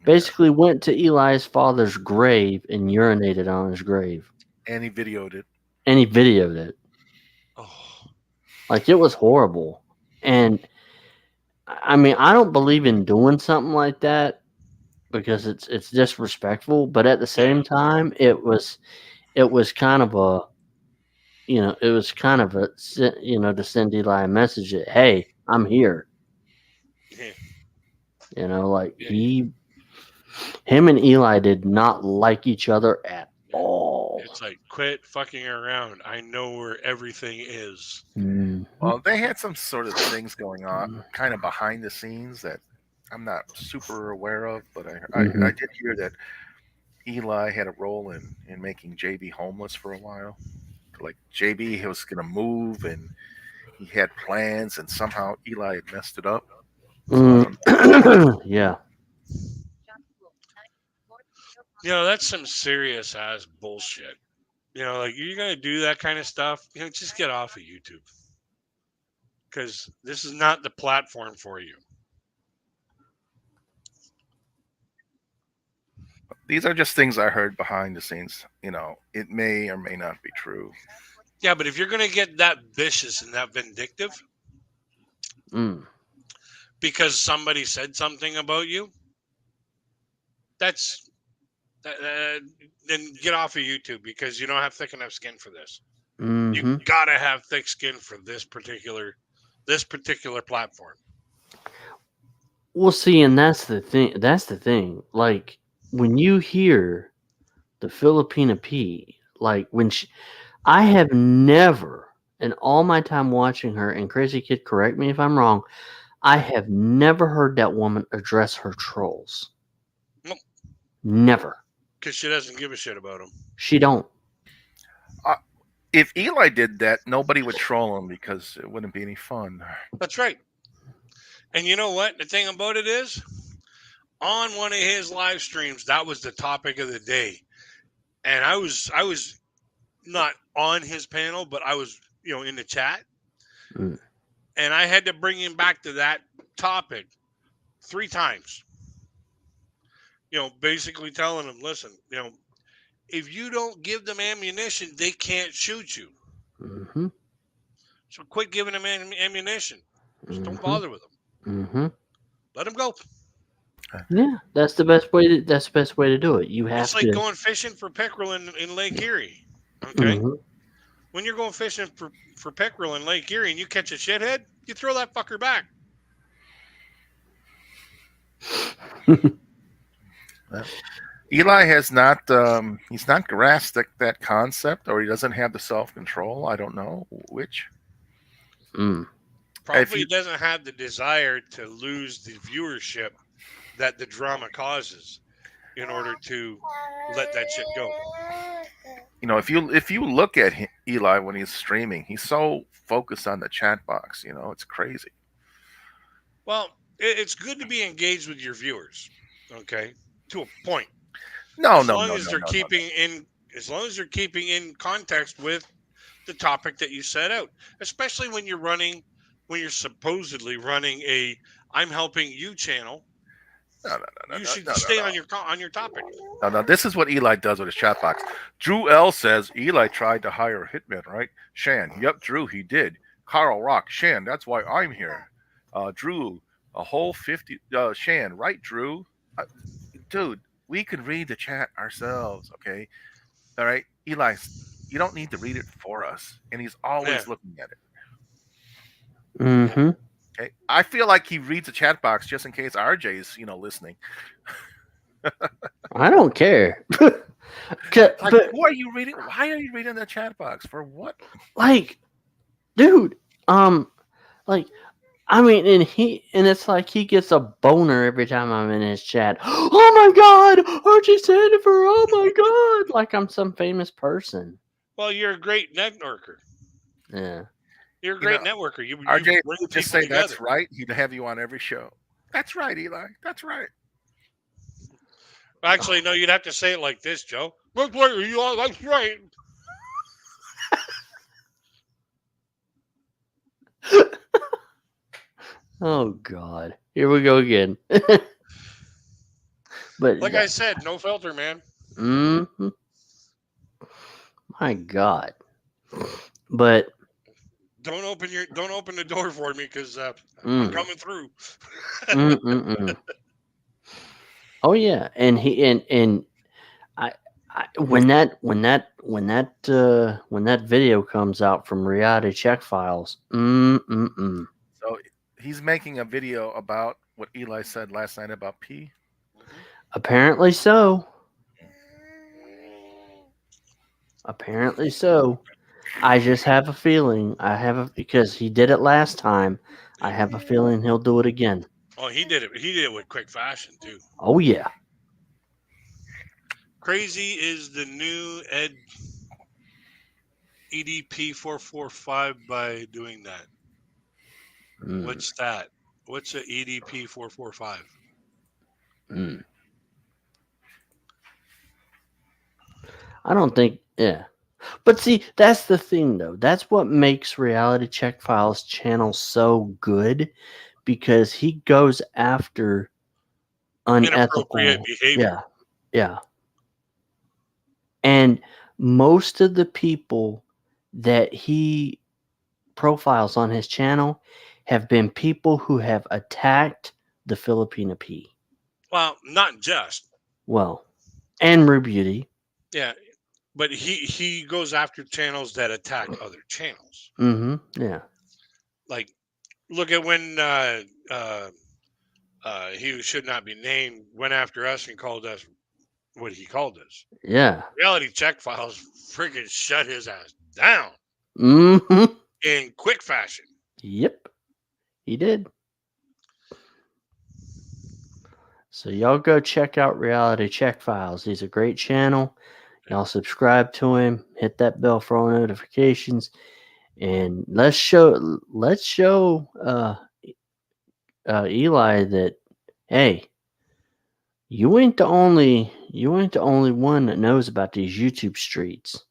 Basically went to Eli's father's grave and urinated on his grave. And he videoed it. Oh. Like, it was horrible. And I mean, I don't believe in doing something like that because it's disrespectful, but at the same time, it was kind of a, to send Eli a message that, hey, I'm here. Yeah. Like him and Eli did not like each other at all. It's like, quit fucking around. I know where everything is. Mm. Well, they had some sort of things going on kind of behind the scenes that I'm not super aware of, but I did hear that Eli had a role in making JB homeless for a while. Like, JB was going to move and he had plans, and somehow Eli had messed it up. Yeah. That's some serious ass bullshit. Like, you're gonna do that kind of stuff, just get off of YouTube. Because this is not the platform for you. These are just things I heard behind the scenes. It may or may not be true. Yeah, but if you're gonna get that vicious and that vindictive because somebody said something about you, then get off of YouTube, because you don't have thick enough skin for this. Mm-hmm. You gotta have thick skin for this particular platform. Well, see, and that's the thing. Like, when you hear the Filipina P, like I have never, in all my time watching her, and Crazy Kid, correct me if I'm wrong, I have never heard that woman address her trolls. Nope. Never. Because she doesn't give a shit about them. She don't. If Eli did that, nobody would troll him because it wouldn't be any fun. That's right. And you know what? The thing about it is, on one of his live streams, that was the topic of the day. And I was not on his panel, but I was, in the chat. Mm. And I had to bring him back to that topic 3 times. Basically telling him, listen, if you don't give them ammunition, they can't shoot you. Mm-hmm. So quit giving them ammunition. Just don't Mm-hmm. bother with them. Mm-hmm. Let them go. Yeah, that's the best way to do it. You have It's like to. going fishing for pickerel in Lake Erie. Okay. Mhm. When you're going fishing for pickerel in Lake Erie and you catch a shithead, you throw that fucker back. Eli has not. He's not grasped that concept, or he doesn't have the self-control. I don't know which. Mm. Probably doesn't have the desire to lose the viewership that the drama causes in order to let that shit go. If you look at Eli when he's streaming, he's so focused on the chat box. It's crazy. Well, it's good to be engaged with your viewers, okay, to a point. As long as they're keeping in context with the topic that you set out, especially when you're supposedly running a "I'm helping you" channel. You should stay on your topic. No, this is what Eli does with his chat box. Drew L says Eli tried to hire a hitman, right? Shan, yep, Drew, he did. Carl Rock, Shan, that's why I'm here. Drew, a whole 50. Shan, right, Drew? Dude, we can read the chat ourselves, okay? All right, Eli, you don't need to read it for us, and he's always looking at it. Mm-hmm. Okay, I feel like he reads the chat box just in case RJ's, listening. I don't care. Who are you reading? Why are you reading the chat box? For what? Dude, and it's like he gets a boner every time I'm in his chat. Oh my God, RJ Sandifer, oh my God, like I'm some famous person. Well, you're a great networker. Yeah. You're a great networker. You RJ bring just say together. That's right. He'd have you on every show. That's right, Eli. That's right. Actually, no, you'd have to say it like this, Joe. That's right. That's right. Oh God, here we go again. But like I said, no filter, man. Mm-hmm. My God, but don't open the door for me because I'm coming through. Oh yeah, and I when that video comes out from Reality Check Files. So he's making a video about what Eli said last night about P. Apparently so. Apparently so. I just have a feeling. Because he did it last time. I have a feeling he'll do it again. Oh, he did it. He did it with quick fashion too. Oh yeah. Crazy is the new EDP 445 by doing that. What's that? What's a EDP 445? I don't think. Yeah. But see, that's the thing, though. That's what makes Reality Check Files channel so good, because he goes after unethical behavior. Yeah. And most of the people that he profiles on his channel have been people who have attacked the Filipina P. Well, not just. Well, and Rue Beauty. Yeah. But he goes after channels that attack other channels. Mm-hmm. Yeah. Like, look at when he should not be named went after us and called us what he called us. Yeah. Reality Check Files freaking shut his ass down. Mm-hmm. In quick fashion. Yep. He did. So y'all go check out Reality Check Files. He's a great channel. Y'all subscribe to him. Hit that bell for all notifications, and let's show Eli that, hey, you ain't the only one that knows about these YouTube streets.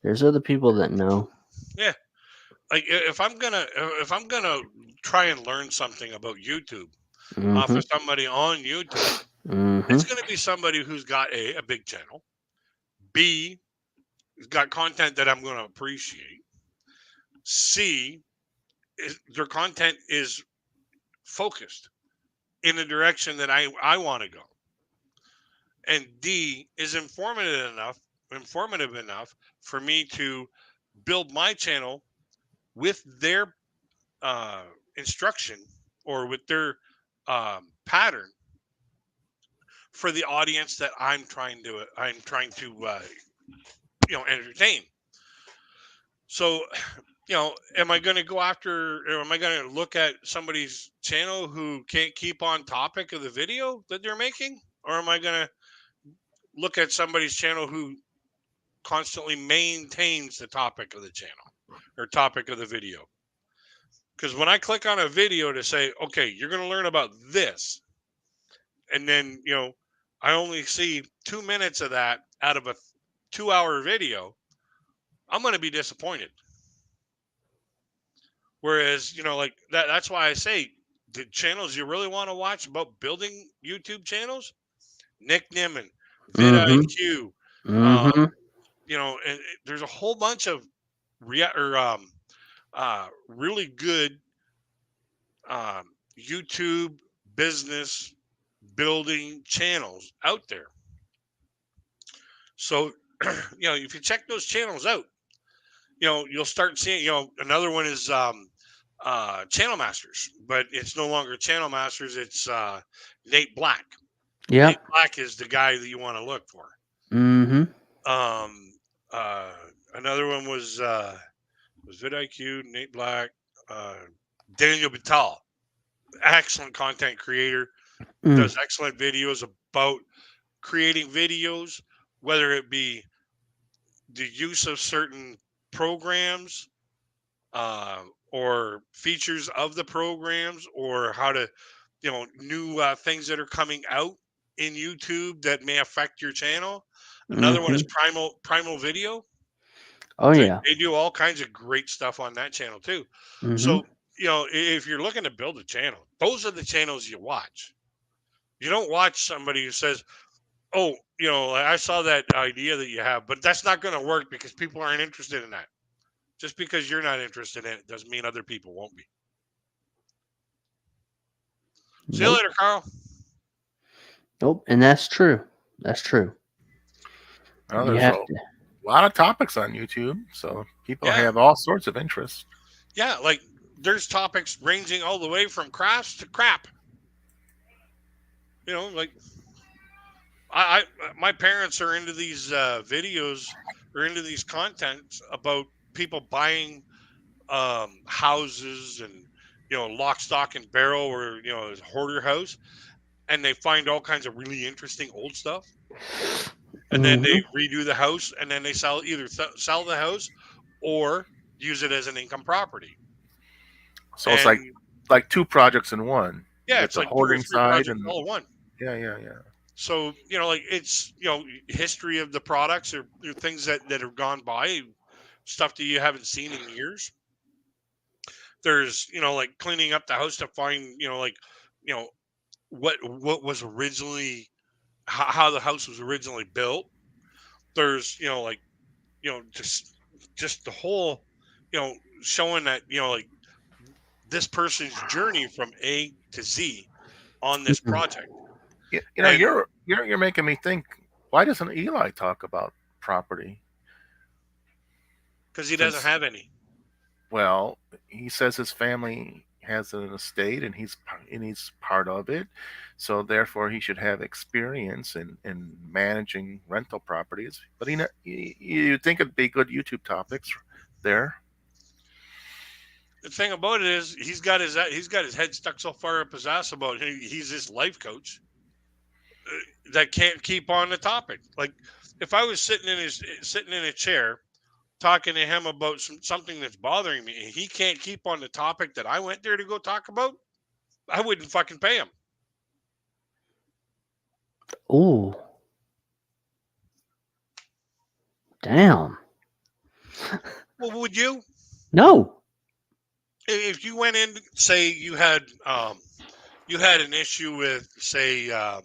There's other people that know. Yeah. Like if I'm gonna try and learn something about YouTube off Mm-hmm. of somebody on YouTube, Mm-hmm. it's gonna be somebody who's got a big channel. B, has got content that I'm gonna appreciate. C, their content is focused in the direction that I want to go. And D is informative enough for me to build my channel with their instruction or with their pattern for the audience that I'm trying to entertain. So, am I going to go after, or am I going to look at somebody's channel who can't keep on topic of the video that they're making, or am I going to look at somebody's channel who constantly maintains the topic of the channel or topic of the video? Because when I click on a video to say, okay, you're going to learn about this, and then, I only see 2 minutes of that out of a 2-hour video, I'm going to be disappointed. Whereas, like that's why I say the channels you really want to watch about building YouTube channels, Nick Nimmin, vidIQ, Mm-hmm. and there's a whole bunch of really good YouTube business building channels out there. So, if you check those channels out, you'll start seeing, another one is Channel Masters, but it's no longer Channel Masters. It's Nate Black. Yeah. Nate Black is the guy that you want to look for. Mm-hmm. Another one was vidIQ, Nate Black, Daniel Batal, excellent content creator, does excellent videos about creating videos, whether it be the use of certain programs or features of the programs, or how to, new things that are coming out in YouTube that may affect your channel. Another one is Primal Video. Oh yeah. They do all kinds of great stuff on that channel too. Mm-hmm. So, if you're looking to build a channel, those are the channels you watch. You don't watch somebody who says, oh, I saw that idea that you have, but that's not going to work because people aren't interested in that. Just because you're not interested in it doesn't mean other people won't be. See you later, Carl. Nope, and that's true. That's true. Well, there's a lot of topics on YouTube, so people have all sorts of interests. Yeah, like there's topics ranging all the way from crafts to crap. Like my parents are into these videos or into these contents about people buying houses and lock, stock, and barrel, or a hoarder house, and they find all kinds of really interesting old stuff, and then they redo the house, and then they either sell the house or use it as an income property. So it's like two projects in one. Yeah, it's like hoarding side and all in one. Yeah. So like it's history of the products or things that have gone by, stuff that you haven't seen in years. There's like cleaning up the house to find what was originally how the house was originally built. There's just the whole showing that like this person's journey from A to Z on this project. You're making me think, why doesn't Eli talk about property? Because he doesn't have any. Well, he says his family has an estate and he's part of it, so therefore he should have experience in managing rental properties. But you think it'd be good YouTube topics there. The thing about it is he's got his head stuck so far up his ass about he's this life coach. that can't keep on the topic. Like if I was sitting in a chair talking to him about something that's bothering me, and he can't keep on the topic that I went there to go talk about, I wouldn't fucking pay him. Ooh. Damn. Well, would you? No. If you went in, say you had an issue with, say, um,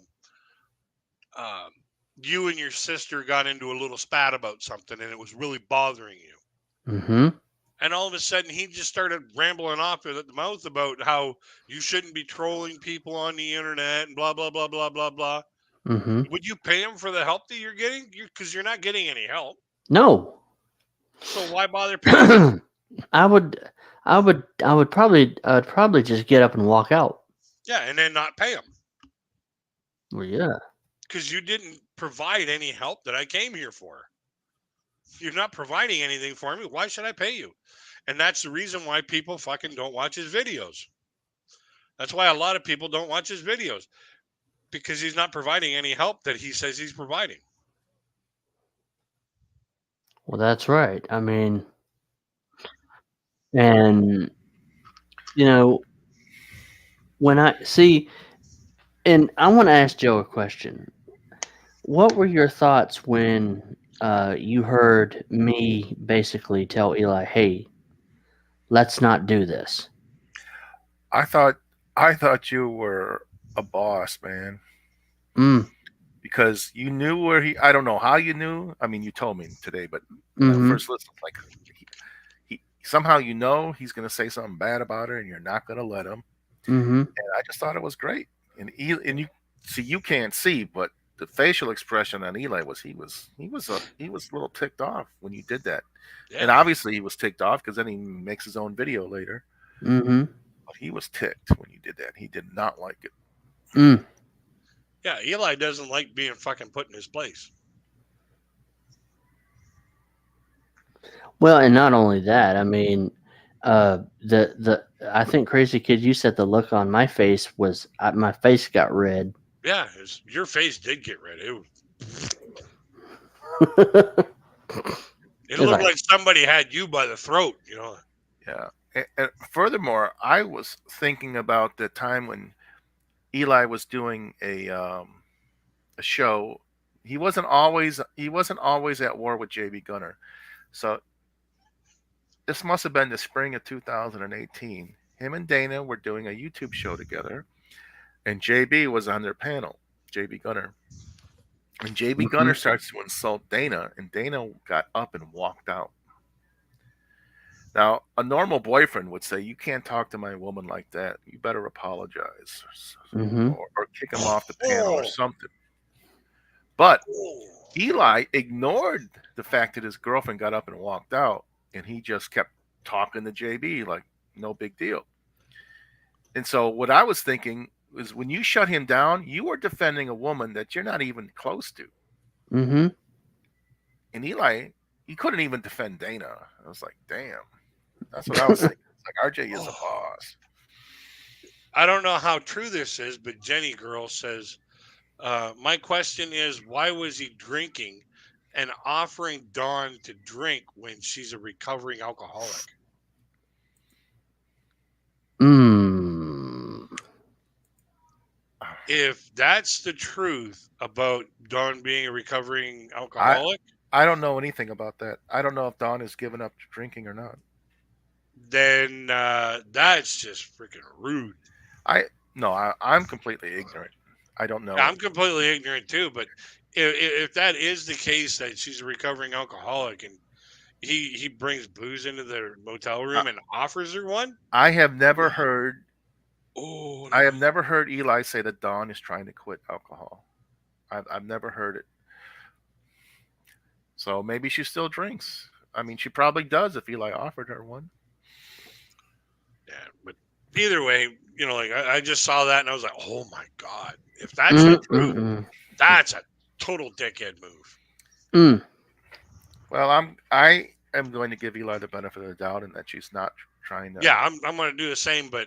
you and your sister got into a little spat about something, and it was really bothering you. Mm-hmm. And all of a sudden, he just started rambling off at the mouth about how you shouldn't be trolling people on the internet and blah blah blah blah blah blah. Mm-hmm. Would you pay him for the help that you're getting? Because you're not getting any help. No. So why bother paying? I would probably just get up and walk out. Yeah, and then not pay him. Well, yeah. Because you didn't provide any help that I came here for. You're not providing anything for me. Why should I pay you? And that's the reason why people fucking don't watch his videos. That's why a lot of people don't watch his videos. Because he's not providing any help that he says he's providing. Well, that's right. I mean, and when I see, and I want to ask Joe a question. What were your thoughts when you heard me basically tell Eli, "Hey, let's not do this"? I thought you were a boss, man, Mm. because you knew where he. I don't know how you knew. I mean, you told me today, but Mm-hmm. first listen, like he somehow he's going to say something bad about her, and you're not going to let him. Mm-hmm. And I just thought it was great. And you see, you can't see, but the facial expression on Eli was he was a little ticked off when you did that. Yeah. And obviously he was ticked off because then he makes his own video later. Mm-hmm. But he was ticked when you did that. He did not like it. Mm. Yeah, Eli doesn't like being fucking put in his place. Well, and not only that, I mean, I think Crazy Kid, you said the look on my face was my face got red. Yeah, your face did get red. It looked like somebody had you by the throat, Yeah. And furthermore, I was thinking about the time when Eli was doing a show. He wasn't always at war with JB Gunner. So this must have been the spring of 2018. Him and Dana were doing a YouTube show together, and JB was on their panel, JB Gunner. And JB Gunner starts to insult Dana, and Dana got up and walked out. Now, a normal boyfriend would say, "You can't talk to my woman like that. You better apologize, or kick him off the panel or something." But Eli ignored the fact that his girlfriend got up and walked out, and he just kept talking to JB like no big deal. And so what I was thinking is, when you shut him down, you were defending a woman that you're not even close to. Mm-hmm. And Eli, he couldn't even defend Dana. I was like, damn. That's what I was thinking. It's like, RJ is a boss. I don't know how true this is, but Jenny Girl says, my question is, why was he drinking and offering Dawn to drink when she's a recovering alcoholic? If that's the truth about Dawn being a recovering alcoholic, I don't know anything about that. I don't know if Dawn has given up drinking or not. Then that's just freaking rude. I'm completely ignorant. I don't know. I'm completely ignorant too. But if that is the case, that she's a recovering alcoholic and he brings booze into the motel room and offers her one, I have never heard. Oh, I have never heard Eli say that Dawn is trying to quit alcohol. I've never heard it. So maybe she still drinks. I mean, she probably does if Eli offered her one. Yeah, but either way, I just saw that and I was like, oh my God, if that's the truth, that's a total dickhead move. Well, I am going to give Eli the benefit of the doubt in that she's not trying to. Yeah, I'm going to do the same, but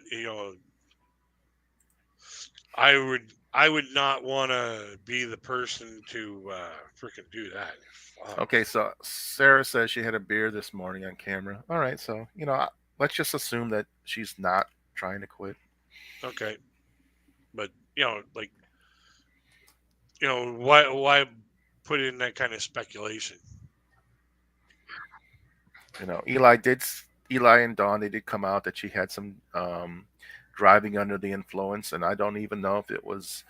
I would I would not want to be the person to freaking do that. Fuck. Okay, so Sarah says she had a beer this morning on camera. All right, so let's just assume that she's not trying to quit. Okay, but like why put in that kind of speculation? Eli and Dawn, they did come out that she had some driving under the influence, and I don't even know if it was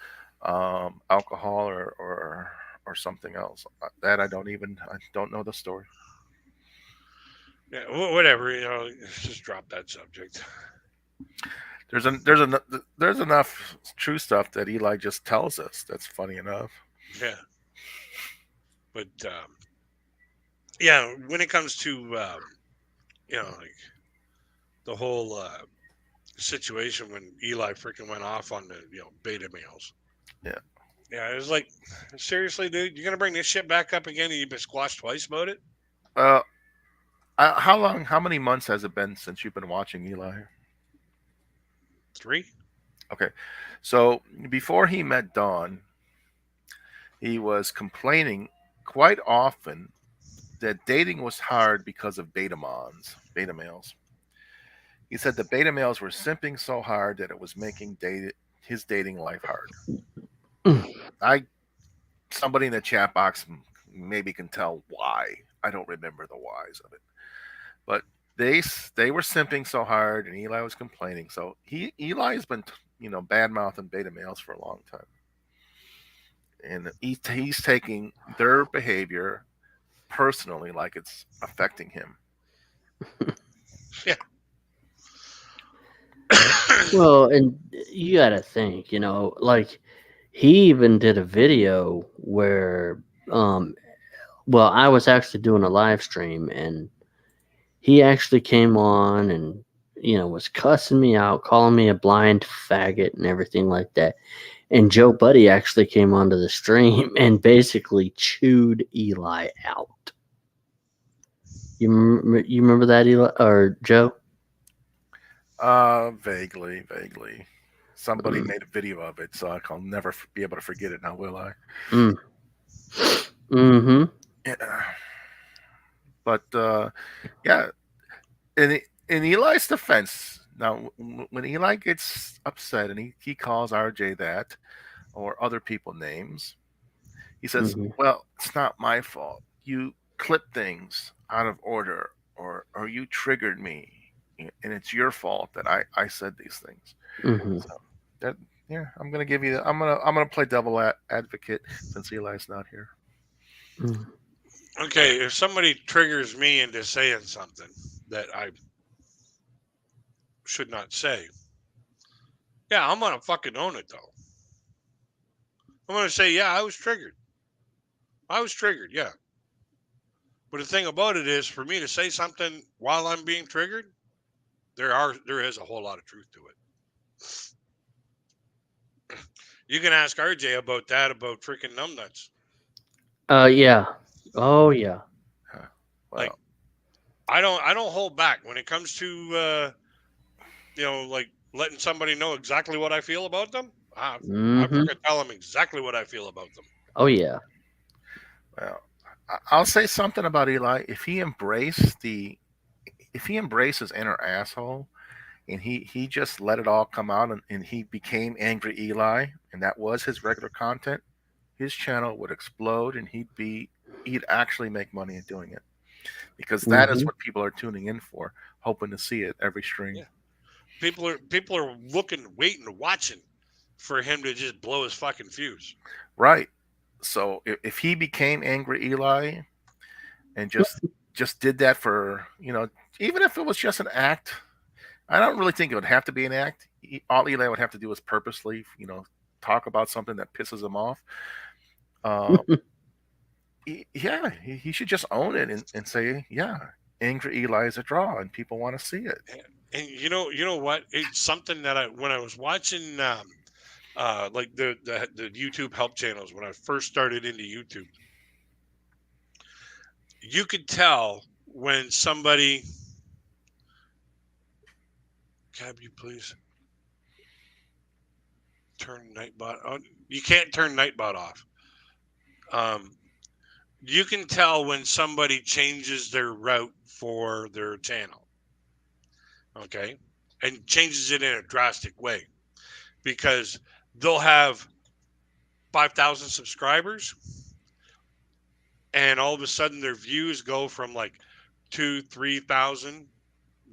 alcohol or something else. That I don't know the story. Yeah, whatever. Just drop that subject. There's enough true stuff that Eli just tells us. That's funny enough. Yeah, but yeah, when it comes to like the whole situation when Eli freaking went off on the beta males. Yeah. Yeah, it was like, seriously, dude, you're gonna bring this shit back up again, and you've been squashed twice about it. How many months has it been since you've been watching Eli? 3. Okay, so before he met Dawn, he was complaining quite often that dating was hard because of beta males. He said the beta males were simping so hard that it was making his dating life hard. Somebody in the chat box maybe can tell why. I don't remember the whys of it, but they were simping so hard, and Eli was complaining. So Eli's been bad mouthing beta males for a long time, and he's taking their behavior personally, like it's affecting him. Yeah. Well, and you got to think, like he even did a video where, well, I was actually doing a live stream and he actually came on and, was cussing me out, calling me a blind faggot and everything like that. And Joe Buddy actually came onto the stream and basically chewed Eli out. You remember that, Eli or Joe? Vaguely. Somebody made a video of it, so I'll never be able to forget it now, will I? Mm-hmm. Yeah. But yeah, in Eli's defense, now when Eli gets upset and he calls RJ that or other people names, he says, well, it's not my fault. You clip things out of order or you triggered me, and it's your fault that I said these things. So that, yeah, I'm gonna play devil advocate since Eli's not here. Okay, if somebody triggers me into saying something that I should not say, yeah, I'm gonna fucking own it though. I'm gonna say, yeah, I was triggered. Yeah. But the thing about it is, for me to say something while I'm being triggered, there is a whole lot of truth to it. You can ask RJ about that, about freaking numbnuts. Yeah. Oh yeah. Well, Like, I don't hold back when it comes to like letting somebody know exactly what I feel about them. I freaking tell them exactly what I feel about them. Oh yeah. Well, I'll say something about Eli. If he embraces his inner asshole, and he just let it all come out, and he became Angry Eli, and that was his regular content, his channel would explode, and he'd actually make money at doing it, because that is what people are tuning in for, hoping to see it every stream. Yeah. People are looking, waiting, watching for him to just blow his fucking fuse. Right. So if he became Angry Eli and just did that for, even if it was just an act, I don't really think it would have to be an act. All Eli would have to do is purposely, talk about something that pisses him off. He should just own it and say, yeah, Angry Eli is a draw, and people want to see it. And you know what? It's something that when I was watching like the YouTube help channels when I first started into YouTube, you could tell when somebody. Cab, you please. turn Nightbot on. You can't turn Nightbot off. You can tell when somebody changes their route for their channel. Okay. And changes it in a drastic way. Because they'll have 5,000 subscribers, and all of a sudden their views go from like 2,000-3,000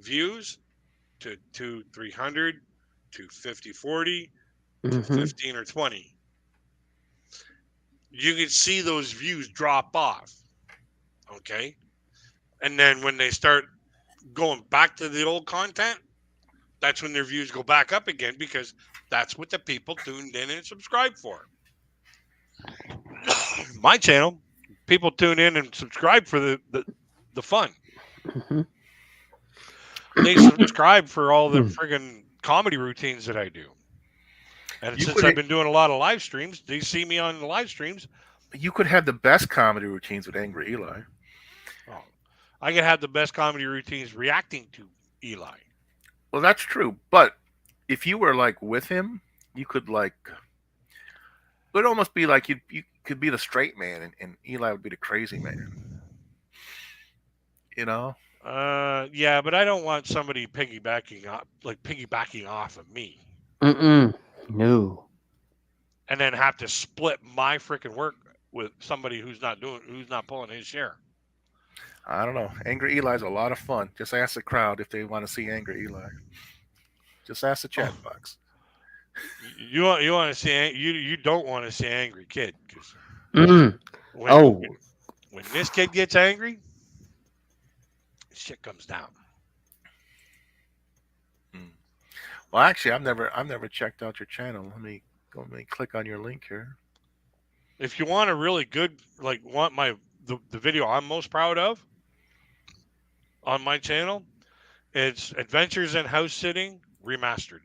views to 200-300 to 50-40 to 15 or 20. You can see those views drop off. Okay. And then when they start going back to the old content, that's when their views go back up again, because that's what the people tuned in and subscribed for. My channel, people tune in and subscribe for the fun. They subscribe for all the friggin' comedy routines that I do. And since I've been doing a lot of live streams, they see me on the live streams. You could have the best comedy routines with Angry Eli. Oh, I could have the best comedy routines reacting to Eli. Well, that's true. But if you were like with him, you could like, it would almost be like you could be the straight man and Eli would be the crazy man. You know? Yeah, but I don't want somebody piggybacking off of me. No. And then have to split my freaking work with somebody who's not pulling his share. I don't know. Angry Eli's a lot of fun. Just ask the crowd if they want to see Angry Eli. Just ask the chat box. You want to see you don't want to see Angry Kid, because when this kid gets angry, shit comes down. Well, actually, I've never checked out your channel. Let me click on your link here. If you want a really good, want the video I'm most proud of on my channel, it's Adventures in House Sitting Remastered.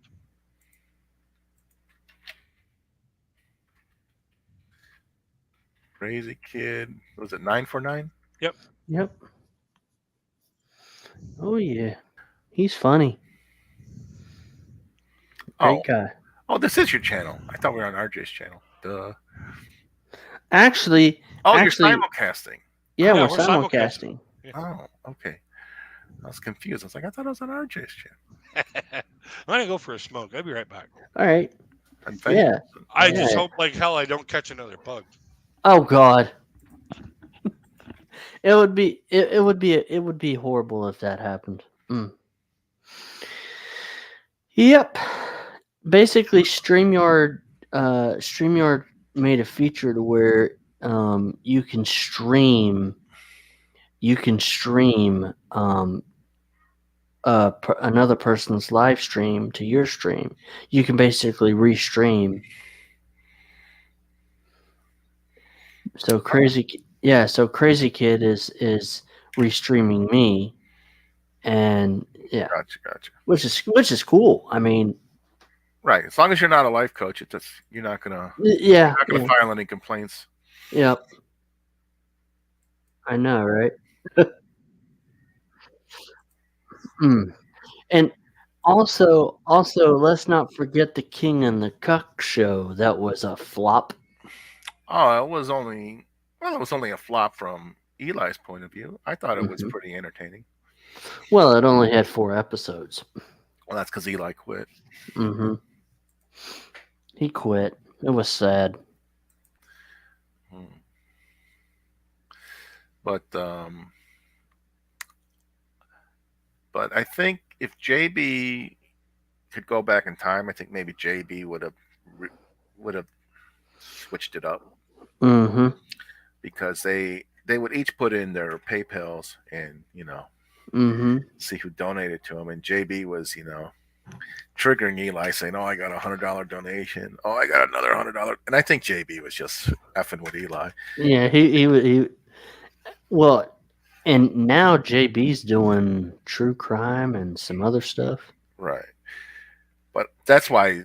Crazy Kid. Was it 949? Yep. Oh yeah, he's funny. Great guy. Oh, this is your channel. I thought we were on RJ's channel. Duh. Actually, you're simulcasting. Yeah, we're simulcasting. Yeah. Oh, okay. I was confused. I was like, I thought it was on RJ's channel. I'm gonna go for a smoke. I'll be right back. All right. Yeah. I just hope like hell I don't catch another bug. Oh God. It would be horrible if that happened. Yep. Basically, StreamYard made a feature to where you can stream another person's live stream to your stream. You can basically restream. So Crazy Kid is restreaming me, and yeah, gotcha. Which is cool. I mean, right. As long as you're not a life coach, you're not gonna file any complaints. Yep. I know, right? And also, let's not forget the King and the Cuck show. That was a flop. Oh, it was only a flop from Eli's point of view. I thought it was pretty entertaining. Well, it only had 4 episodes. Well, that's because Eli quit. He quit. It was sad. But I think if JB could go back in time, I think maybe JB would have switched it up. Because they would each put in their PayPals and see who donated to them, and JB was triggering Eli saying, "Oh, I got $100 donation. Oh, I got another $100," and I think JB was just effing with Eli. Yeah, he well, and now JB's doing true crime and some other stuff. Right. But that's why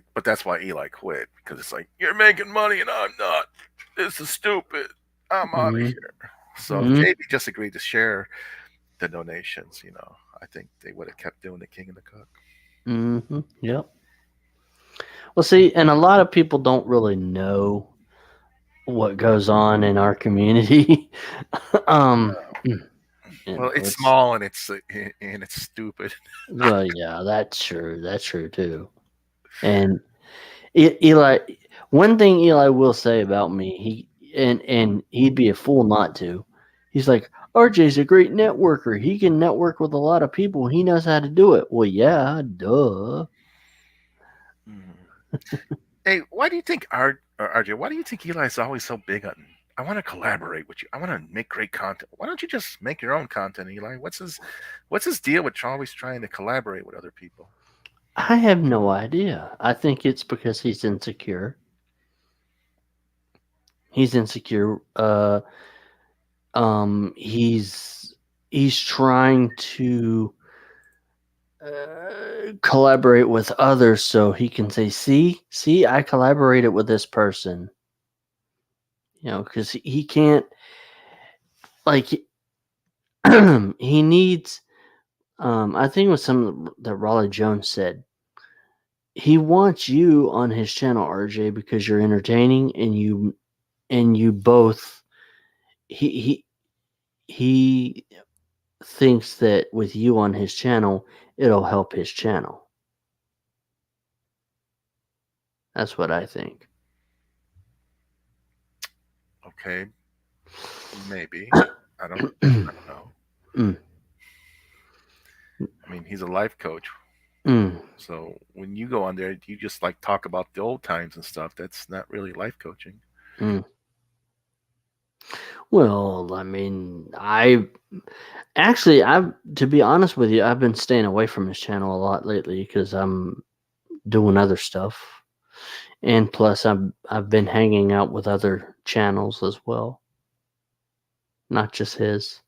Eli quit, because it's like, you're making money and I'm not. This is stupid. I'm out of here. So JB just agreed to share the donations. I think they would have kept doing the King and the Cuck. Yep. Well, see, and a lot of people don't really know what goes on in our community. um, you Well, know, it's it's small and it's stupid. well, yeah, that's true. That's true too. And Eli, one thing Eli will say about me, and he'd be a fool not to. He's like, RJ's a great networker. He can network with a lot of people. He knows how to do it. Well, yeah, duh. Mm. Hey, why do you think RJ? Why do you think Eli's always so big on? I want to collaborate with you. I want to make great content. Why don't you just make your own content, Eli? What's his deal with always trying to collaborate with other people? I have no idea. I think it's because he's insecure. He's insecure. He's trying to collaborate with others so he can say, see, I collaborated with this person. You know, because he can't, like, he needs, I think it was something that Raleigh Jones said. He wants you on his channel, RJ, because you're entertaining and you both, he, he thinks that with you on his channel, it'll help his channel. That's what I think. Okay, maybe. I don't know. Mm. I mean, he's a life coach. Mm. So when you go on there, you just like talk about the old times and stuff. That's not really life coaching. Mm. Well, I mean, I've to be honest with you, I've been staying away from his channel a lot lately because I'm doing other stuff, and plus I've been hanging out with other channels as well, not just his.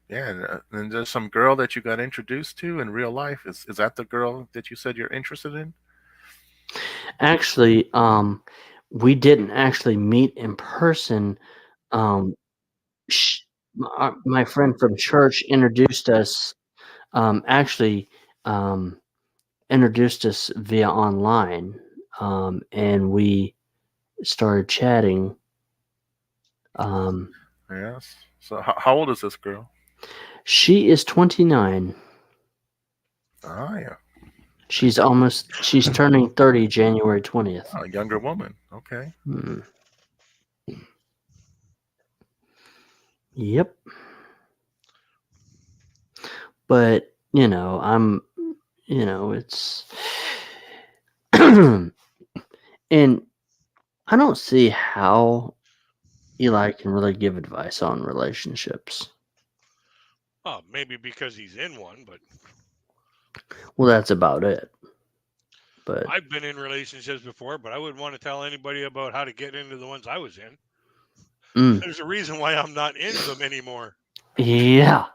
Yeah, and there's some girl that you got introduced to in real life. Is that the girl that you said you're interested in? Actually, we didn't actually meet in person. Um, my friend from church introduced us. Actually, um, introduced us via online, and we started chatting. Um, Yes. So how old is this girl? she is 29. Ah, yeah, She's turning 30 January 20th. a younger woman. Okay. Hmm. Yep. But, it's and I don't see how Eli can really give advice on relationships. Oh, maybe because he's in one, but Well, that's about it. But I've been in relationships before, but I wouldn't want to tell anybody about how to get into the ones I was in. mm, There's a reason why I'm not in them anymore. yeah.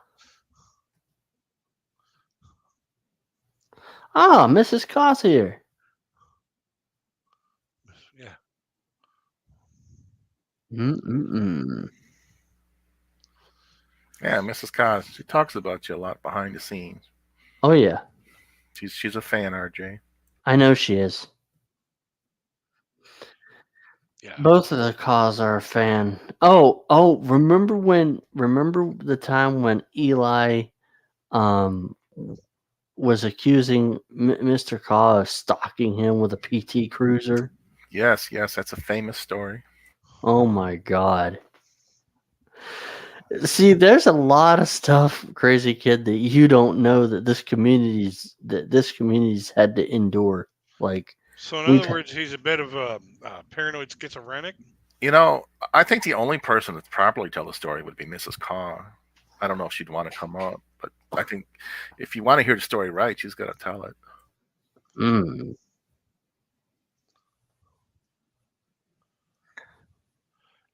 Ah, Mrs. Coss here. Yeah. Mm-mm-mm. Yeah, Mrs. Cos. She talks about you a lot behind the scenes. Oh yeah, She's a fan, RJ. I know she is. Yeah. Both of the Cos are a fan. Oh, remember the time when Eli um was accusing Mr. Caw of stalking him with a PT Cruiser? Yes, that's a famous story. Oh my god. See, there's a lot of stuff, crazy kid, that you don't know that this community's had to endure. Like So in we've other words, he's a bit of a paranoid schizophrenic. You know, I think the only person that's properly tell the story would be Mrs. Carr. I don't know if she'd want to come up, but I think if you want to hear the story right, she's got to tell it. mm,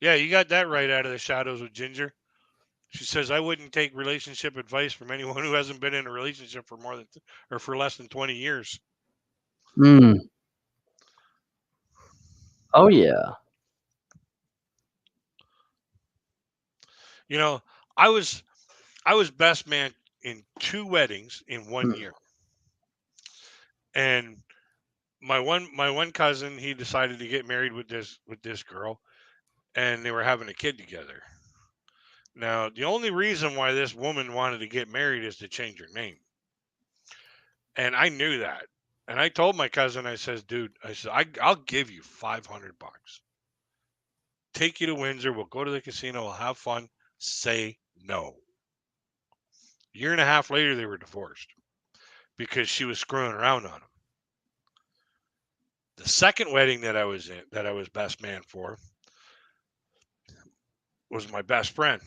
Yeah, you got that right out of the shadows with Ginger. She says I wouldn't take relationship advice from anyone who hasn't been in a relationship for more than or for less than 20 years. mm. Oh yeah. You know, I was best man in 2 weddings in 1 year. And my one cousin, he decided to get married with this girl, and they were having a kid together. Now, the only reason why this woman wanted to get married is to change her name. And I knew that. And I told my cousin, I says, dude, I said, I'll give you $500. Take you to Windsor. We'll go to the casino. We'll have fun. Say no. Year and a half later, they were divorced because she was screwing around on him. The second wedding that I was in, that I was best man for, was my best friend.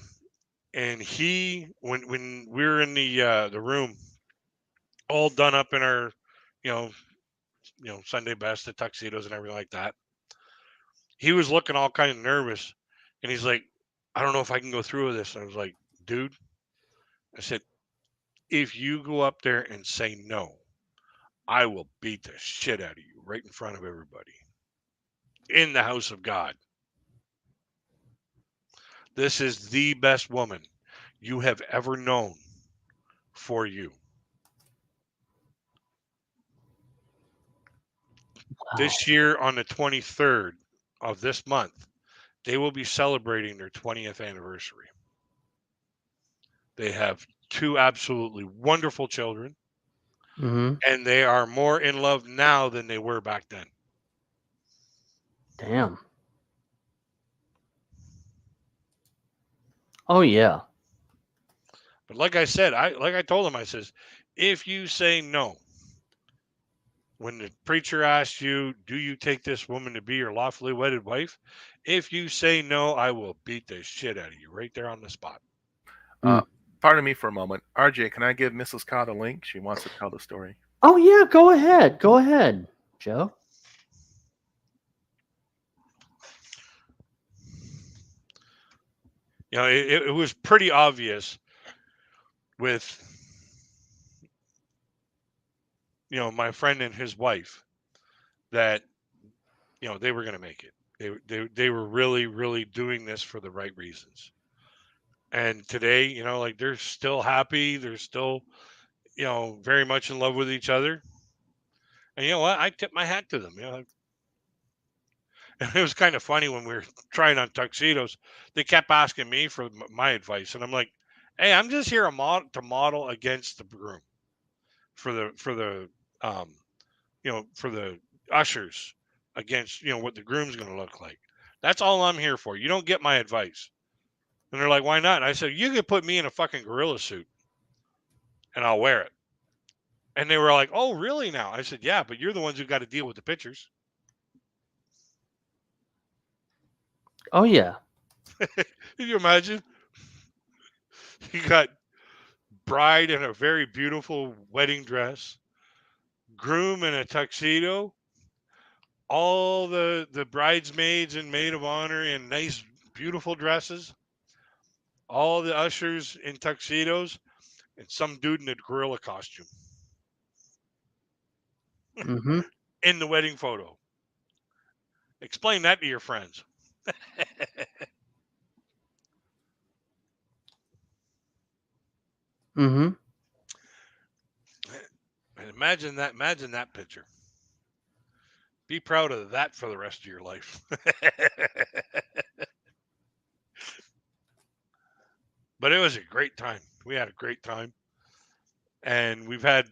And he, when we were in the room, all done up in our, you know, Sunday best, the tuxedos and everything like that, he was looking all kind of nervous, and he's like, I don't know if I can go through with this. And I was like, dude, I said, if you go up there and say no, I will beat the shit out of you right in front of everybody in the house of God. This is the best woman you have ever known for you. Wow. This year, on the 23rd of this month, they will be celebrating their 20th anniversary. They have 2 absolutely wonderful children, Mm-hmm. and they are more in love now than they were back then. Damn. Oh yeah. But like I said, I told him, I says, if you say no, when the preacher asks you, do you take this woman to be your lawfully wedded wife? If you say no, I will beat the shit out of you right there on the spot. Pardon me for a moment. RJ, can I give Mrs. Scott a link? She wants to tell the story. Oh yeah, go ahead. Go ahead, Joe. You know, it was pretty obvious with, my friend and his wife that, they were going to make it. They were really, really doing this for the right reasons. And today, like, they're still happy. They're still, very much in love with each other. And you know what? I tip my hat to them. And it was kind of funny when we were trying on tuxedos. They kept asking me for my advice, and I'm like, "Hey, I'm just here to model against the groom for the for the ushers against what the groom's going to look like. That's all I'm here for. You don't get my advice." And they're like, "Why not?" And I said, "You could put me in a fucking gorilla suit, and I'll wear it." And they were like, "Oh, really now?" I said, "Yeah, but you're the ones who got to deal with the pictures." Oh yeah. Can you imagine? You got bride in a very beautiful wedding dress, groom in a tuxedo, all the bridesmaids and maid of honor in nice, beautiful dresses, all the ushers in tuxedos, and some dude in a gorilla costume Mm-hmm. in the wedding photo. Explain that to your friends. Mm-hmm. And imagine that picture. Be proud of that for the rest of your life. But it was a great time. We had a great time. And we've had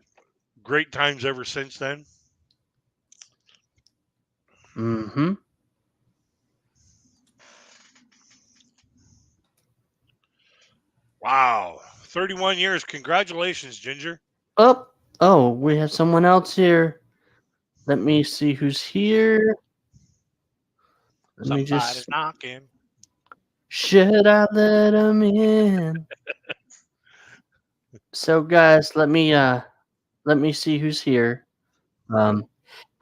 great times ever since then. Mm-hmm. Wow. 31 years. Congratulations, Ginger. Oh, we have someone else here. Let me see who's here. Let me Somebody's just. knocking. Should I let him in? So, guys, let me see who's here.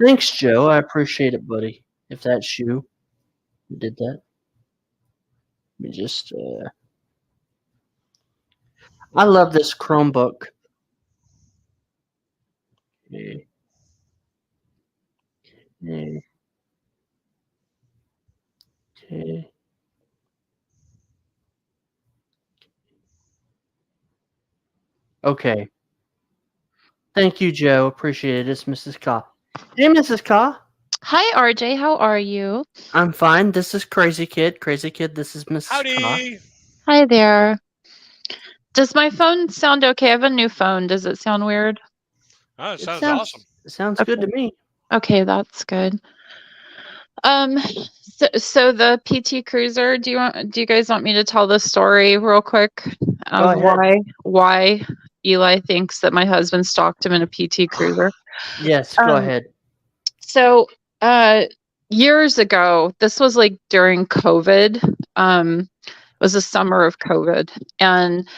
Thanks, Joe. I appreciate it, buddy. If that's you who did that, let me just. I love this Chromebook. Okay. Okay. Okay. Okay. Thank you, Joe. Appreciate it. It's Mrs. Cobb. Hey, Mrs. Ka. Hi, RJ. How are you? I'm fine. This is Crazy Kid. Crazy Kid, this is Mrs. Ka. Howdy. Hi there. Does my phone sound okay? I have a new phone. Does it sound weird? Oh, it It sounds sounds, awesome. it sounds good to me. Okay, that's good. So the PT Cruiser, do you guys want me to tell the story real quick of ahead. why Eli thinks that my husband stalked him in a PT Cruiser? Yes, go Um, ahead. So, years ago, this was like during COVID. It was the summer of COVID, and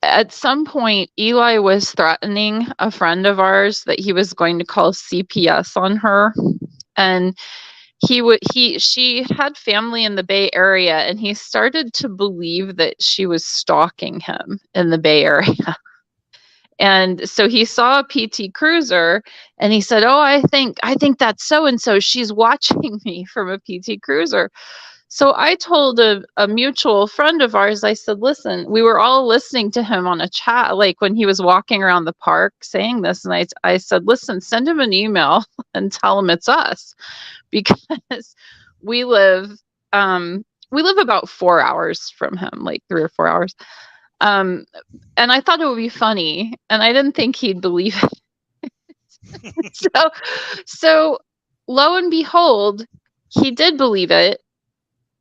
at some point, Eli was threatening a friend of ours that he was going to call CPS on her, and she had family in the Bay Area, and he started to believe that she was stalking him in the Bay Area. And so he saw a PT Cruiser and he said, "Oh, I think that's so and so. She's watching me from a PT Cruiser." So I told a mutual friend of ours, I said, "Listen, we were all listening to him on a chat, like when he was walking around the park saying this." And I said, "Listen, send him an email and tell him it's us." Because we live about 4 hours from him, like 3 or 4 hours. And I thought it would be funny, and I didn't think he'd believe it. So lo and behold, he did believe it.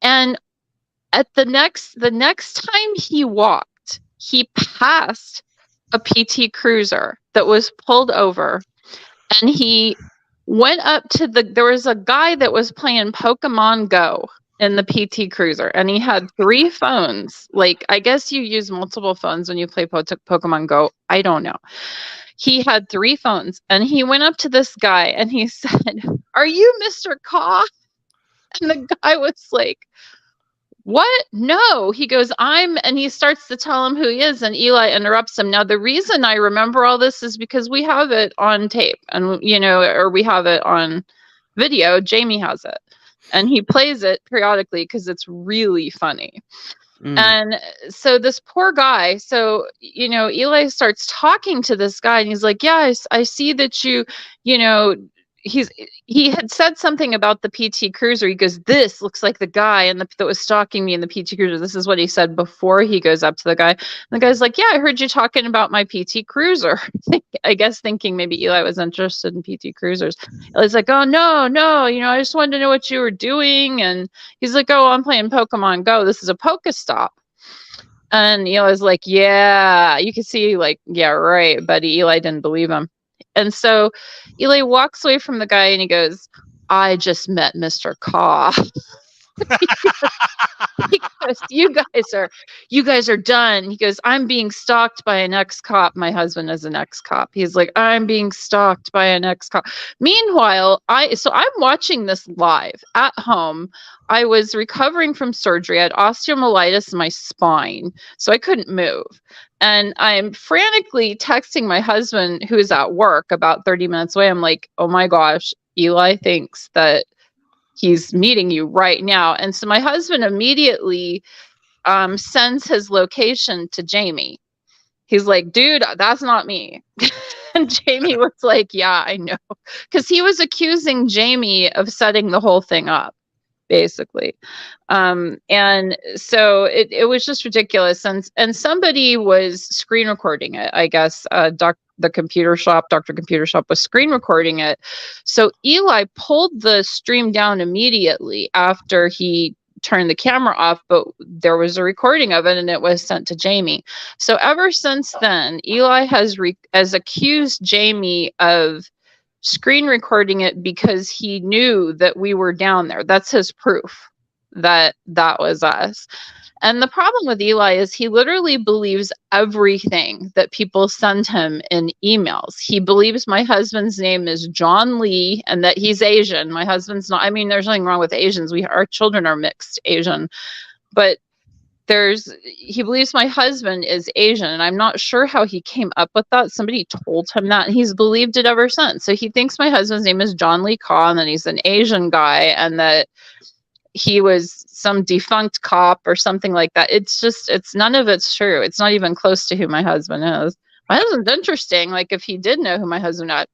And at the next time he walked, he passed a PT Cruiser that was pulled over, and he went up to there was a guy that was playing Pokemon Go in the PT Cruiser, and he had 3 phones. Like, I guess you use multiple phones when you play Pokemon Go. I don't know. He had 3 phones, and he went up to this guy and he said, "Are you Mr. Ka?" And the guy was like, "What? No." He goes, and he starts to tell him who he is, and Eli interrupts him. Now, the reason I remember all this is because we have it on tape, and or we have it on video. Jamie has it, and he plays it periodically because it's really funny. And so this poor guy, Eli starts talking to this guy, and he's like, "Yeah, I see that you he had said something about the PT Cruiser." He goes, "This looks like the guy that was stalking me in the PT Cruiser." This is what he said before he goes up to the guy. And the guy's like, "Yeah, I heard you talking about my PT Cruiser." I guess thinking maybe Eli was interested in PT Cruisers. Eli's like, "Oh, no, I just wanted to know what you were doing." And he's like, "Oh, I'm playing Pokemon Go. This is a Pokestop." And Eli's like, "Yeah." You can see, like, "Yeah, right," buddy. Eli didn't believe him. And so Eli walks away from the guy and he goes, "I just met Mr. Ka." He goes, you guys are done. He goes, "I'm being stalked by an ex-cop." My husband is an ex-cop. He's like, "I'm being stalked by an ex-cop." Meanwhile, I'm watching this live at home. I was recovering from surgery. I had osteomyelitis in my spine, so I couldn't move. And I'm frantically texting my husband, who's at work about 30 minutes away. I'm like, "Oh my gosh, Eli thinks that he's meeting you right now." And so my husband immediately sends his location to Jamie. He's like, "Dude, that's not me." And Jamie was like, "Yeah, I know." Because he was accusing Jamie of setting the whole thing up, basically. And so it was just ridiculous. And somebody was screen recording it. I guess Dr. Computer Shop was screen recording it. So Eli pulled the stream down immediately after he turned the camera off, but there was a recording of it and it was sent to Jamie. So ever since then, Eli has accused Jamie of screen recording it because he knew that we were down there. That's his proof that was us. And the problem with Eli is he literally believes everything that people send him in emails. He believes my husband's name is John Lee and that he's Asian. My husband's not. I mean, there's nothing wrong with Asians. Our children are mixed Asian, but he believes my husband is Asian, and I'm not sure how he came up with that. Somebody told him that, and he's believed it ever since. So he thinks my husband's name is John Lee Ka, and that he's an Asian guy, and that he was some defunct cop or something like that. It's none of it's true. It's not even close to who my husband is. My husband's interesting. Like, if he did know who my husband is,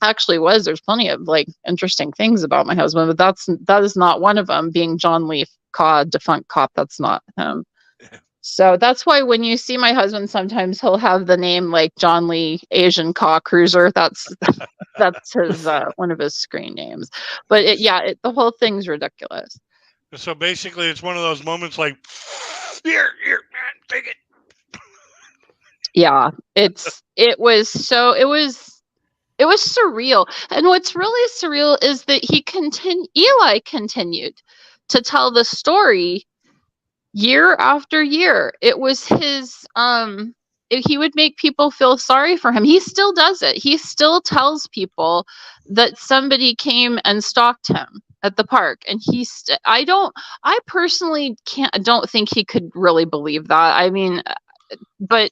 actually was. There's plenty of like interesting things about my husband, but that is not one of them. Being John Lee Kaw, defunct cop, that's not him. So that's why when you see my husband, sometimes he'll have the name like John Lee Asian Kaw Cruiser. That's his one of his screen names. But the whole thing's ridiculous. So basically, it's one of those moments like, here, man, take it. Yeah, it was surreal. And what's really surreal is that Eli continued to tell the story year after year. It was his he would make people feel sorry for him. He still does it. He still tells people that somebody came and stalked him at the park, and I personally don't think he could really believe that. I mean, but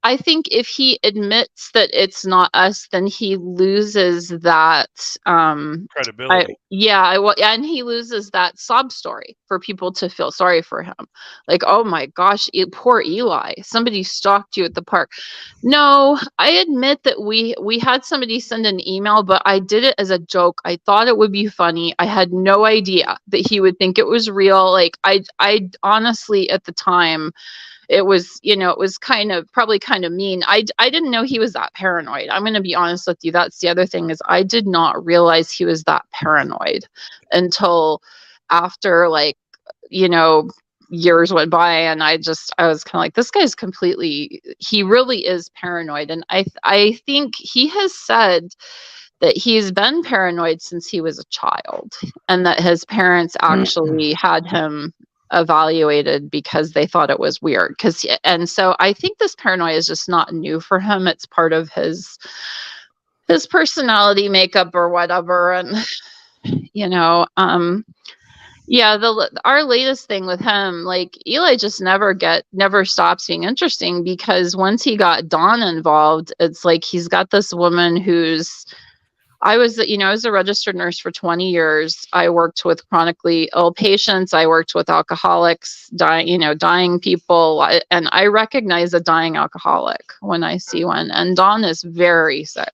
I think if he admits that it's not us, then he loses that credibility. And he loses that sob story for people to feel sorry for him. Like, oh my gosh, poor Eli, somebody stalked you at the park. No, I admit that we had somebody send an email, but I did it as a joke. I thought it would be funny. I had no idea that he would think it was real. Like, I honestly, at the time, it was probably kind of mean. I didn't know he was that paranoid. I'm going to be honest with you. That's the other thing, is I did not realize he was that paranoid until after, like, years went by, and I was kind of like, this guy's he really is paranoid. And I think he has said that he's been paranoid since he was a child, and that his parents actually had him evaluated because they thought it was weird. And so I think this paranoia is just not new for him. It's part of his personality makeup or whatever. And our latest thing with him, like, Eli just never stops being interesting, because once he got Dawn involved, it's like he's got this woman I was a registered nurse for 20 years. I worked with chronically ill patients. I worked with alcoholics, dying people. And I recognize a dying alcoholic when I see one. And Dawn is very sick.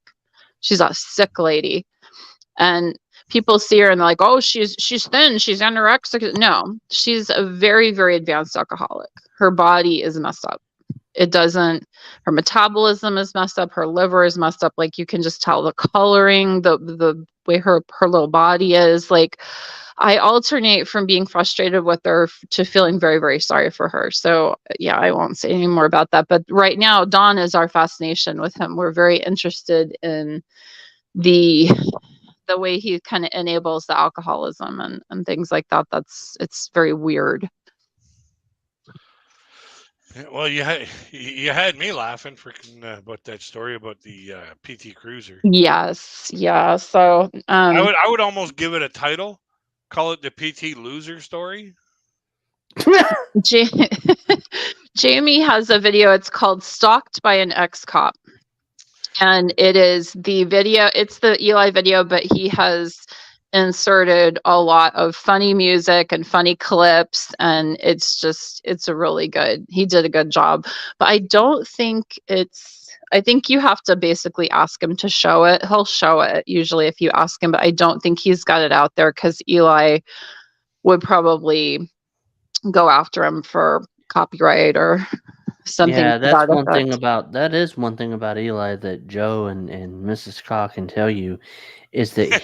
She's a sick lady. And people see her and they're like, oh, she's thin, she's anorexic. No, she's a very, very advanced alcoholic. Her body is messed up. Her metabolism is messed up. Her liver is messed up. Like, you can just tell the coloring, the way her little body is. Like, I alternate from being frustrated with her to feeling very, very sorry for her. So yeah, I won't say any more about that. But right now, Dawn is our fascination with him. We're very interested in the way he kind of enables the alcoholism and things like that. It's very weird. Well, you had me laughing freaking about that story about the PT Cruiser. Yes, yeah. So I would almost give it a title, call it the PT Loser story. Jamie has a video. It's called "Stalked by an Ex-Cop," and it is the video. It's the Eli video, but he has inserted a lot of funny music and funny clips, and it's a really good. He did a good job, but I don't think I think you have to basically ask him to show it. He'll show it usually if you ask him, but I don't think he's got it out there, because Eli would probably go after him for copyright or something. Yeah, that's one thing about Eli that Joe and Mrs. Kaw can tell you, is that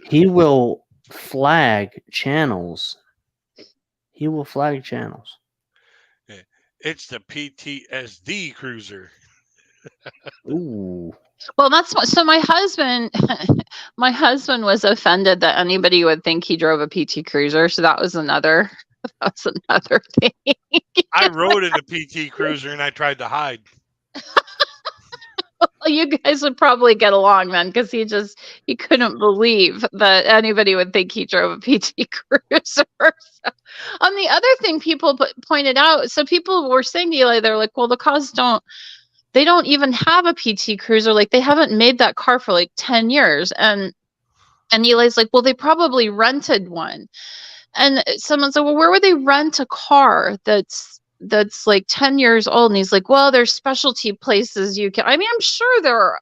he will flag channels. He will flag channels. It's the PTSD Cruiser. Ooh. Well, so my husband was offended that anybody would think he drove a PT Cruiser. So that was another thing. I rode in a PT Cruiser and I tried to hide. Well, you guys would probably get along then, because he couldn't believe that anybody would think he drove a PT Cruiser. So, the other thing people pointed out, so people were saying to Eli, they're like, well, the Kaws don't even have a PT Cruiser. Like, they haven't made that car for like 10 years. And Eli's like, well, they probably rented one. And someone said, well, where would they rent a car that's that's like 10 years old, and he's like, well, there's specialty places you can. I mean,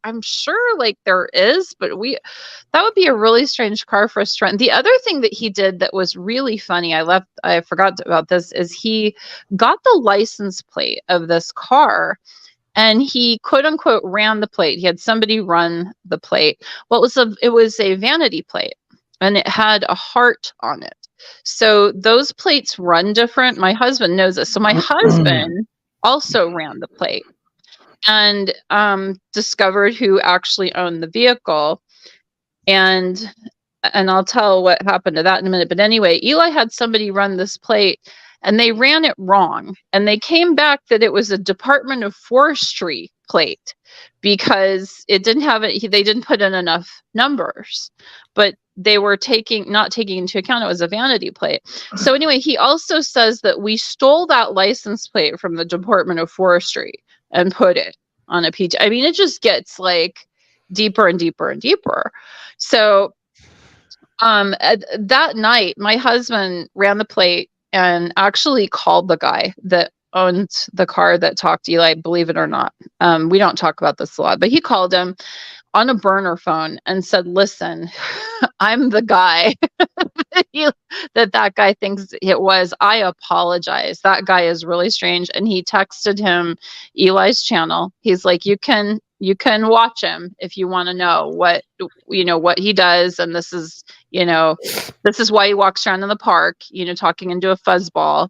I'm sure like there is, but that would be a really strange car for us to rent. The other thing that he did that was really funny, I forgot about this, is he got the license plate of this car, and he quote unquote ran the plate. He had somebody run the plate. Well, it was a vanity plate, and it had a heart on it. So those plates run different. My husband knows this. So my husband also ran the plate and discovered who actually owned the vehicle. And I'll tell what happened to that in a minute. But anyway, Eli had somebody run this plate, and they ran it wrong. And they came back that it was a Department of Forestry plate because it didn't have it. They didn't put in enough numbers, but they were not taking into account it was a vanity plate. So anyway, he also says that we stole that license plate from the Department of Forestry and put it on a PJ. I mean, it just gets like deeper and deeper and deeper. So that night, my husband ran the plate and actually called the guy that owned the car that talked to Eli, believe it or not. We don't talk about this a lot, but he called him on a burner phone and said, listen, I'm the guy that guy thinks it was. I apologize. That guy is really strange. And he texted him Eli's channel. He's like, you can watch him if you want to know what he does. And this is why he walks around in the park, talking into a fuzzball.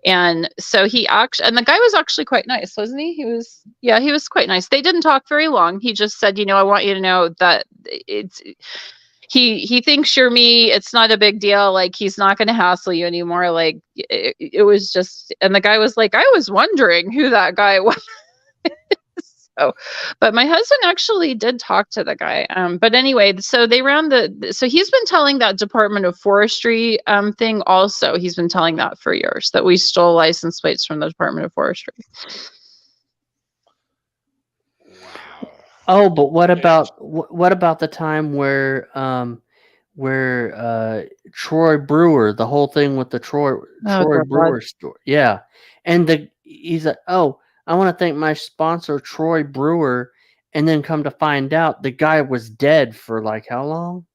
And so and the guy was actually quite nice, wasn't he? He was quite nice. They didn't talk very long. He just said, I want you to know that he thinks you're me. It's not a big deal. Like, he's not going to hassle you anymore. Like, it was just, and the guy was like, I was wondering who that guy was. So, but my husband actually did talk to the guy. But anyway, so so he's been telling that Department of Forestry thing also. He's been telling that for years, that we stole license plates from the Department of Forestry. Oh, but what about the time where Troy Brewer, the whole thing with the Troy Brewer store? Yeah. And he's like, oh, I want to thank my sponsor, Troy Brewer. And then come to find out the guy was dead for like how long?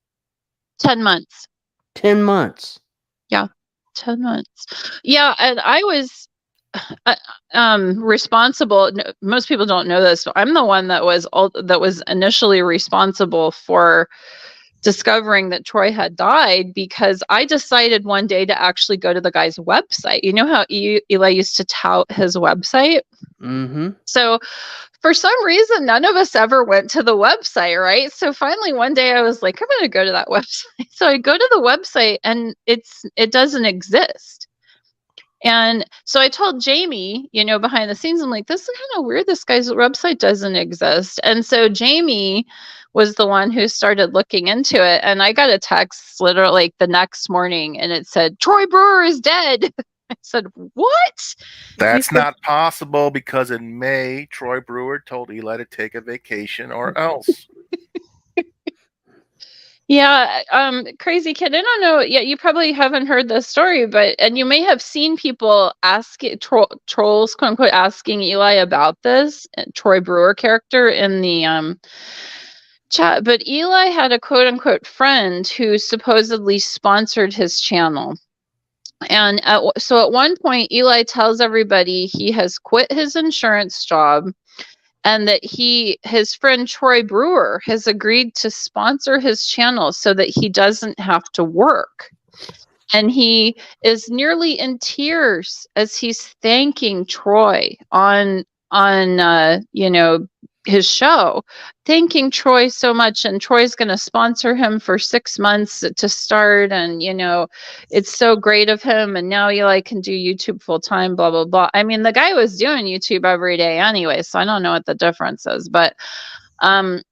10 months. 10 months. Yeah. 10 months. Yeah. And I was responsible. Most people don't know this, but I'm the one that was initially responsible for discovering that Troy had died, because I decided one day to actually go to the guy's website. You know how Eli used to tout his website? Mm-hmm. So for some reason, none of us ever went to the website, right? So finally one day I was like, I'm going to go to that website. So I go to the website and it doesn't exist. And so I told Jamie, behind the scenes, I'm like, this is kind of weird. This guy's website doesn't exist. And so Jamie was the one who started looking into it. And I got a text literally like the next morning, and it said, Troy Brewer is dead. I said, what? That's not possible, because in May, Troy Brewer told Eli to take a vacation or else. Yeah, crazy kid. I don't know. Yeah, you probably haven't heard this story, and you may have seen people trolls, quote unquote, asking Eli about this Troy Brewer character in the chat. But Eli had a quote unquote friend who supposedly sponsored his channel. And so at one point, Eli tells everybody he has quit his insurance job, and that his friend Troy Brewer has agreed to sponsor his channel so that he doesn't have to work. And he is nearly in tears as he's thanking Troy on his show, thanking Troy so much. And Troy's going to sponsor him for 6 months to start. And, it's so great of him. And now Eli can do YouTube full time, blah, blah, blah. I mean, the guy was doing YouTube every day anyway, so I don't know what the difference is. But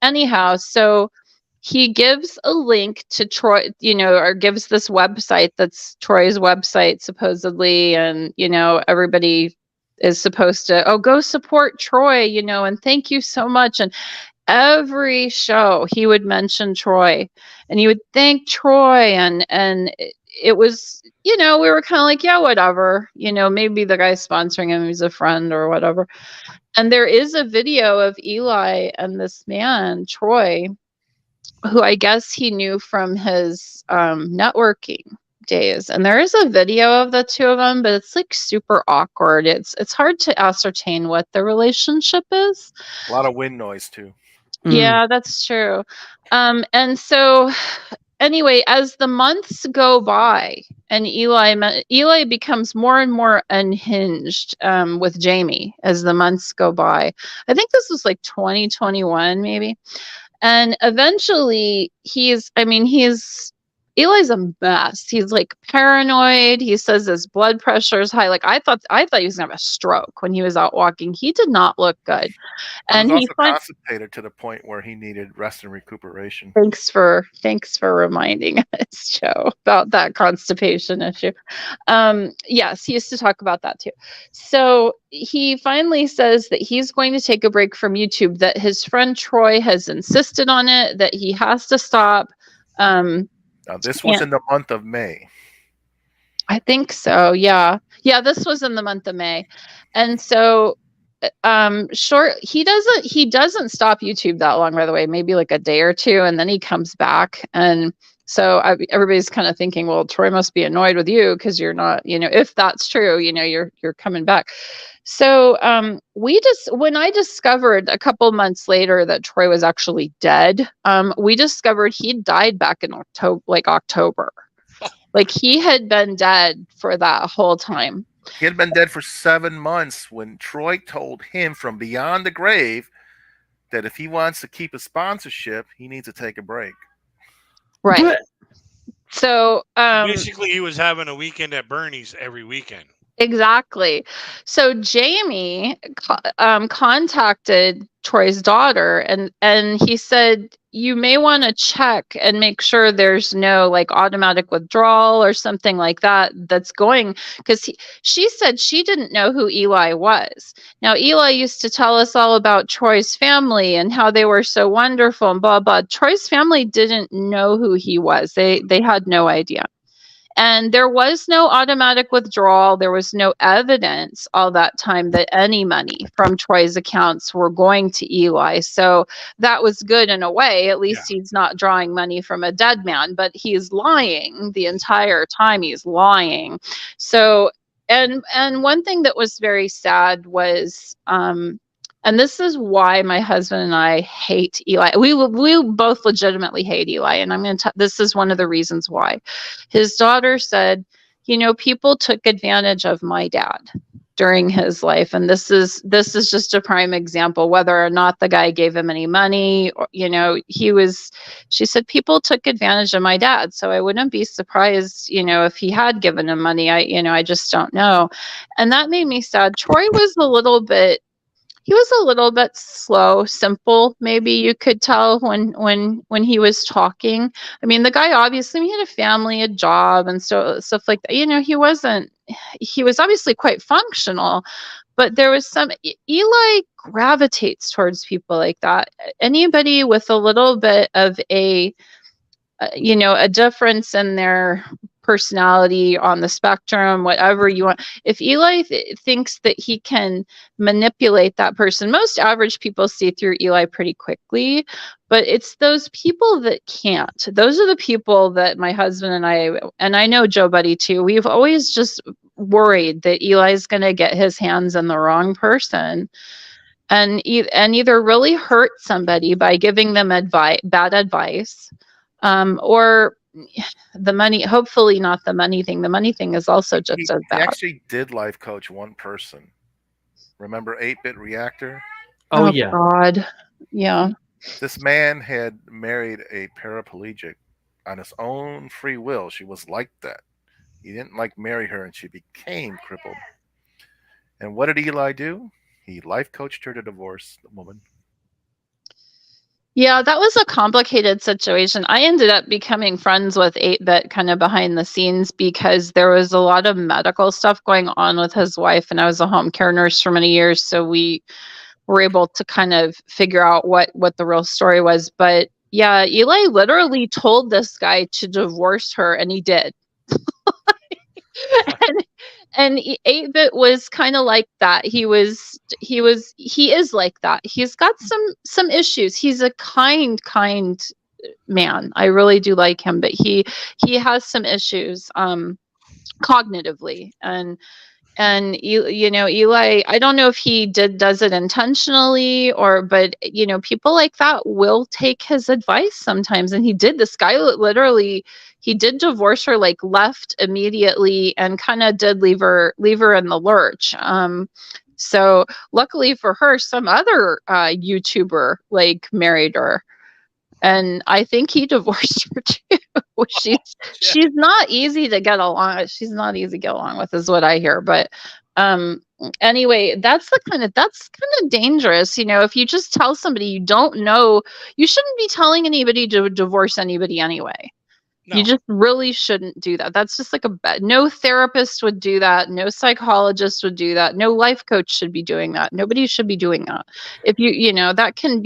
anyhow, so he gives a link to Troy, or gives this website that's Troy's website, supposedly. And, everybody is supposed to, go support Troy, and thank you so much. And every show he would mention Troy, and he would thank Troy, and it was, we were kind of like, yeah, whatever, maybe the guy sponsoring him, he's a friend or whatever. And there is a video of Eli and this man, Troy, who I guess he knew from his networking days. And there is a video of the two of them, but it's like super awkward. It's hard to ascertain what the relationship is. A lot of wind noise too. Yeah, that's true. And so anyway, as the months go by and Eli becomes more and more unhinged with Jamie as the months go by. I think this was like 2021 maybe. And eventually Eli's a mess. He's like paranoid. He says his blood pressure is high. Like I thought he was gonna have a stroke when he was out walking. He did not look good. And he was also constipated to the point where he needed rest and recuperation. Thanks for reminding us, Joe, about that constipation issue. Yes, he used to talk about that too. So he finally says that he's going to take a break from YouTube, that his friend Troy has insisted on it, that he has to stop. Now, this was in the month of May. I think so. Yeah. Yeah, this was in the month of May. And so he doesn't stop YouTube that long, by the way, maybe like a day or two, and then he comes back. And so everybody's kind of thinking, well, Troy must be annoyed with you because you're not, if that's true, you're coming back. So when I discovered a couple months later that Troy was actually dead, we discovered he died back in October. Like he had been dead for that whole time. He had been dead for 7 months when Troy told him from beyond the grave that if he wants to keep a sponsorship, he needs to take a break. Right. So basically he was having a weekend at Bernie's every weekend. Exactly. So Jamie contacted Troy's daughter and he said, you may want to check and make sure there's no like automatic withdrawal or something like that that's going, because she said she didn't know who Eli was. Now, Eli used to tell us all about Troy's family and how they were so wonderful and blah, blah. Troy's family didn't know who he was. They had no idea. And there was no automatic withdrawal. There was no evidence all that time that any money from Troy's accounts were going to Eli. So that was good in a way. At least he's not drawing money from a dead man, but he's lying the entire time. He's lying. So, and one thing that was very sad was, and this is why my husband and I hate Eli. We both legitimately hate Eli. And I'm going to, this is one of the reasons why. His daughter said, people took advantage of my dad during his life. And this is just a prime example, whether or not the guy gave him any money, or, she said, people took advantage of my dad. So I wouldn't be surprised, if he had given him money. I just don't know. And that made me sad. Troy was a little bit slow, simple. Maybe you could tell when he was talking. I mean, the guy obviously he had a family, a job, and stuff like that. He was obviously quite functional, but there was Eli gravitates towards people like that. Anybody with a little bit of a difference in their personality on the spectrum, whatever you want. If Eli thinks that he can manipulate that person, most average people see through Eli pretty quickly, but it's those people that can't. Those are the people that my husband and I know Joe Buddy too, we've always just worried that Eli's going to get his hands on the wrong person and either really hurt somebody by giving them bad advice, or the money, hopefully not the money thing. The money thing is also just as bad. He actually did life coach one person. Remember 8-Bit Reactor? Oh yeah. God. Yeah. This man had married a paraplegic on his own free will. She was like that. He didn't marry her and she became crippled. And what did Eli do? He life coached her to divorce the woman. Yeah, that was a complicated situation. I ended up becoming friends with 8-Bit kind of behind the scenes because there was a lot of medical stuff going on with his wife, and I was a home care nurse for many years, so we were able to kind of figure out what the real story was. But yeah, Eli literally told this guy to divorce her, and he did. and 8-Bit was kind of like that. He is like that. He's got some issues. He's a kind man. I really do like him, but he has some issues cognitively. And you know, Eli, I don't know if he does it intentionally, but you know, people like that will take his advice sometimes. And he did. This guy literally, he did divorce her, like left immediately, and kind of did leave her in the lurch. So luckily for her, some other YouTuber like married her, and I think he divorced her too. She's not easy to get along. She's not easy to get along with, is what I hear. But anyway, that's kind of dangerous. You know, if you just tell somebody you don't know, you shouldn't be telling anybody to divorce anybody anyway. No. You just really shouldn't do that. That's just like no therapist would do that. No psychologist would do that. No life coach should be doing that. Nobody should be doing that. If you know, that can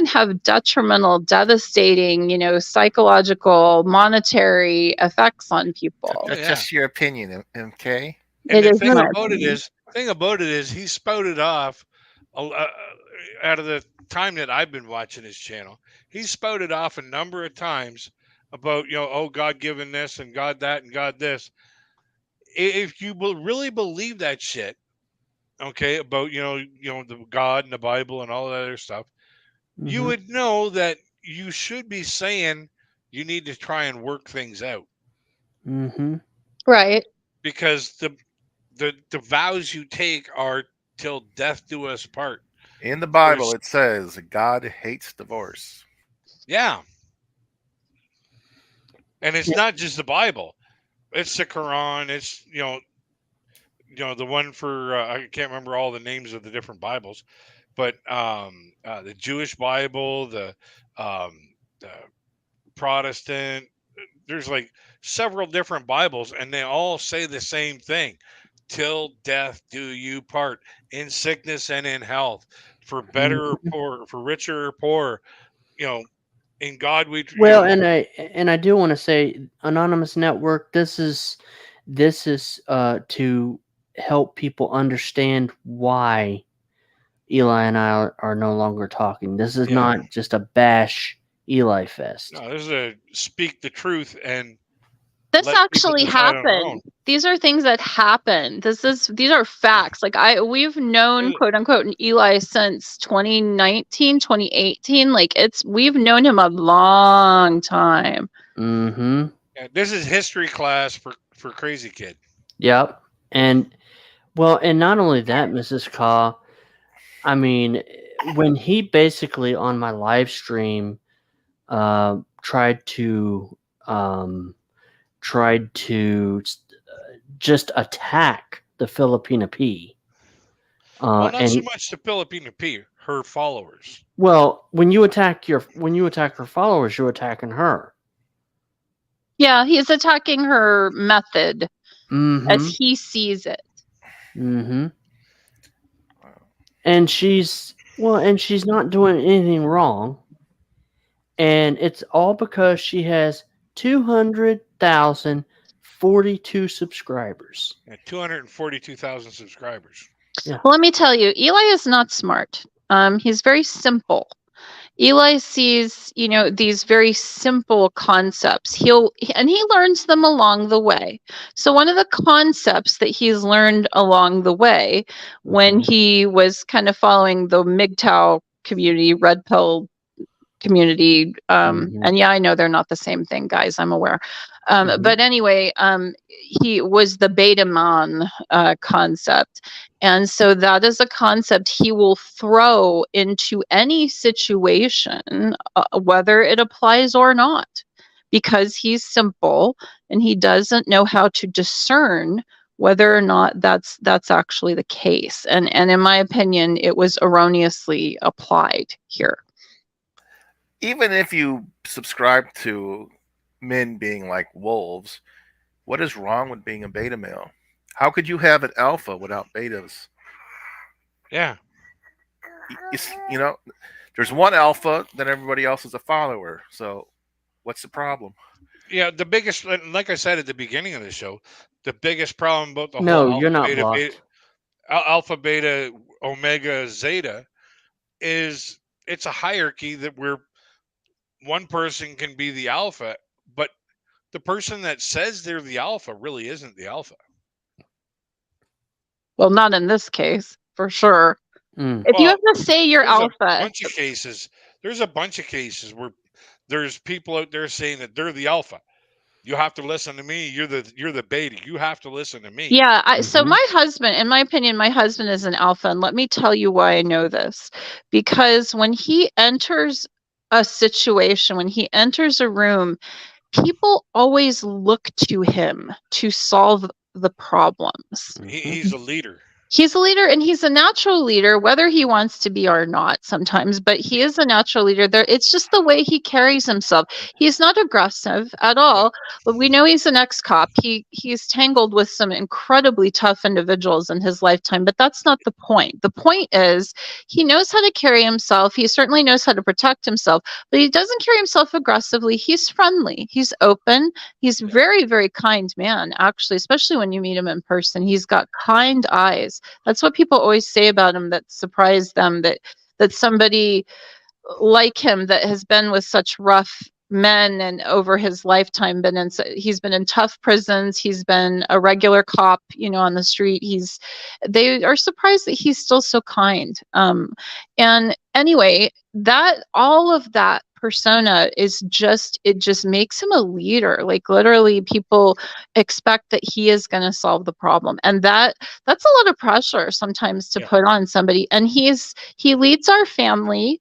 have detrimental, devastating, you know, psychological, monetary effects on people. That's just your opinion, MK. And It the is thing my about it is he spouted off out of the time that I've been watching his channel. He spouted off a number of times about, you know, oh, God given this and God that and God this. If you really believe that shit, okay, about you know the God and the Bible and all that other stuff, you would know that you should be saying you need to try and work things out. Right. Because the vows you take are till death do us part. In the Bible, it says God hates divorce. Yeah. And it's not just the Bible; it's the Quran. It's you know the one for I can't remember all the names of the different Bibles, but the Jewish Bible, the Protestant. There's like several different Bibles, and they all say the same thing: "Till death do you part, in sickness and in health, for better or poor, for richer or poor." You know. In God we well, and I do want to say, Anonymous Network, this is to help people understand why Eli and I are no longer talking. This is not just a bash Eli fest. No, this is a speak the truth, and this actually happened. These are things that happen. These are facts. Like we've known quote unquote Eli since 2019, 2018. Like we've known him a long time. Yeah, this is history class for Crazy Kid. Yep. And not only that, Mrs. Kaw, I mean, when he basically on my live stream tried to just attack the Filipina P. Well, not so much the Filipina P, her followers. Well, when you attack her followers, you're attacking her. Yeah, he's attacking her method as he sees it. And she's not doing anything wrong. And it's all because she has 200,042 subscribers. Yeah, 242,000 subscribers. Yeah. Well, let me tell you, Eli is not smart. He's very simple. Eli sees, you know, these very simple concepts. He learns them along the way. So one of the concepts that he's learned along the way when he was kind of following the MGTOW community, red pill community, and yeah, I know they're not the same thing, guys, I'm aware. But anyway, he was the beta man concept. And so that is a concept he will throw into any situation, whether it applies or not, because he's simple and he doesn't know how to discern whether or not that's actually the case. And in my opinion, it was erroneously applied here. Even if you subscribe to men being like wolves, what is wrong with being a beta male? How could you have an alpha without betas? Yeah. You know, there's one alpha, then everybody else is a follower. So what's the problem? Yeah, the biggest, like I said at the beginning of the show, the biggest problem about the whole No, you're not blocked. alpha, beta, omega, zeta is it's a hierarchy that where one person can be the alpha, but the person that says they're the alpha really isn't the alpha. Well, not in this case, for sure. Mm. If you Well, have to say you're there's a alpha, bunch of cases. There's a bunch of cases where there's people out there saying that they're the alpha. You have to listen to me. You're the beta. You have to listen to me. yeah. So Mhm. my husband, in my opinion, my husband is an alpha, and let me tell you why I know this. Because when he enters a situation, when he enters a room, people always look to him to solve the problems. He's a leader. He's a leader, and he's a natural leader, whether he wants to be or not sometimes, but he is a natural leader. There, it's just the way he carries himself. He's not aggressive at all, but we know he's an ex-cop. He's tangled with some incredibly tough individuals in his lifetime, but that's not the point. The point is he knows how to carry himself. He certainly knows how to protect himself, but he doesn't carry himself aggressively. He's friendly. He's open. He's very, very kind man, actually, especially when you meet him in person. He's got kind eyes. That's what people always say about him that surprised them, that somebody like him that has been with such rough men and over his lifetime he's been in tough prisons, he's been a regular cop, on the street. They are surprised that he's still so kind. And anyway, that all of that persona it just makes him a leader. Like, literally, people expect that he is going to solve the problem, and that's a lot of pressure sometimes to put on somebody. And he leads our family.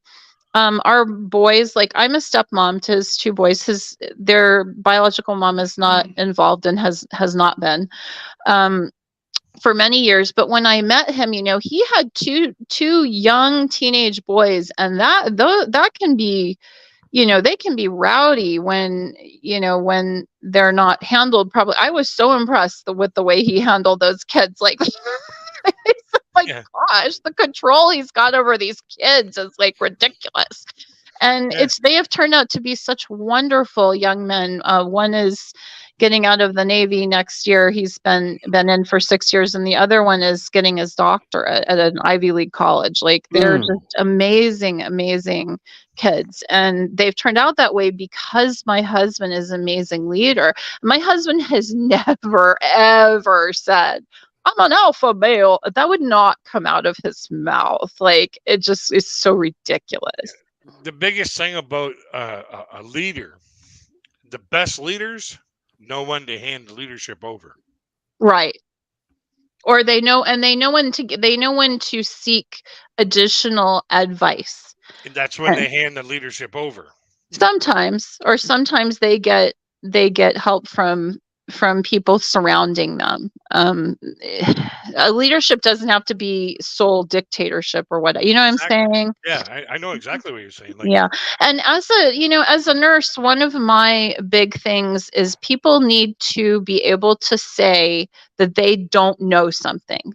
Our boys, like, I'm a stepmom to his two boys. Their biological mom is not involved and has not been for many years. But when I met him, he had two young teenage boys, and that can be, they can be rowdy when they're not handled probably. I was so impressed with the way he handled those kids. Like, gosh, the control he's got over these kids is like ridiculous. And they have turned out to be such wonderful young men. One is getting out of the Navy next year. He's been in for 6 years, and the other one is getting his doctorate at an Ivy League college. Like, they're just amazing, amazing kids. And they've turned out that way because my husband is an amazing leader. My husband has never, ever said, "I'm an alpha male." That would not come out of his mouth. Like, it just is so ridiculous. The biggest thing about a leader, the best leaders know when to hand the leadership over. Right. Or they know when to seek additional advice. And that's when they hand the leadership over. Sometimes they get help from people surrounding them. Leadership doesn't have to be sole dictatorship or what, you know what Exactly. I'm saying? Yeah, I know exactly what you're saying. Like, yeah. And as a nurse, one of my big things is people need to be able to say that they don't know something.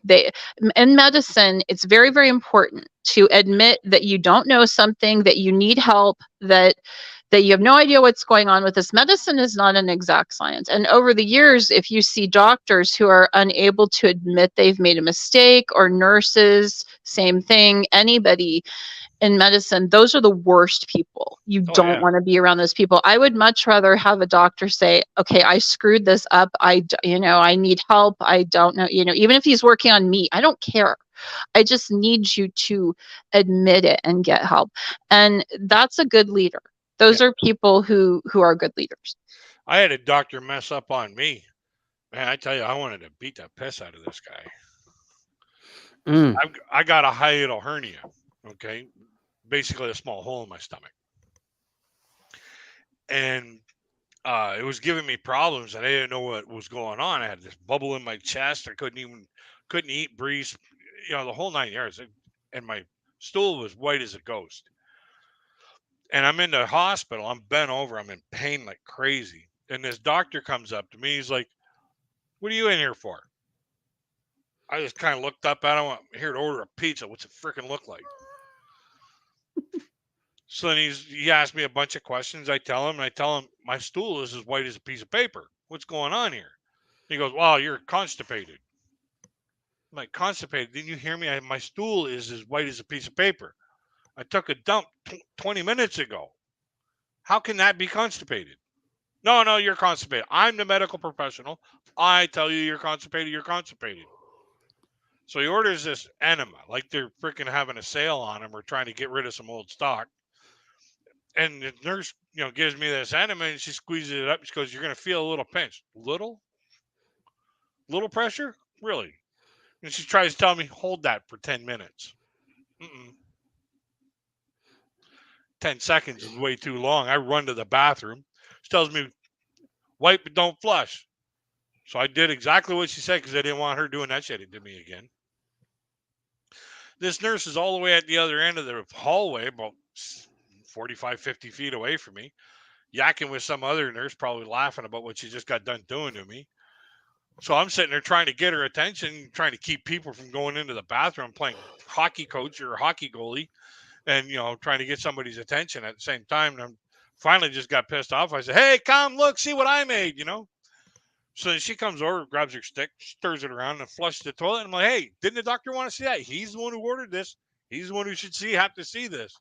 In medicine, it's very, very important to admit that you don't know something, that you need help, that you have no idea what's going on with this. Medicine is not an exact science. And over the years, if you see doctors who are unable to admit they've made a mistake, or nurses, same thing, anybody in medicine, those are the worst people. You don't want to be around those people. I would much rather have a doctor say, "Okay, I screwed this up. I need help. I don't know, even if he's working on me, I don't care. I just need you to admit it and get help." And that's a good leader. Those are people who are good leaders. I had a doctor mess up on me. Man, I tell you, I wanted to beat the piss out of this guy. I got a hiatal hernia, okay? Basically a small hole in my stomach. And it was giving me problems, and I didn't know what was going on. I had this bubble in my chest. I couldn't eat, breathe, the whole 9 yards. And my stool was white as a ghost. And I'm in the hospital. I'm bent over. I'm in pain like crazy. And this doctor comes up to me. He's like, "What are you in here for?" I just kind of looked up at him. "I'm here to order a pizza. What's it freaking look like?" So then he asked me a bunch of questions. I tell him my stool is as white as a piece of paper. What's going on here? He goes, "Well, you're constipated." I'm like, "Constipated? Didn't you hear me? My stool is as white as a piece of paper. I took a dump 20 minutes ago. How can that be constipated?" No, you're constipated. I'm the medical professional. I tell you you're constipated, you're constipated. So he orders this enema, like they're freaking having a sale on them or trying to get rid of some old stock. And the nurse, gives me this enema and she squeezes it up. She goes, "You're going to feel a little pinch." Little pressure? Really? And she tries to tell me, "Hold that for 10 minutes. Mm-mm. 10 seconds is way too long. I run to the bathroom. She tells me, "Wipe but don't flush." So I did exactly what she said because I didn't want her doing that shit to me again. This nurse is all the way at the other end of the hallway, about 45, 50 feet away from me, yakking with some other nurse, probably laughing about what she just got done doing to me. So I'm sitting there trying to get her attention, trying to keep people from going into the bathroom, playing hockey coach or hockey goalie, and trying to get somebody's attention at the same time. And I'm finally just got pissed off. I said, "Hey, come look, see what I made," So then she comes over, grabs her stick, stirs it around, and flushes the toilet. And I'm like, "Hey, didn't the doctor want to see that? He's the one who ordered this. He's the one who should have to see this."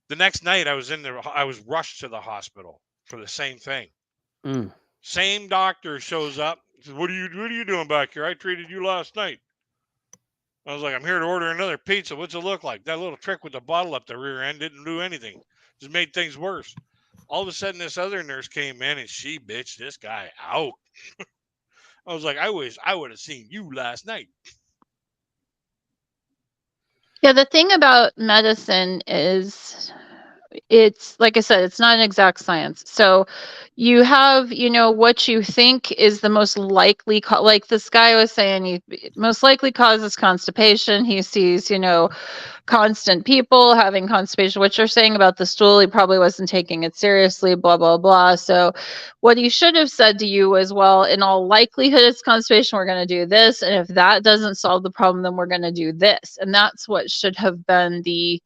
The next night, I was rushed to the hospital for the same thing. Mm. Same doctor shows up. Says, what are you doing back here? I treated you last night." I was like, "I'm here to order another pizza. What's it look like?" That little trick with the bottle up the rear end didn't do anything. Just made things worse. All of a sudden, this other nurse came in and she bitched this guy out. I was like, "I wish I would have seen you last night." Yeah, the thing about medicine is it's like I said, it's not an exact science. So you have, what you think is the most likely, like this guy was saying, he most likely causes constipation. He sees, constant people having constipation. What you're saying about the stool, he probably wasn't taking it seriously, blah, blah, blah. So what he should have said to you was, well, in all likelihood, it's constipation. We're going to do this. And if that doesn't solve the problem, then we're going to do this. And that's what should have been the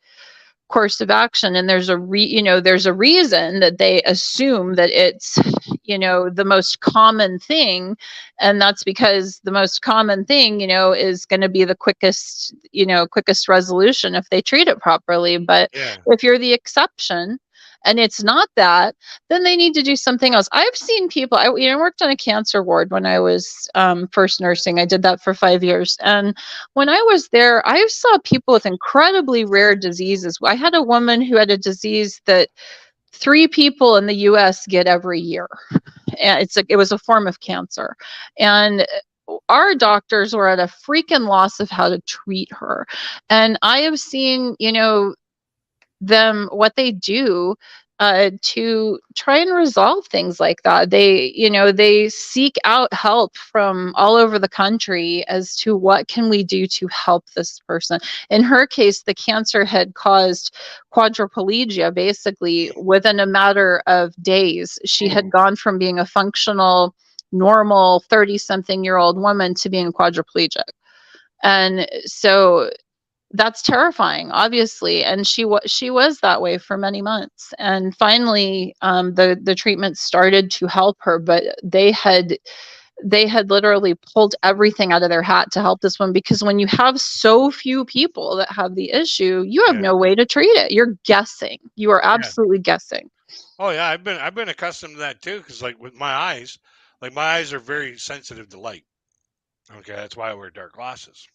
course of action. And there's there's a reason that they assume that it's the most common thing, and that's because the most common thing is going to be the quickest resolution if they treat it properly. But Yeah. if you're the exception and it's not that, then they need to do something else. I've seen people, I worked on a cancer ward when I was first nursing. I did that for 5 years. And when I was there, I saw people with incredibly rare diseases. I had a woman who had a disease that 3 people in the US get every year. And it was a form of cancer. And our doctors were at a freaking loss of how to treat her. And I have seen, them what they do to try and resolve things like that. They seek out help from all over the country as to what can we do to help this person. In her case, the cancer had caused quadriplegia. Basically, within a matter of days, she had gone from being a functional, normal 30-something-year-old woman to being quadriplegic. And so that's terrifying, obviously, and she was that way for many months. And finally, the treatment started to help her, but they had literally pulled everything out of their hat to help this one, because when you have so few people that have the issue, you have no way to treat it. You're guessing. You are absolutely guessing. Oh yeah, I've been accustomed to that too, because like with my eyes, my eyes are very sensitive to light. Okay, that's why I wear dark glasses.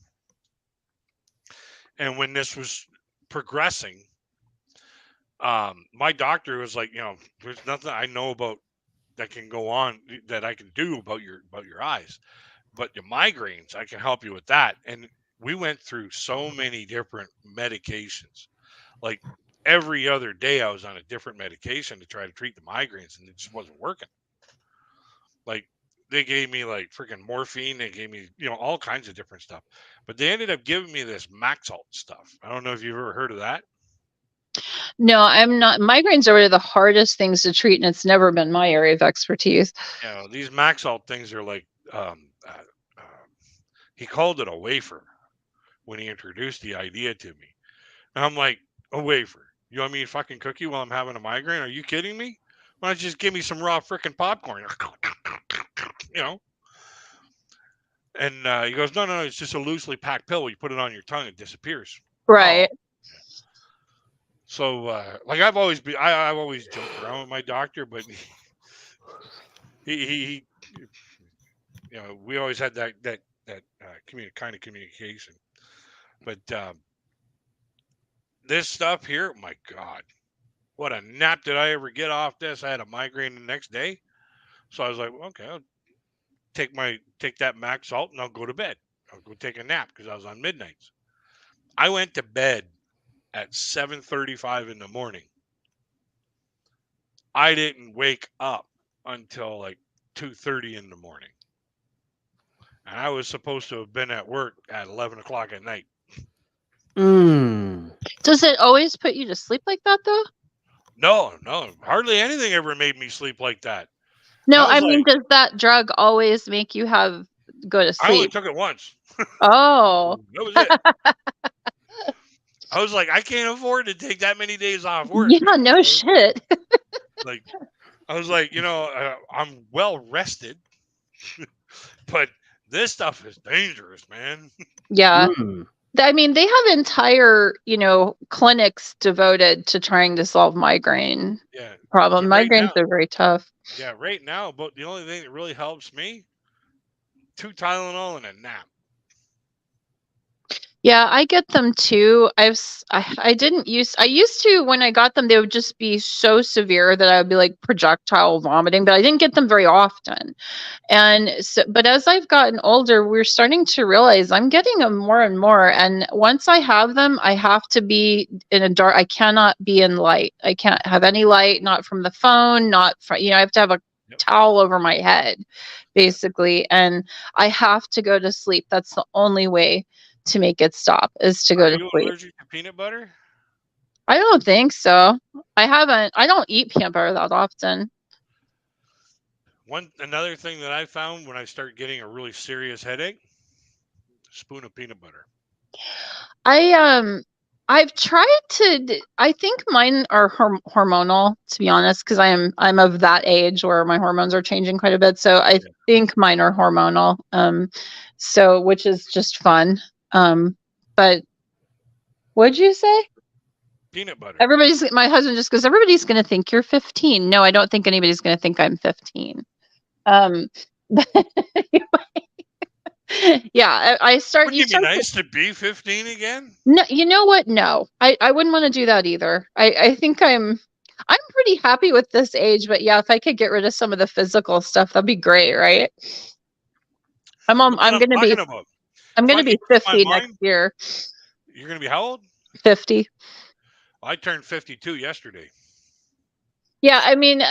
And when this was progressing, my doctor was like, "There's nothing I know about that can go on that I can do about your eyes, but your migraines, I can help you with that." And we went through so many different medications. Like every other day, I was on a different medication to try to treat the migraines, and it just wasn't working. Like they gave me like freaking morphine. They gave me, all kinds of different stuff, but they ended up giving me this Maxalt stuff. I don't know if you've ever heard of that. No, I'm not. Migraines are the hardest things to treat, and it's never been my area of expertise. These Maxalt things are like, he called it a wafer when he introduced the idea to me. And I'm like, a wafer? You want me to fucking cook you while I'm having a migraine? Are you kidding me? Why don't you just give me some raw freaking popcorn? You know? And he goes, no, it's just a loosely packed pill. You put it on your tongue, it disappears. Right. So, like I've always joked around with my doctor, but he we always had that kind of communication. But this stuff here, my God, what a nap did I ever get off this? I had a migraine the next day, so I was like, okay, I'll take that Max Salt and I'll go to bed. I'll go take a nap because I was on midnights. I went to bed at 7:35 in the morning. I didn't wake up until like 2:30 in the morning. And I was supposed to have been at work at 11 o'clock at night. Does it always put you to sleep like that, though? No, hardly anything ever made me sleep like that. No, I I was mean, like- does that drug always make you go to I only sleep? took it once. Oh, That was it. I was like, I can't afford to take that many days off work. yeah, no shit. Like, I was like, I'm well rested, but this stuff is dangerous, man. Yeah. I mean, they have entire, clinics devoted to trying to solve migraine Yeah. problem. But right Migraines now- are very tough. Yeah, right now, but the only thing that really helps me, 2 Tylenol and a nap. Yeah, I get them too. I used to, when I got them, they would just be so severe that I would be like projectile vomiting, but I didn't get them very often. And so, but as I've gotten older, we're starting to realize I'm getting them more and more. And once I have them, I have to be in a dark, I cannot be in light. I can't have any light, not from the phone, not from, I have to have a towel over my head, basically. And I have to go to sleep. That's the only way to make it stop, is to go to Are you sleep. allergic to peanut butter? I don't think so. I don't eat peanut butter that often. Another thing that I found when I start getting a really serious headache, spoon of peanut butter. I've tried to. I think mine are hormonal, to be honest, because I'm of that age where my hormones are changing quite a bit. So I think mine are hormonal. So which is just fun. But what'd you say? Peanut butter. My husband just goes, everybody's going to think you're 15. No, I don't think anybody's going to think I'm 15. Yeah, I start. Wouldn't it be nice to be 15 again? No, you know what? No, I wouldn't want to do that either. I think I'm pretty happy with this age, but yeah, if I could get rid of some of the physical stuff, that'd be great, right? I'm going to be 50 next year. You're going to be how old? 50. I turned 52 yesterday. Yeah, I mean,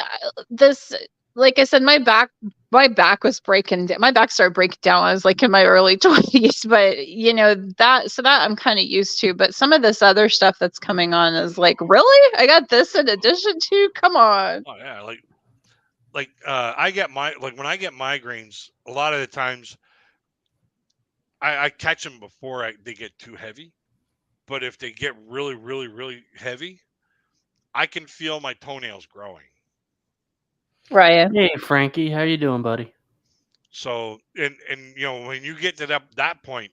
like I said, my back was breaking down. My back started breaking down when I was like in my early 20s, but that I'm kind of used to. But some of this other stuff that's coming on is like, really? I got this in addition to? Come on. Oh yeah, like I get when I get migraines, a lot of the times I catch them before they get too heavy. But if they get really, really, really heavy, I can feel my toenails growing. Right. Hey, Frankie, how you doing, buddy? So, and when you get to that point,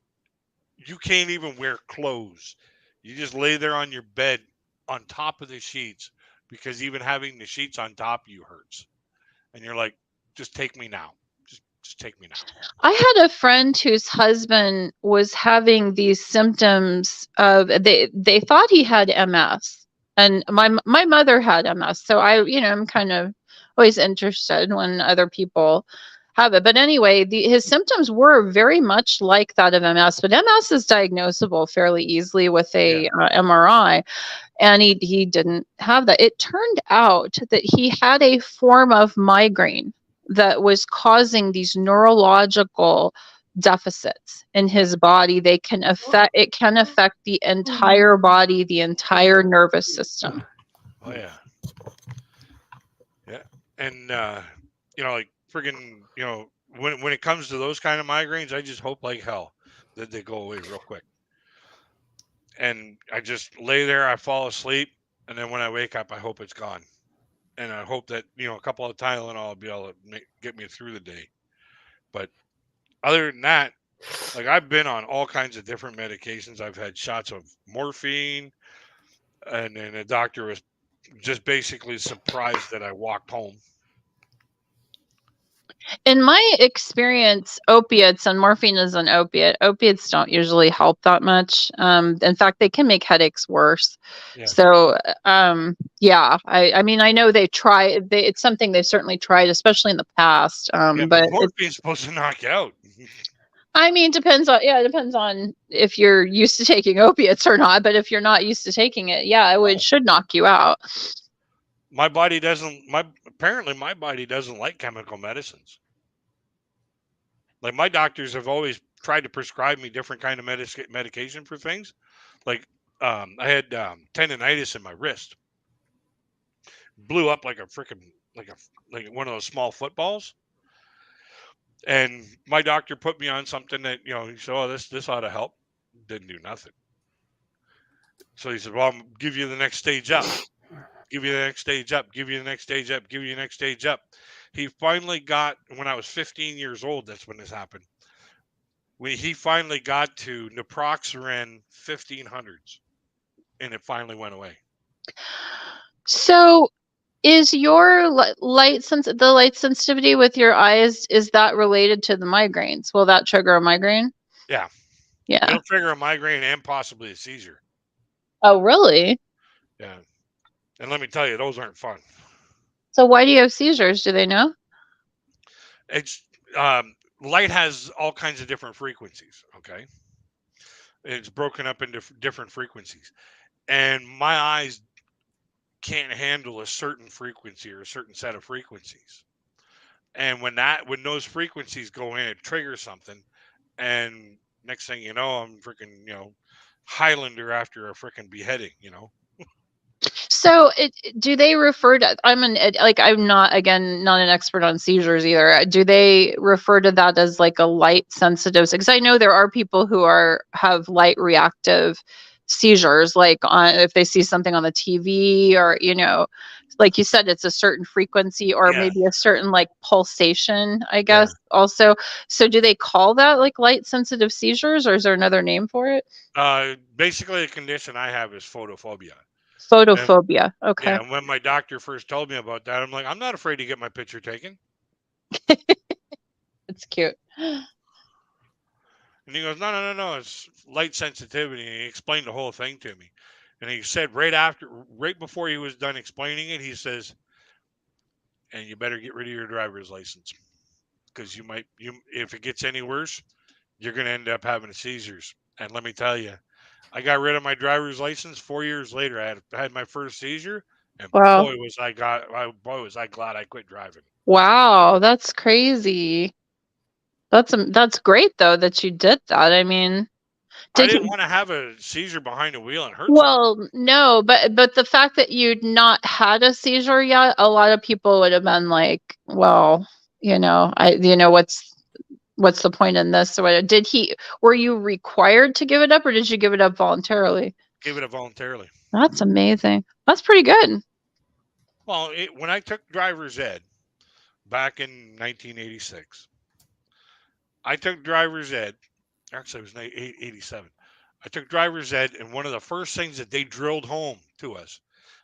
you can't even wear clothes. You just lay there on your bed on top of the sheets, because even having the sheets on top of you hurts. And you're like, just take me now. Just take me now. I had a friend whose husband was having these symptoms of, they thought he had MS, and my mother had MS. So I'm kind of always interested when other people have it. But anyway, his symptoms were very much like that of MS, but MS is diagnosable fairly easily with a MRI. And he didn't have that. It turned out that he had a form of migraine that was causing these neurological deficits in his body. It can affect the entire body, the entire nervous system. Oh yeah. Yeah. And like friggin', when it comes to those kind of migraines, I just hope like hell that they go away real quick. And I just lay there, I fall asleep, and then when I wake up, I hope it's gone, and I hope that a couple of Tylenol will be able to get me through the day. But other than that, like I've been on all kinds of different medications. I've had shots of morphine, and then the doctor was just basically surprised that I walked home. In my experience, opiates, and morphine is an opiate. Opiates don't usually help that much. In fact, they can make headaches worse. Yeah. So, yeah, I mean, I know they try. It's something they've certainly tried, especially in the past. Yeah, But morphine's supposed to knock you out. I mean, it depends on if you're used to taking opiates or not. But if you're not used to taking it, yeah, it should knock you out. My body doesn't. Apparently my body doesn't like chemical medicines. Like my doctors have always tried to prescribe me different kind of medication for things. Like I had tendonitis in my wrist, blew up like a freaking like one of those small footballs. And my doctor put me on something that he said, "Oh, this ought to help." Didn't do nothing. So he said, "Well, I'll give you the next stage up. Give you the next stage up. Give you the next stage up. Give you the next stage up." He finally got, when I was 15 years old, that's when this happened. When he finally got to naproxen 1500s, and it finally went away. So, is your light sensitivity with your eyes, is that related to the migraines? Will that trigger a migraine? Yeah. Yeah. It'll trigger a migraine and possibly a seizure. Oh, really? Yeah. And let me tell you, those aren't fun. So why do you have seizures? Do they know? It's light has all kinds of different frequencies. Okay. It's broken up into different frequencies, and my eyes can't handle a certain frequency or a certain set of frequencies. And when those frequencies go in, it triggers something, and next thing you know, I'm freaking Highlander after a freaking beheading. So do they refer to? I'm not an expert on seizures either. Do they refer to that as like a light sensitive? Because I know there are people who have light reactive seizures, like if they see something on the TV, or like you said, it's a certain frequency or maybe a certain like pulsation, I guess. Yeah. Also, so do they call that like light sensitive seizures, or is there another name for it? Basically, the condition I have is photophobia. Photophobia. Okay. Yeah, and when my doctor first told me about that, I'm like, I'm not afraid to get my picture taken. It's cute. And he goes, no, it's light sensitivity. And he explained the whole thing to me. And he said right before he was done explaining it, he says, and you better get rid of your driver's license, because if it gets any worse, you're going to end up having seizures. And let me tell you, I got rid of my driver's license. 4 years later, I had my first seizure, and wow. boy was I glad I quit driving. Wow, that's crazy. That's great though that you did that. I mean, I didn't want to have a seizure behind the wheel and hurt. Well, no, but the fact that you'd not had a seizure yet, a lot of people would have been like, well, what's the point in this? Or were you required to give it up, or did you give it up voluntarily? Give it up voluntarily. That's amazing. That's pretty good. Well, when I took driver's ed back in 1986, I took driver's ed. Actually, it was 87. I took driver's ed, and one of the first things that they drilled home to us